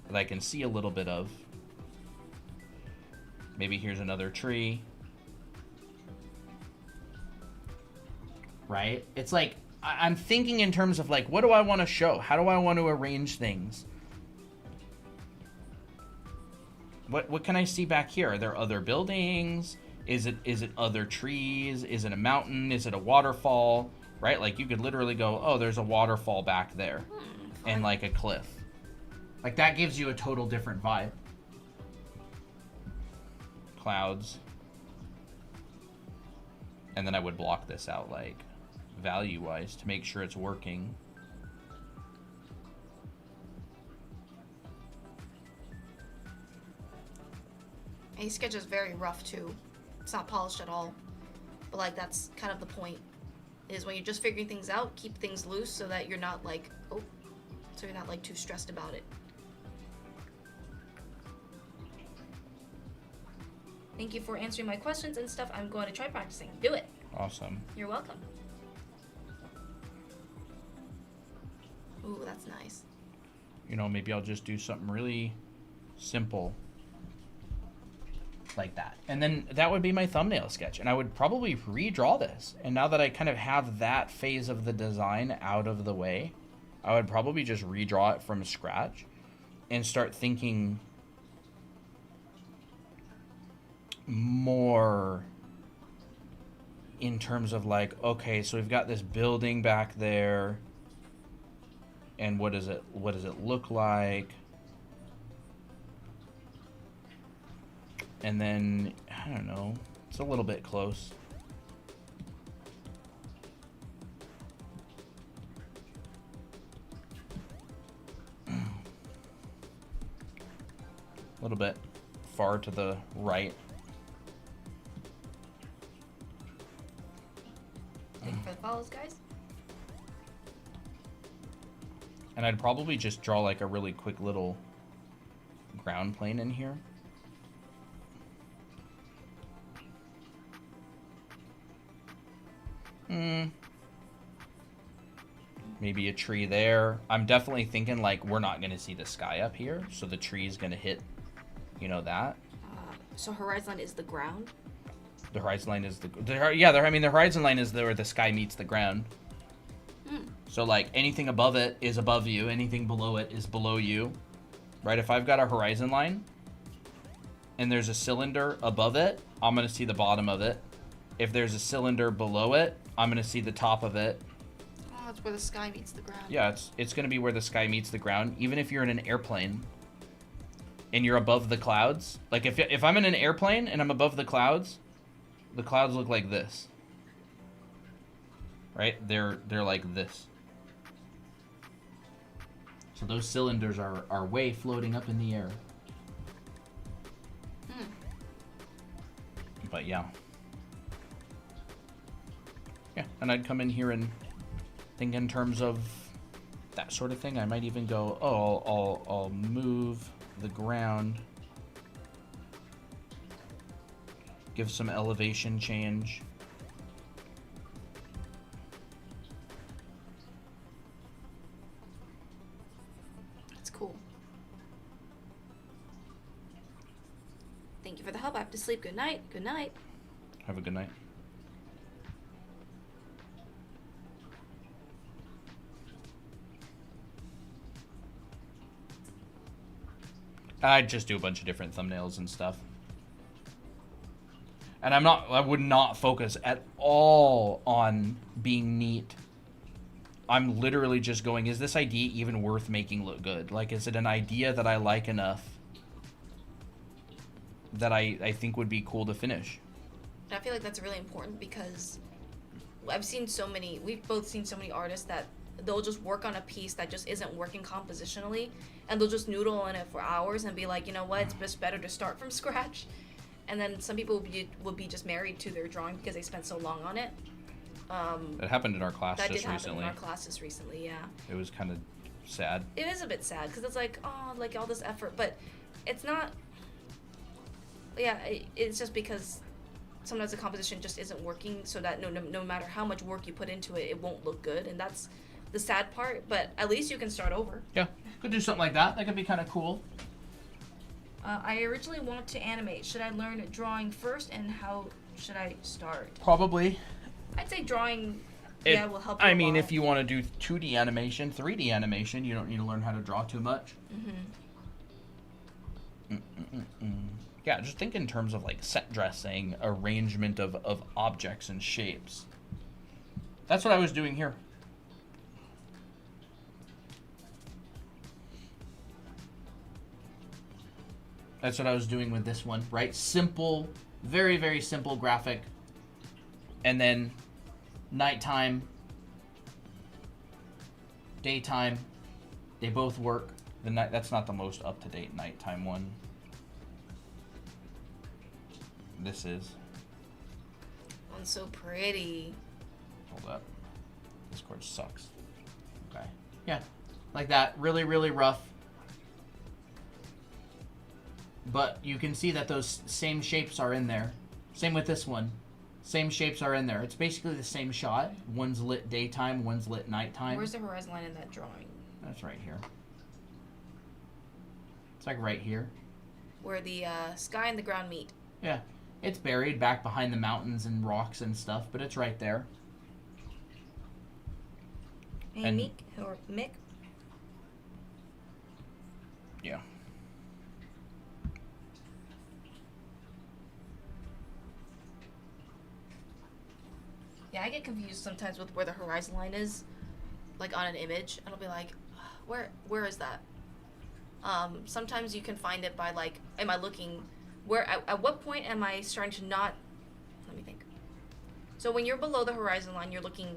that I can see a little bit of. Maybe here's another tree. Right? It's like, I'm thinking in terms of like, what do I want to show? How do I want to arrange things? What can I see back here? Are there other buildings? Is it other trees? Is it a mountain? Is it a waterfall? Right? Like, you could literally go, oh, there's a waterfall back there. And like a cliff. Like, that gives you a total different vibe. Clouds. And then I would block this out, like, value-wise to make sure it's working. And his sketch is very rough too. It's not polished at all. But like that's kind of the point. Is when you're just figuring things out, keep things loose so that you're not like, so you're not like too stressed about it. Thank you for answering my questions and stuff. I'm going to try practicing. Do it. Awesome. You're welcome. Ooh, that's nice. You know, maybe I'll just do something really simple like that. And then that would be my thumbnail sketch. And I would probably redraw this. And now that I kind of have that phase of the design out of the way, I would probably just redraw it from scratch and start thinking more in terms of like, okay, so we've got this building back there, and what does it look like? And then, I don't know, it's a little bit close. A little bit far to the right. Thank you for the follows, guys. And I'd probably just draw like a really quick little ground plane in here. Maybe a tree there. I'm definitely thinking like we're not going to see the sky up here, so the tree is going to hit, you know, that. So horizon line is the ground? The horizon line is the horizon line is where the sky meets the ground. So like anything above it is above you, anything below it is below you. Right? If I've got a horizon line and there's a cylinder above it, I'm going to see the bottom of it. If there's a cylinder below it, I'm going to see the top of it. Oh, it's where the sky meets the ground. Yeah, it's going to be where the sky meets the ground. Even if you're in an airplane and you're above the clouds, like if I'm in an airplane and I'm above the clouds look like this. Right? They're like this. So those cylinders are way floating up in the air. But yeah. Yeah, and I'd come in here and think in terms of that sort of thing. I might even go, oh, I'll move the ground. Give some elevation change. That's cool. Thank you for the help. I have to sleep. Good night. Good night. Have a good night. I'd just do a bunch of different thumbnails and stuff. And I would not focus at all on being neat. I'm literally just going, is this idea even worth making look good? Like, is it an idea that I like enough that I think would be cool to finish? I feel like that's really important because we've both seen so many artists that they'll just work on a piece that just isn't working compositionally, and they'll just noodle on it for hours and be like, you know what, it's just better to start from scratch. And then some people will be just married to their drawing because they spent so long on it. It happened in our class That just did happen recently. in our classes recently, yeah. It was kind of sad. It is a bit sad because it's like, oh, like all this effort, but it's not. Yeah, it's just because sometimes the composition just isn't working, so that no matter how much work you put into it, it won't look good, and that's the sad part, but at least you can start over. Yeah, could do something like that. That could be kind of cool. I originally wanted to animate. Should I learn drawing first, and how should I start? Probably. I'd say drawing, will help. I mean, if you want to do 2D animation, 3D animation, you don't need to learn how to draw too much. Yeah, just think in terms of like set dressing, arrangement of objects and shapes. That's what I was doing here. That's what I was doing with this one, right? Simple, very, very simple graphic. And then nighttime, daytime, they both work. The night, that's not the most up-to-date nighttime one. This is. One's so pretty. Hold up. Discord sucks. Okay. Yeah, like that. Really, really rough. But you can see that those same shapes are in there. Same with this one. Same shapes are in there. It's basically the same shot. One's lit daytime, one's lit nighttime. Where's the horizon line in that drawing? That's right here. It's like right here. Where the sky and the ground meet. Yeah. It's buried back behind the mountains and rocks and stuff, but it's right there. Hey, And- Mick? Yeah. Yeah, I get confused sometimes with where the horizon line is, like on an image, and I'll be like, where is that? Sometimes you can find it by like, am I looking, at what point am I starting to not, let me think. So when you're below the horizon line, you're looking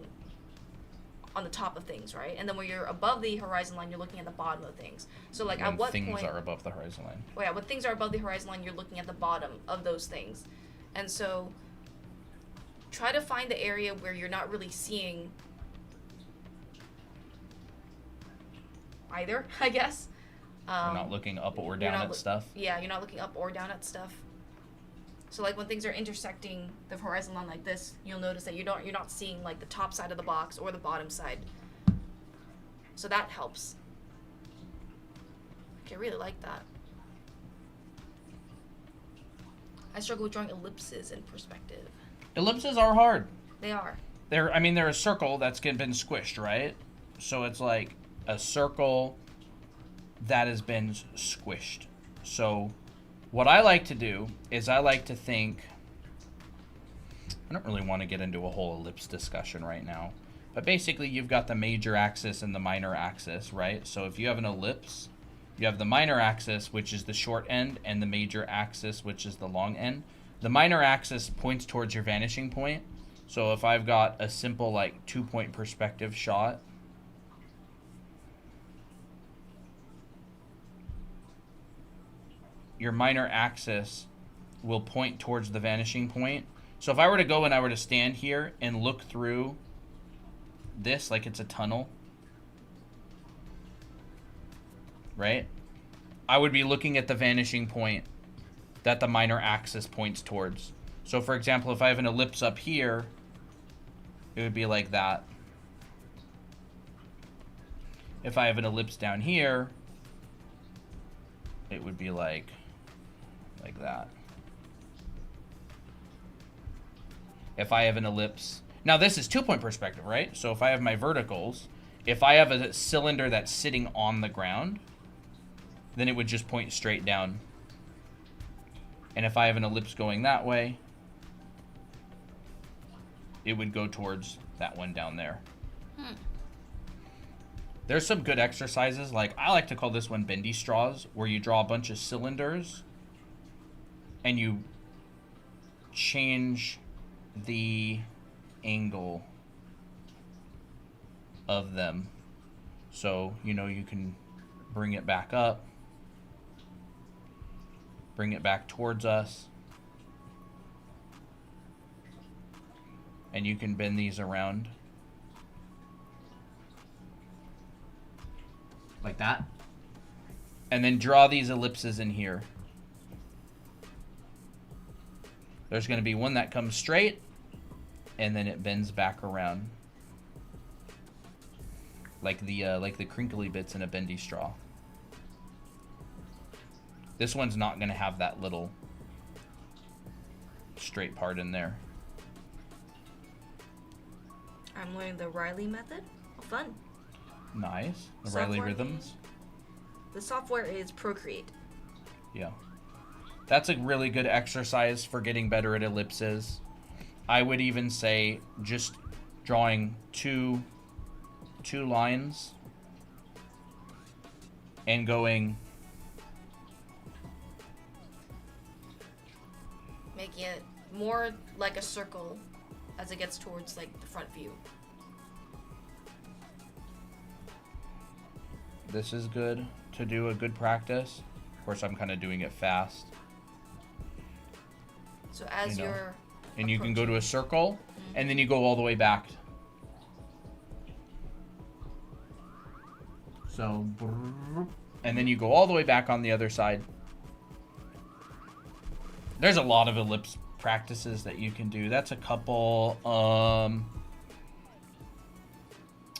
on the top of things, right? And then when you're above the horizon line, you're looking at the bottom of things. So like When at what things point, are above the horizon line. well, yeah, when things are above the horizon line, you're looking at the bottom of those things. And so try to find the area where you're not really seeing either, I guess. You're not looking up or you're down not at stuff. Yeah, you're not looking up or down at stuff. So like when things are intersecting the horizon line like this, you'll notice that you're not seeing like the top side of the box or the bottom side. So that helps. Okay, I really like that. I struggle with drawing ellipses in perspective. Ellipses are hard. They are. They're a circle that's been squished, right? So it's like a circle that has been squished. So what I like to do is I like to think, I don't really want to get into a whole ellipse discussion right now, but basically you've got the major axis and the minor axis, right? So if you have an ellipse, you have the minor axis, which is the short end, and the major axis, which is the long end. The minor axis points towards your vanishing point. So if I've got a simple like 2-point perspective shot, your minor axis will point towards the vanishing point. So if I were to go and I were to stand here and look through this like it's a tunnel, right? I would be looking at the vanishing point that the minor axis points towards. So for example, if I have an ellipse up here, it would be like that. If I have an ellipse down here, it would be like that. If I have an ellipse, now this is 2-point perspective, right? So if I have my verticals, if I have a cylinder that's sitting on the ground, then it would just point straight down. And if I have an ellipse going that way, it would go towards that one down there. There's some good exercises, like I like to call this one bendy straws, where you draw a bunch of cylinders and you change the angle of them. So, you know, you can bring it back up, bring it back towards us, and you can bend these around like that, and then draw these ellipses in here. There's going to be one that comes straight and then it bends back around. like the crinkly bits in a bendy straw. This one's not going to have that little straight part in there. I'm learning the Riley method. Oh, fun. Nice. The Riley Software rhythms. The software is Procreate. Yeah. That's a really good exercise for getting better at ellipses. I would even say just drawing two lines and going Making it more like a circle as it gets towards like the front view. this is good to do a good practice. Of course, I'm kind of doing it fast. So as You know, you're And you can go to a circle, Mm-hmm. and then you go all the way back. So, and then you go all the way back on the other side. There's a lot of ellipse practices that you can do. That's a couple,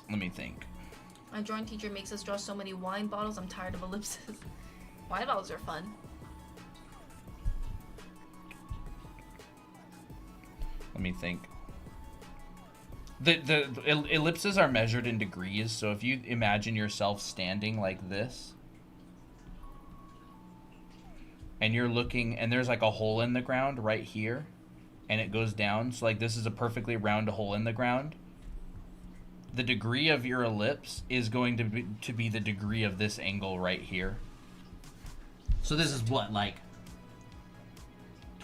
let me think. My drawing teacher makes us draw so many wine bottles. I'm tired of ellipses. Wine bottles are fun. Let me think. The ellipses are measured in degrees, so if you imagine yourself standing like this, and you're looking, and there's like a hole in the ground right here, and it goes down, so like this is a perfectly round hole in the ground. The degree of your ellipse is going to be the degree of this angle right here. So this is what, like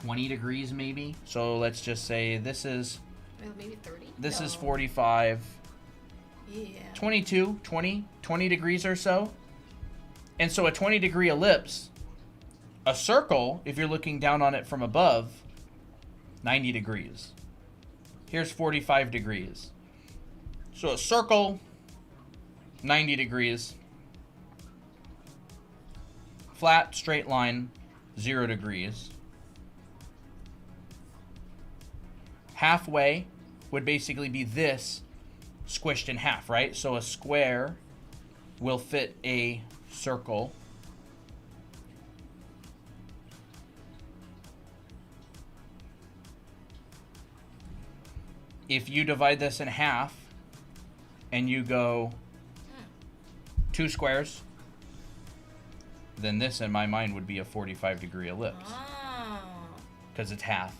20 degrees maybe? So let's just say this is Maybe 30? this is No. 45, Yeah. 22, 20 degrees or so. And so a 20 degree ellipse, a circle, if you're looking down on it from above, 90 degrees. Here's 45 degrees. So a circle, 90 degrees. Flat, straight line, 0 degrees. Halfway would basically be this squished in half, right? So a square will fit a circle. If you divide this in half and you go 2 squares, then this in my mind would be a 45 degree ellipse Oh. because it's half.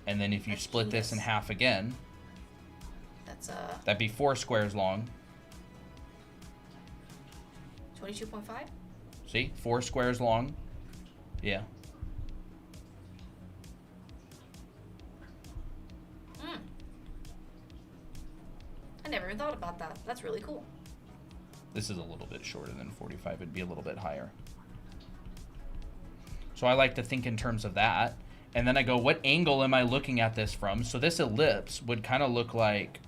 And then if you That's split this in genius. half again, That's that'd be 4 squares long. 22.5? See? 4 squares long. Yeah. I never even thought about that. That's really cool. This is a little bit shorter than 45. It'd be a little bit higher. So I like to think in terms of that. And then I go, what angle am I looking at this from? So this ellipse would kind of look like...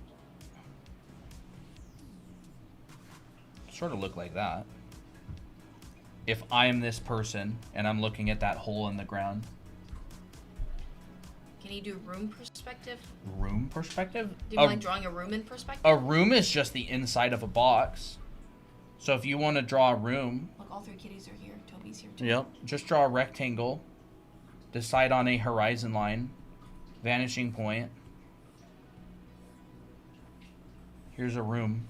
sort of look like that. If I am this person and I'm looking at that hole in the ground. Can you do room perspective? Room perspective? Do you mind drawing a room in perspective? A room is just the inside of a box. So if you want to draw a room... Look, all 3 kitties are here. Toby's here too. Yep. Just draw a rectangle. Decide on a horizon line. Vanishing point. Here's a room.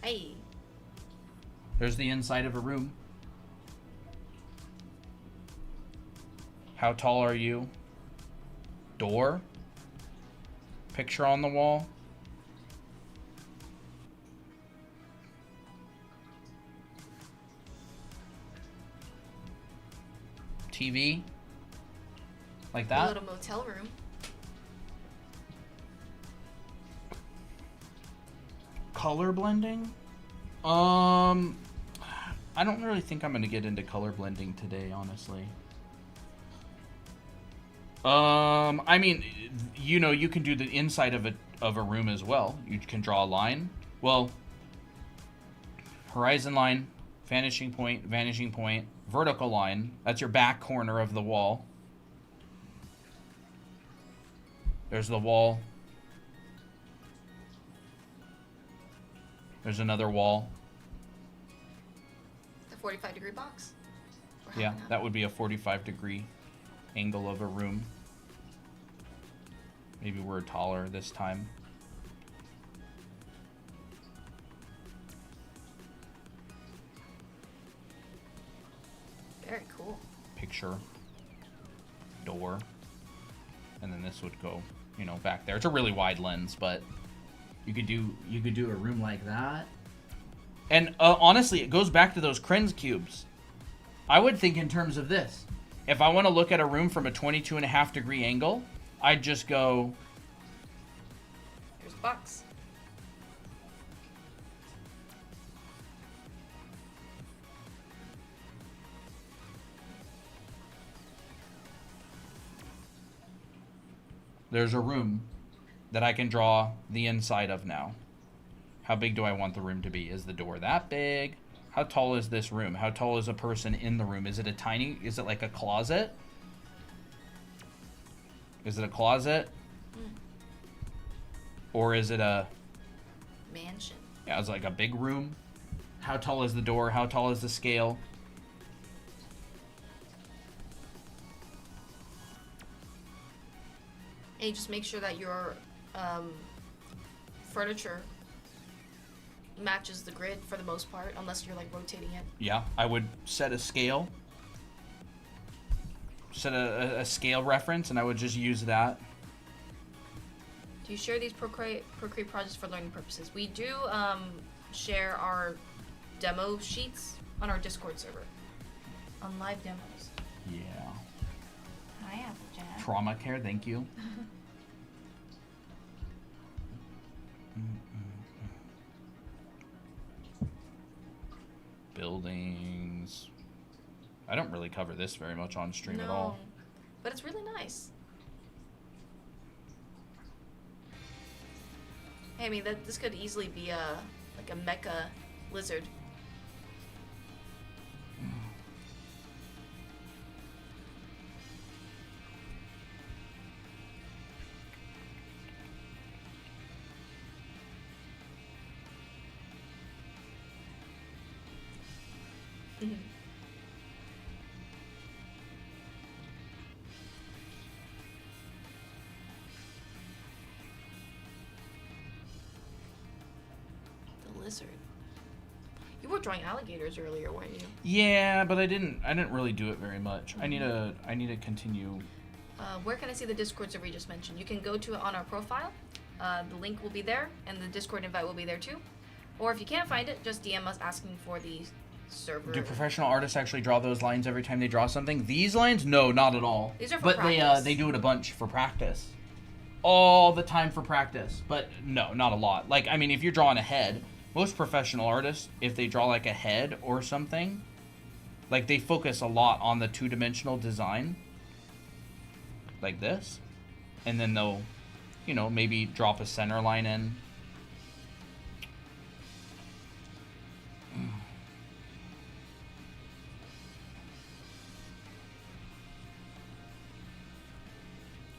Hey. There's the inside of a room. How tall are you? Door. Picture on the wall. TV. Like A that. little motel room. Color blending? I don't really think I'm going to get into color blending today, honestly. I mean, you know, you can do the inside of a room as well. You can draw a line. Well, horizon line, vanishing point, vertical line. That's your back corner of the wall. There's the wall. There's another wall. The 45-degree box. Or Yeah, half an that would be a 45-degree angle of a room. Maybe we're taller this time. Very cool. Picture. Door. And then this would go, you know, back there. It's a really wide lens, but you could do a room like that. And honestly, it goes back to those Krenz cubes. I would think in terms of this. If I want to look at a room from a 22.5-degree angle, I'd just go... Here's the box. There's a room that I can draw the inside of now. How big do I want the room to be? Is the door that big? How tall is this room? How tall is a person in the room? Is it is it like a closet? Is it a closet? Or is it a... Mansion. Yeah, it's like a big room. How tall is the door? How tall is the scale? And you just make sure that your furniture matches the grid for the most part, unless you're like rotating it. Yeah, I would set a scale. Set a scale reference, and I would just use that. Do you share these Procreate projects for learning purposes? We do share our demo sheets on our Discord server. On live demos. Yeah. Hi, Applejack. Trauma care, thank you. Buildings. I don't really cover this very much on stream at all. But it's really nice. Hey, I mean, this could easily be like a mecha lizard. The lizard. You were drawing alligators earlier, weren't you? Yeah, but I didn't really do it very much. I need to continue. Where can I see the Discord server you just mentioned? You can go to it on our profile. The link will be there, and the Discord invite will be there too. Or if you can't find it, just DM us asking for the server. Do professional artists actually draw those lines every time they draw something? These lines? No, not at all. These are for but practice. they do it a bunch for practice. All the time for practice. But no, not a lot. Like, I mean, if you're drawing a head, most professional artists, if they draw like a head or something, like they focus a lot on the two-dimensional design. Like this. And then they'll, you know, maybe drop a center line in.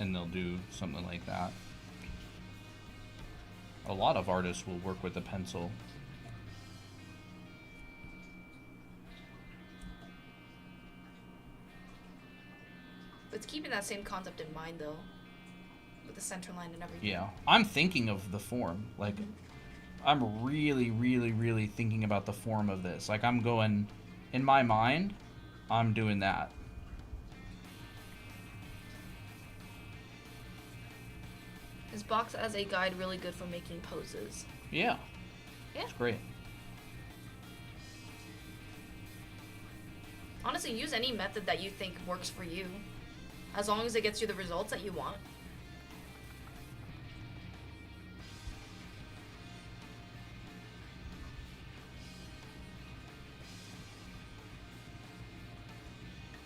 And they'll do something like that. A lot of artists will work with a pencil. It's keeping that same concept in mind, though, with the center line and everything. Yeah, I'm thinking of the form. Like, I'm really, really, really thinking about the form of this. Like, I'm going, in my mind, I'm doing that. Is box as a guide really good for making poses? Yeah. Yeah. It's great. Honestly, use any method that you think works for you, as long as it gets you the results that you want.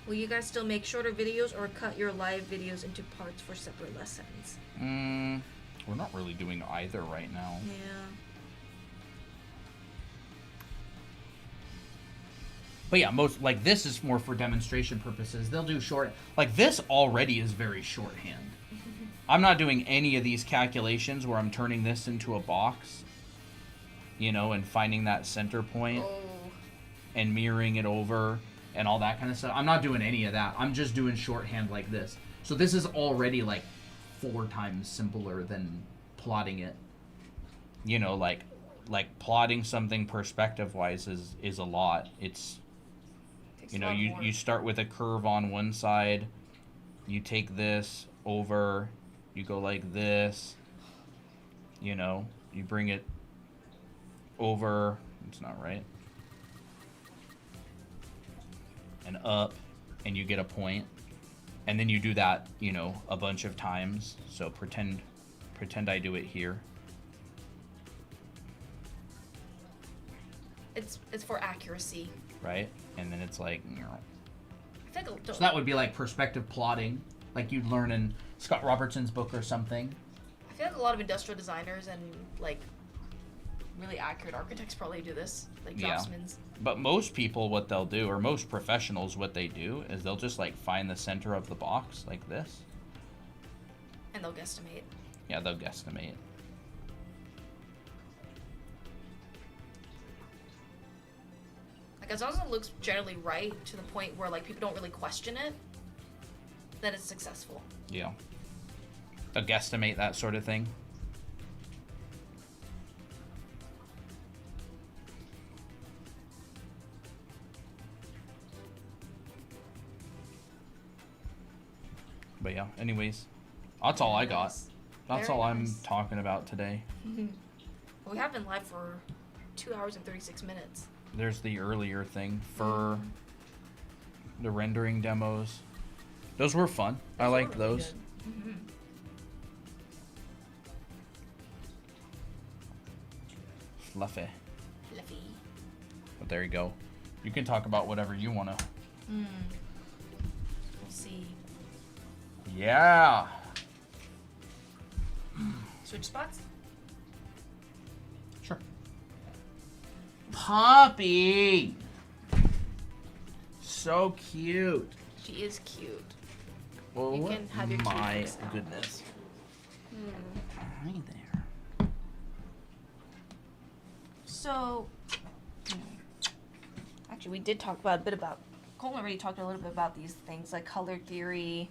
Will you guys still make shorter videos or cut your live videos into parts for separate lessons? We're not really doing either right now. Yeah. But yeah, most, like, this is more for demonstration purposes. They'll do short, like, this already is very shorthand. I'm not doing any of these calculations where I'm turning this into a box. you know, and finding that center point and mirroring it over and all that kind of stuff. I'm not doing any of that. I'm just doing shorthand like this. So this is already like 4 times simpler than plotting it. You know, like plotting something perspective wise is a lot. It's, you know, you start with a curve on one side, you take this over, you go like this, you know, you bring it over, it's not right, and up, and you get a point, and then you do that, you know, a bunch of times. So pretend I do it here. It's for accuracy. Right? And then it's like, I feel like So that would be like perspective plotting, like you'd learn in Scott Robertson's book or something. I feel like a lot of industrial designers and like really accurate architects probably do this, like draftsmen's. But most people, what they'll do, or most professionals, what they do is they'll just like find the center of the box like this. And they'll guesstimate. Yeah, they'll guesstimate. Like as long as it looks generally right to the point where like people don't really question it, then it's successful. Yeah. They'll guesstimate that sort of thing. But yeah, anyways, that's all I got. That's Very all I'm nice. talking about today. We have been live for 2 hours and 36 minutes. There's the earlier thing for the rendering demos. Those were fun. I liked Really those. good. Mm-hmm. Fluffy. Fluffy. But there you go. You can talk about whatever you want to. We'll see. Yeah. Switch spots? Sure. Poppy! So cute. She is cute. Oh You can have your my cuteness out. goodness. Hi there. So, actually, we did talk about a bit about. Colton already talked a little bit about these things like color theory.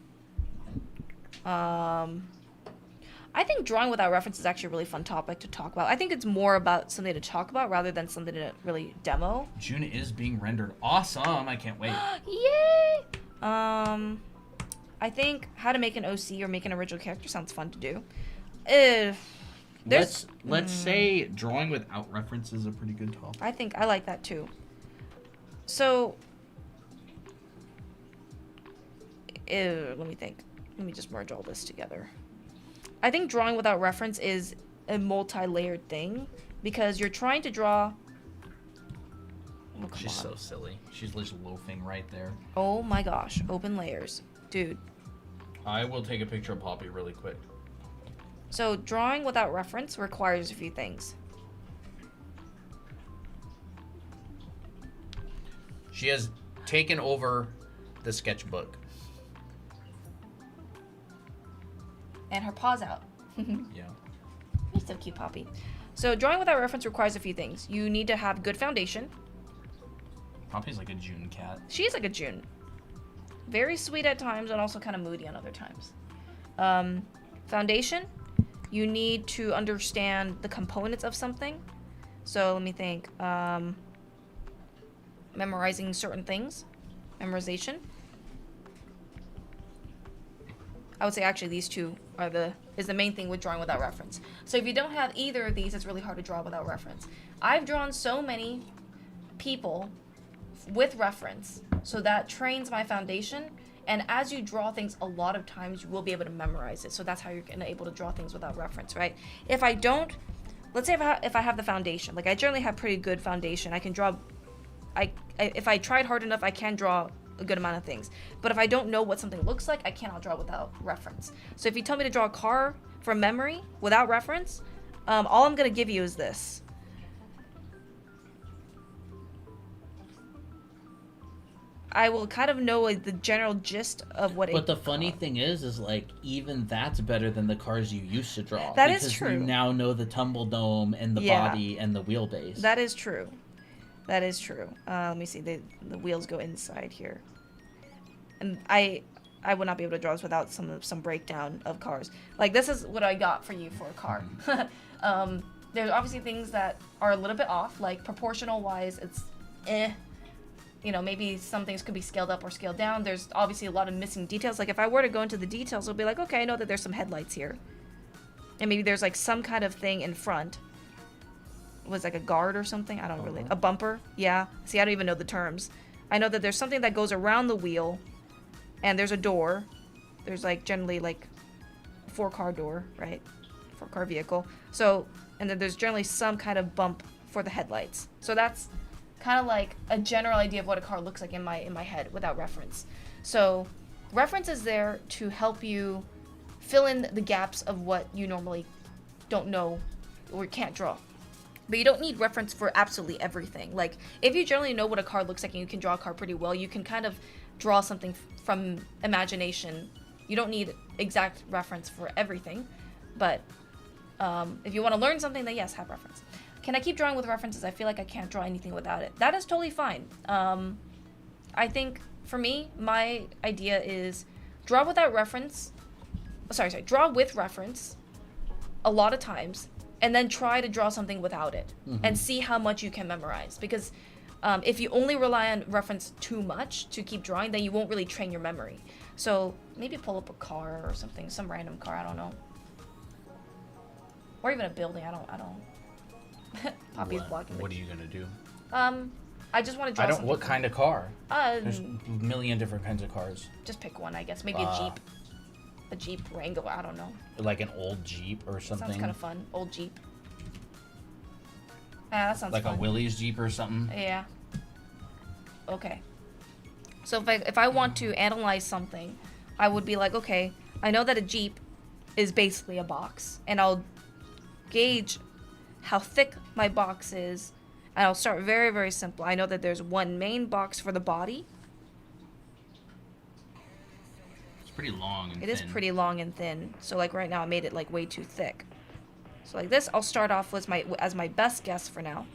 I think drawing without reference is actually a really fun topic to talk about. I think it's more about something to talk about rather than something to really demo. June is being rendered. Awesome. I can't wait. Yay! I think how to make an OC or make an original character sounds fun to do. Let's say drawing without reference is a pretty good topic. I think I like that too. So, let me think. Let me just merge all this together. I think drawing without reference is a multi-layered thing because you're trying to draw. Oh, come She's on. so silly. She's just loafing right there. Oh my gosh, open layers. Dude. I will take a picture of Poppy really quick. So, drawing without reference requires a few things. She has taken over the sketchbook. And her paws out. Yeah. You're so cute, Poppy. So, drawing without reference requires a few things. You need to have good foundation. Poppy's like a June cat. She is like a June. Very sweet at times and also kind of moody on other times. Foundation, you need to understand the components of something. So let me think. Memorizing certain things. Memorization. I would say actually these two is the main thing with drawing without reference. So if you don't have either of these, it's really hard to draw without reference. I've drawn so many people with reference, so that trains my foundation. And as you draw things, a lot of times you will be able to memorize it. So that's how you're able to draw things without reference, right? If I don't, let's say if I have the foundation, like I generally have pretty good foundation, I can draw. If I tried hard enough, I can draw a good amount of things. But if I don't know what something looks like, I cannot draw without reference. So if you tell me to draw a car from memory without reference, all I'm gonna give you is this. I will kind of know like the general gist of what. But the funny thing is like even that's better than the cars you used to draw. That is because true. you now know the tumble dome and the Yeah. body and the wheelbase. That is true. That is true. Let me see. The wheels go inside here, and I would not be able to draw this without some breakdown of cars. Like this is what I got for you for a car. There's obviously things that are a little bit off, like proportional wise, it's you know, maybe some things could be scaled up or scaled down. There's obviously a lot of missing details. Like if I were to go into the details, it'll be like, okay, I know that there's some headlights here. And maybe there's like some kind of thing in front. Was like a guard or something? I don't really. A bumper? Yeah. See, I don't even know the terms. I know that there's something that goes around the wheel, and there's a door. There's like generally like a 4-car door, right? 4-car vehicle. So, and then there's generally some kind of bump for the headlights. So that's kind of like a general idea of what a car looks like in my head without reference. So reference is there to help you fill in the gaps of what you normally don't know or can't draw. But you don't need reference for absolutely everything. Like if you generally know what a car looks like and you can draw a car pretty well, you can kind of draw something from imagination. You don't need exact reference for everything. But if you want to learn something, then yes, have reference. Can I keep drawing with references? I feel like I can't draw anything without it. That is totally fine. I think, for me, my idea is draw without reference. Sorry. Draw with reference a lot of times, and then try to draw something without it, and see how much you can memorize. Because if you only rely on reference too much to keep drawing, then you won't really train your memory. So maybe pull up a car or something, some random car, I don't know. Or even a building, I don't. Poppy's blocking me. What are you gonna do? I just want to draw something. What kind of car? There's Um, a million different kinds of cars. just pick one, I guess. Maybe a Jeep. A Jeep Wrangler, I don't know. Like an old Jeep or something. Sounds kind of fun. Old Jeep. Yeah, that sounds like fun. a Willys Jeep or something. Yeah. Okay. So if I want to analyze something, I would be like, okay, I know that a Jeep is basically a box, and I'll gauge how thick my box is, and I'll start very, very simple. I know that there's one main box for the body. It's pretty long and It thin. is pretty long and thin. So like right now I made it like way too thick. So like this, I'll start off with as my best guess for now.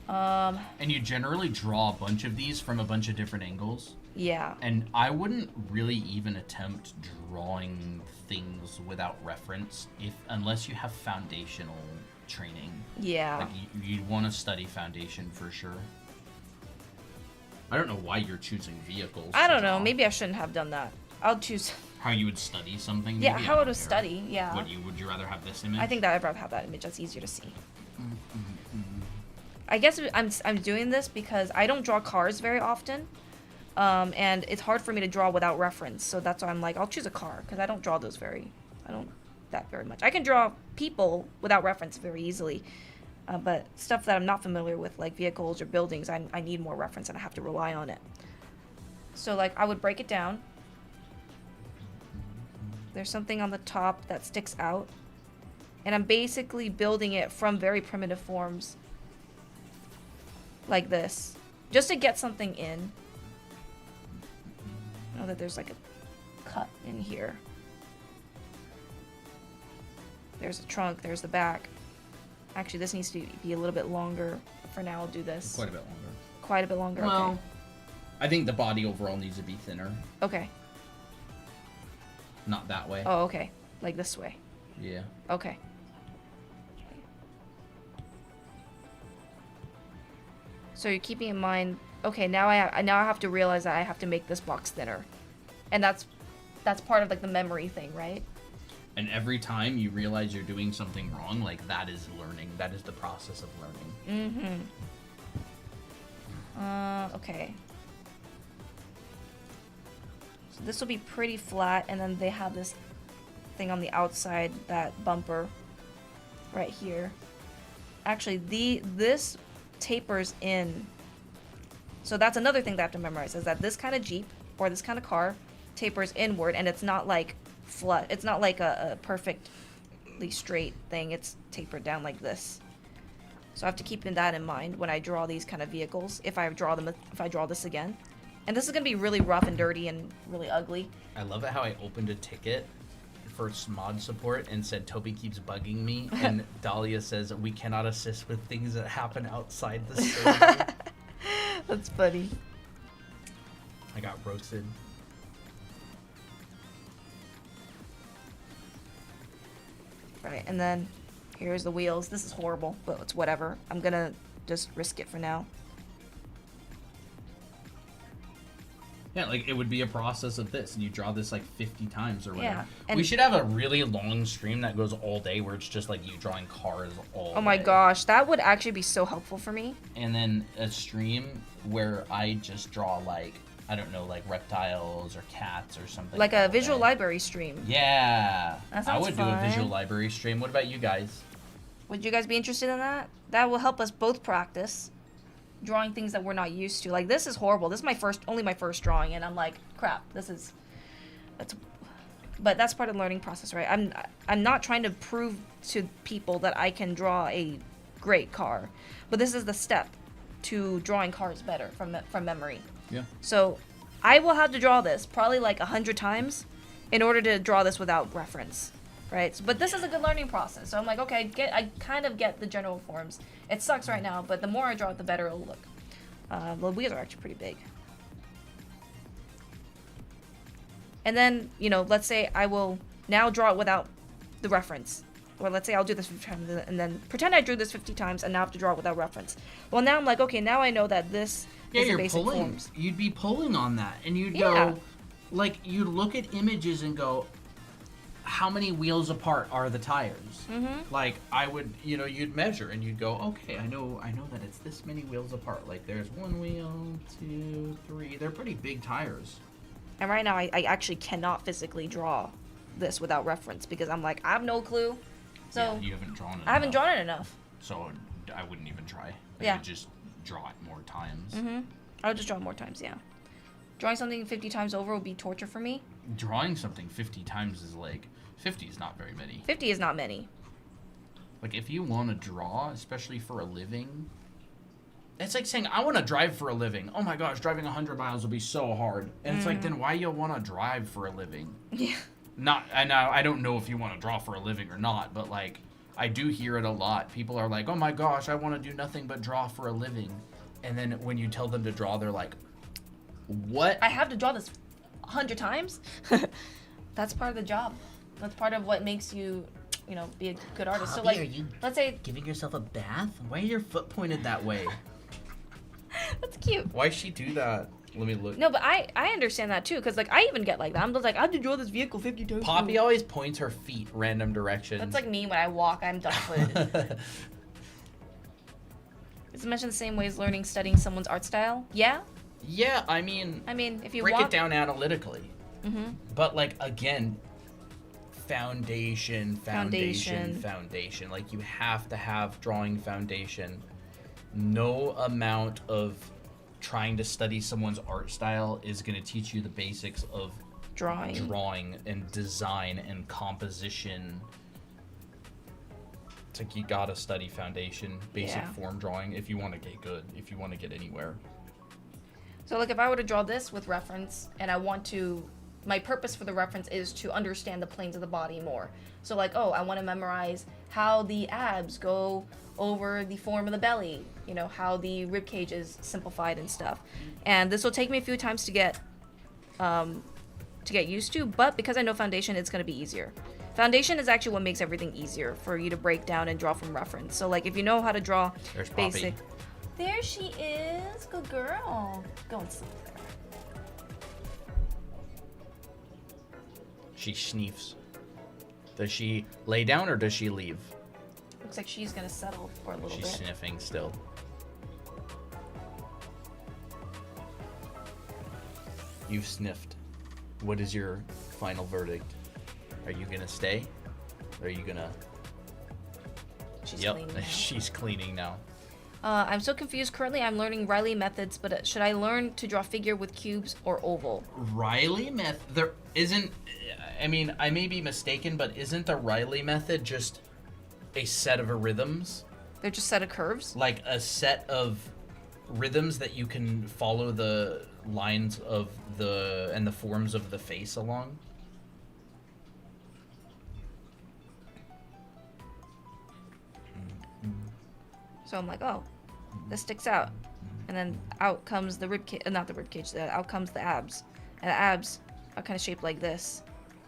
And you generally draw a bunch of these from a bunch of different angles. Yeah. And I wouldn't really even attempt drawing things without reference unless you have foundational training. Yeah. Like you want to study foundation for sure. I don't know why you're choosing vehicles. I to don't know. draw. Maybe I shouldn't have done that. I'll choose. How you would study something? Yeah, maybe? how I I don't would care. study. Yeah. Would you rather have this image? I think that I'd rather have that image. That's easier to see. I guess I'm doing this because I don't draw cars very often, and it's hard for me to draw without reference. So that's why I'm like, I'll choose a car because I don't draw those very much. I can draw people without reference very easily, but stuff that I'm not familiar with, like vehicles or buildings, I need more reference and I have to rely on it. So like I would break it down. There's something on the top that sticks out, and I'm basically building it from very primitive forms like this, just to get something in. I know that there's like a cut in here. There's the trunk, there's the back. Actually, this needs to be a little bit longer. For now, I'll do this. Quite a bit longer. Quite a bit longer, Well, I think the body overall needs to be thinner. okay. Not that way. Oh, okay. Like this way. Yeah. Okay. So you're keeping in mind, okay, now I have to realize that I have to make this box thinner. And that's part of like the memory thing, right? And every time you realize you're doing something wrong, like that is learning. That is the process of learning. Okay. So this will be pretty flat, and then they have this thing on the outside, that bumper right here. Actually, this tapers in. So that's another thing that I have to memorize, is that this kind of Jeep or this kind of car tapers inward, and it's not like flat. It's not like a perfectly straight thing. It's tapered down like this. So I have to keep that in mind when I draw these kind of vehicles. If I draw this again, And this is gonna be really rough and dirty and really ugly. I love it how I opened a ticket for mod support and said Toby keeps bugging me, and Dahlia says we cannot assist with things that happen outside the server. That's funny. I got roasted. Right, and then here's the wheels. This is horrible, but it's whatever. I'm gonna just risk it for now. Yeah, like it would be a process of this, and you draw this like 50 times or whatever. Yeah, and we should have a really long stream that goes all day, where it's just like you drawing cars all oh my day. gosh, that would actually be so helpful for me. And then a stream where I just draw like, I don't know, like reptiles or cats or something. Like a all visual day. library stream. Yeah, That I sounds would do a visual fun. library stream. What about you guys? Would you guys be interested in that? That will help us both practice drawing things that we're not used to. Like, this is horrible. This is only my first drawing, and I'm like, crap, but that's part of the learning process, right? I'm not trying to prove to people that I can draw a great car, but this is the step to drawing cars better from memory. Yeah. So I will have to draw this probably like 100 times in order to draw this without reference, right? But this is a good learning process. So I'm like, okay, I kind of get the general forms. It sucks right now, but the more I draw it, the better it'll look. The wheels are actually pretty big. And then, let's say I will now draw it without the reference. Or let's say I'll do this 50 times and then pretend I drew this 50 times and now I have to draw it without reference. Well, now I'm like, okay, now I know that this Yeah, is the you're basic pulling. forms. You'd be pulling on that, and you'd Yeah. go, like, you'd look at images and go, how many wheels apart are the tires? Mm-hmm. Like, I would, you'd measure, and you'd go, okay, I know that it's this many wheels apart. Like, there's 1 wheel, 2, 3. They're pretty big tires. And right now, I actually cannot physically draw this without reference because I'm like, I have no clue. So Yeah, you haven't drawn it. I haven't enough. drawn it enough. So I wouldn't even try. I Yeah. would just draw it more times. Mm-hmm. I would just draw it more times, yeah. Drawing something 50 times over would be torture for me. Drawing something 50 times is like, 50 is not very many. 50 is not many. Like, if you want to draw, especially for a living, it's like saying, I want to drive for a living. Oh my gosh, driving 100 miles will be so hard. And it's like, then why you want to drive for a living? Yeah. I don't know if you want to draw for a living or not, but like, I do hear it a lot. People are like, oh my gosh, I want to do nothing but draw for a living. And then when you tell them to draw, they're like, what? I have to draw this 100 times? That's part of the job. That's part of what makes you, be a good artist. So, Poppy, like, are you let's say, giving yourself a bath? Why are your foot pointed that way? that's cute. Why'd she do that? Let me look. No, but I understand that too, because, like, I even get like that. I'm just like, I have to draw this vehicle 50 times. Poppy always points her feet random directions. That's like me when I walk, I'm duck-footed. Is it mentioned the same way as studying someone's art style? Yeah. Yeah, I mean, If you break walk... it down analytically. Mm-hmm. But, like, again, foundation. Foundation. Like, you have to have drawing foundation. No amount of trying to study someone's art style is going to teach you the basics of drawing and design and composition. It's like you gotta study foundation, basic form drawing if you want to get good, if you want to get anywhere. So, like, if I were to draw this with reference, and my purpose for the reference is to understand the planes of the body more. So, like, I want to memorize how the abs go over the form of the belly, how the rib cage is simplified and stuff. And this will take me a few times to get used to, but because I know foundation, it's going to be easier. Foundation is actually what makes everything easier for you to break down and draw from reference. So, like, if you know how to draw There's basic... Poppy. There she is. Good girl. Go and sleep there. She sniffs. Does she lay down or does she leave? Looks like she's gonna settle for a little She's bit. sniffing still. You've sniffed. What is your final verdict? Are you gonna stay? Or are you gonna... She's Yep, cleaning now. she's cleaning now. I'm so confused. Currently, I'm learning Riley methods, but should I learn to draw figure with cubes or oval? Riley method? There isn't... I mean, I may be mistaken, but isn't the Riley method just a set of rhythms? They're just set of curves? Like a set of rhythms that you can follow the lines of and the forms of the face along. So I'm like, oh, this sticks out. And then out comes the rib cage, not the rib cage, out comes the abs. And the abs are kind of shaped like this.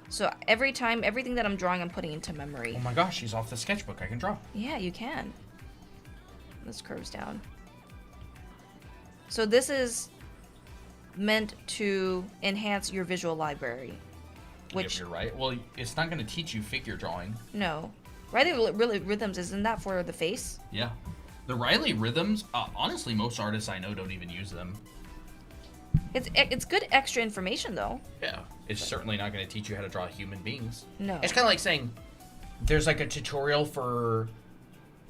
So every time, everything that I'm drawing, I'm putting into memory. Oh my gosh, she's off the sketchbook. I can draw. Yeah, you can. This curves down. So this is meant to enhance your visual library. Which, you're right. Well, it's not going to teach you figure drawing. no. Riley really rhythms, isn't that for the face? Yeah. The Riley rhythms, honestly, most artists I know don't even use them. It's good extra information, though. Yeah. It's certainly not going to teach you how to draw human beings. No. It's kind of like saying there's like a tutorial for,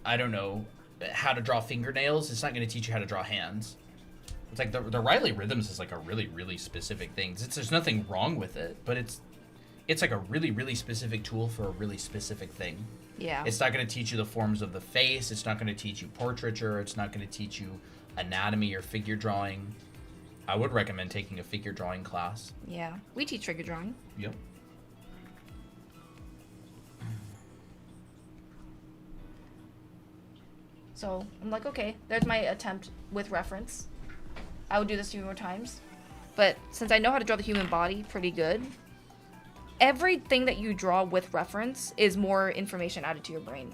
I don't know, how to draw fingernails. It's not going to teach you how to draw hands. It's like the Riley rhythms is like a really, really specific thing. There's nothing wrong with it, but it's like a really, really specific tool for a really specific thing. Yeah. It's not going to teach you the forms of the face. It's not going to teach you portraiture. It's not going to teach you anatomy or figure drawing. I would recommend taking a figure drawing class. Yeah. We teach figure drawing. Yep. So I'm like, okay, there's my attempt with reference. I would do this a few more times. But since I know how to draw the human body pretty good, everything that you draw with reference is more information added to your brain.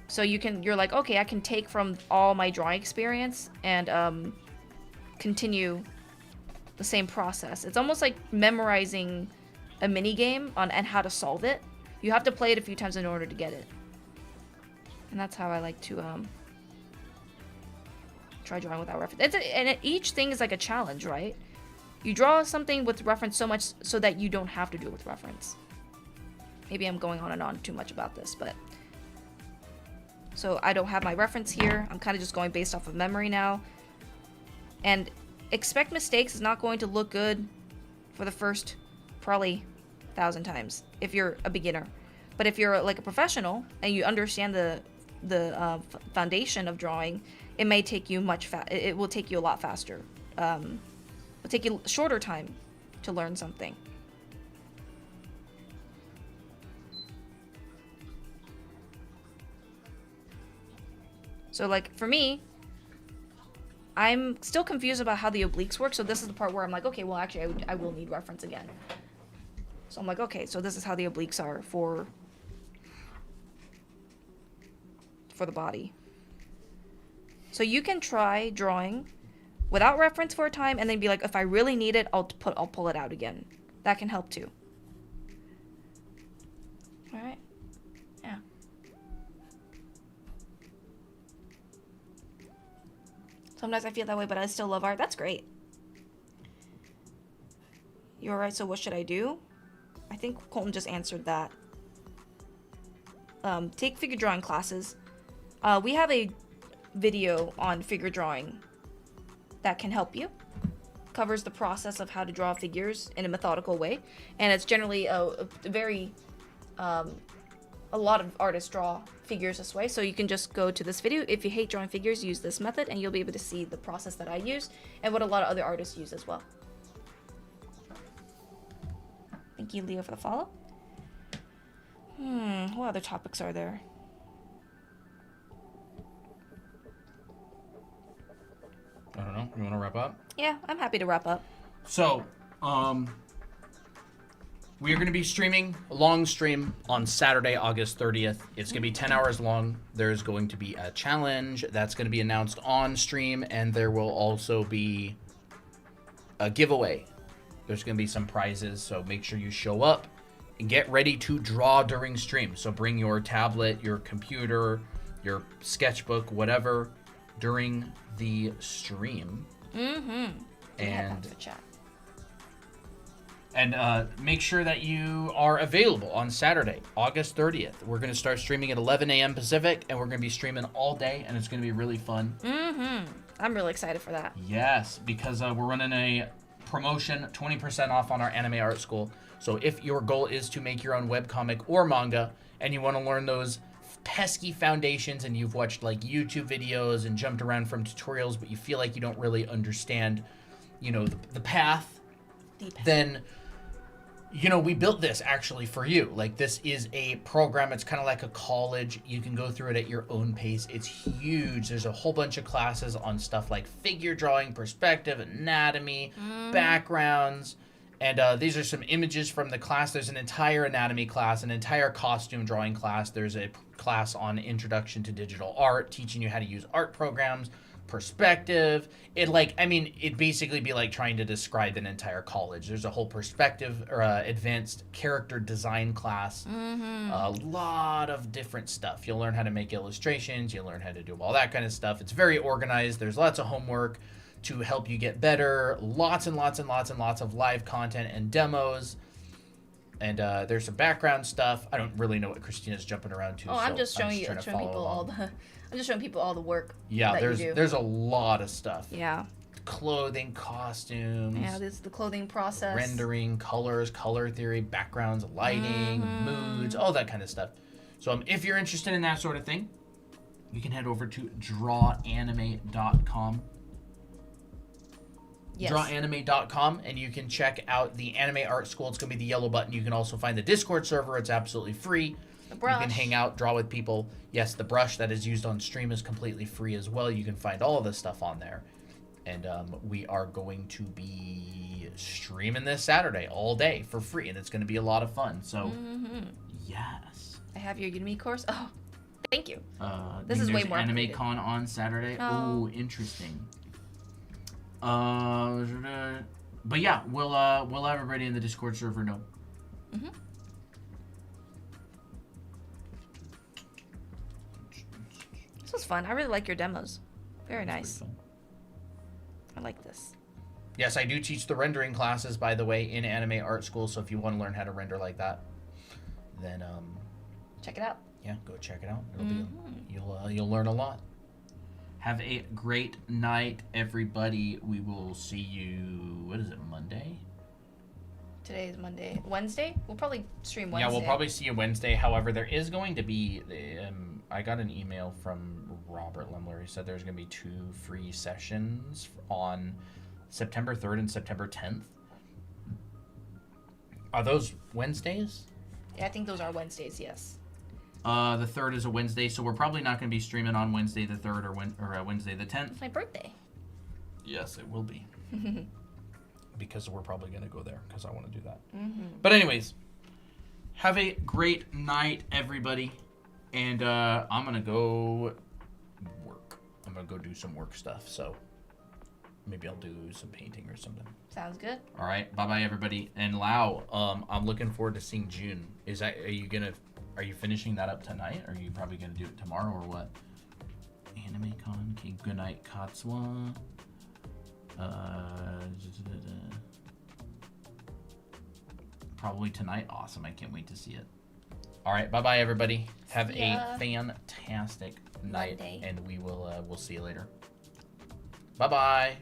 So you're like, okay, I can take from all my drawing experience and continue the same process. It's almost like memorizing a mini game and how to solve it. You have to play it a few times in order to get it. And that's how I like to try drawing without reference. Each thing is like a challenge, right? You draw something with reference so much so that you don't have to do it with reference. Maybe I'm going on and on too much about this, but... So I don't have my reference here. I'm kind of just going based off of memory now. And expect mistakes is not going to look good for the first probably 1,000 times if you're a beginner. But if you're like a professional and you understand the foundation of drawing, it may take you it will take you a lot faster. It'll take you a shorter time to learn something. So like for me, I'm still confused about how the obliques work. So this is the part where I'm like, okay, well actually I will need reference again. So I'm like, okay, so this is how the obliques are for the body. So you can try drawing without reference for a time and then be like, if I really need it, I'll pull it out again. That can help too. All right. Yeah. Sometimes I feel that way, but I still love art. That's great. You're right, so what should I do? I think Colton just answered that. Take figure drawing classes. We have a video on figure drawing that can help you. Covers the process of how to draw figures in a methodical way. And it's generally a very... a lot of artists draw figures this way, so you can just go to this video. If you hate drawing figures, use this method and you'll be able to see the process that I use and what a lot of other artists use as well. Thank you, Leo, for the follow. What other topics are there? I don't know. You want to wrap up? Yeah, I'm happy to wrap up. So, we are going to be streaming a long stream on Saturday, August 30th. It's going to be 10 hours long. There's going to be a challenge that's going to be announced on stream, and there will also be a giveaway. There's going to be some prizes, so make sure you show up and get ready to draw during stream. So bring your tablet, your computer, your sketchbook, whatever, during the stream. And make sure that you are available on Saturday, August 30th. We're going to start streaming at 11 a.m. Pacific, and we're going to be streaming all day, and it's going to be really fun. I'm really excited for that. Yes, because we're running a promotion, 20% off on our anime art school. So if your goal is to make your own webcomic or manga, and you want to learn those pesky foundations and you've watched like YouTube videos and jumped around from tutorials, but you feel like you don't really understand, you know, the path, then, you know, we built this actually for you. Like, this is a program. It's kind of like a college. You can go through it at your own pace. It's huge. There's a whole bunch of classes on stuff like figure drawing, perspective, anatomy, backgrounds. And these are some images from the class. There's an entire anatomy class, an entire costume drawing class. There's a class on introduction to digital art, teaching you how to use art programs, perspective. It'd basically be like trying to describe an entire college. There's a whole perspective or advanced character design class. A lot of different stuff. You'll learn how to make illustrations. You'll learn how to do all that kind of stuff. It's very organized. There's lots of homework to help you get better. Lots and lots and lots and lots of live content and demos. And there's some background stuff. I don't really know what Christina's jumping around to. Oh, I'm just showing trying to people follow along. I'm just showing people all the work. Yeah, that you do. there's a lot of stuff. Yeah. Clothing, costumes. Yeah, this is the clothing process. Rendering, colors, color theory, backgrounds, lighting, moods, all that kind of stuff. So if you're interested in that sort of thing, you can head over to drawanime.com. Yes. Drawanime.com, and you can check out the Anime Art School. It's going to be the yellow button. You can also find the Discord server. It's absolutely free. The brush. You can hang out, draw with people. Yes, the brush that is used on stream is completely free as well. You can find all of this stuff on there. And we are going to be streaming this Saturday all day for free, and it's going to be a lot of fun. So, yes. I have your Udemy course. Oh, thank you. This is way more Anime updated. Con on Saturday. Oh. Ooh, interesting. But yeah, we'll have everybody in the Discord server know. This was fun. I really like your demos. Very nice. I like this. Yes, I do teach the rendering classes, by the way, in Anime Art School. So if you want to learn how to render like that, then Check it out. yeah, go check it out. It'll be you'll learn a lot. Have a great night, everybody. We will see you. What is it? Monday? Today is Monday. Wednesday? We'll probably stream Wednesday. Yeah, we'll probably see you Wednesday. However, there is going to be. I got an email from Robert Lemler. He said there's going to be 2 free sessions on September 3rd and September 10th. Are those Wednesdays? Yeah, I think those are Wednesdays, yes. The 3rd is a Wednesday, so we're probably not going to be streaming on Wednesday the 3rd or Wednesday the 10th. It's my birthday. Yes, it will be. Because we're probably going to go there because I want to do that. But anyways, have a great night, everybody. And I'm going to go work. I'm going to go do some work stuff. So maybe I'll do some painting or something. Sounds good. All right. Bye-bye, everybody. And Lau, I'm looking forward to seeing June. Are you finishing that up tonight? Or are you probably going to do it tomorrow or what? Anime Con. Okay, good night, Katsua. Probably tonight. Awesome. I can't wait to see it. All right. Bye-bye, everybody. Have a fantastic night. Monday. And we'll see you later. Bye-bye.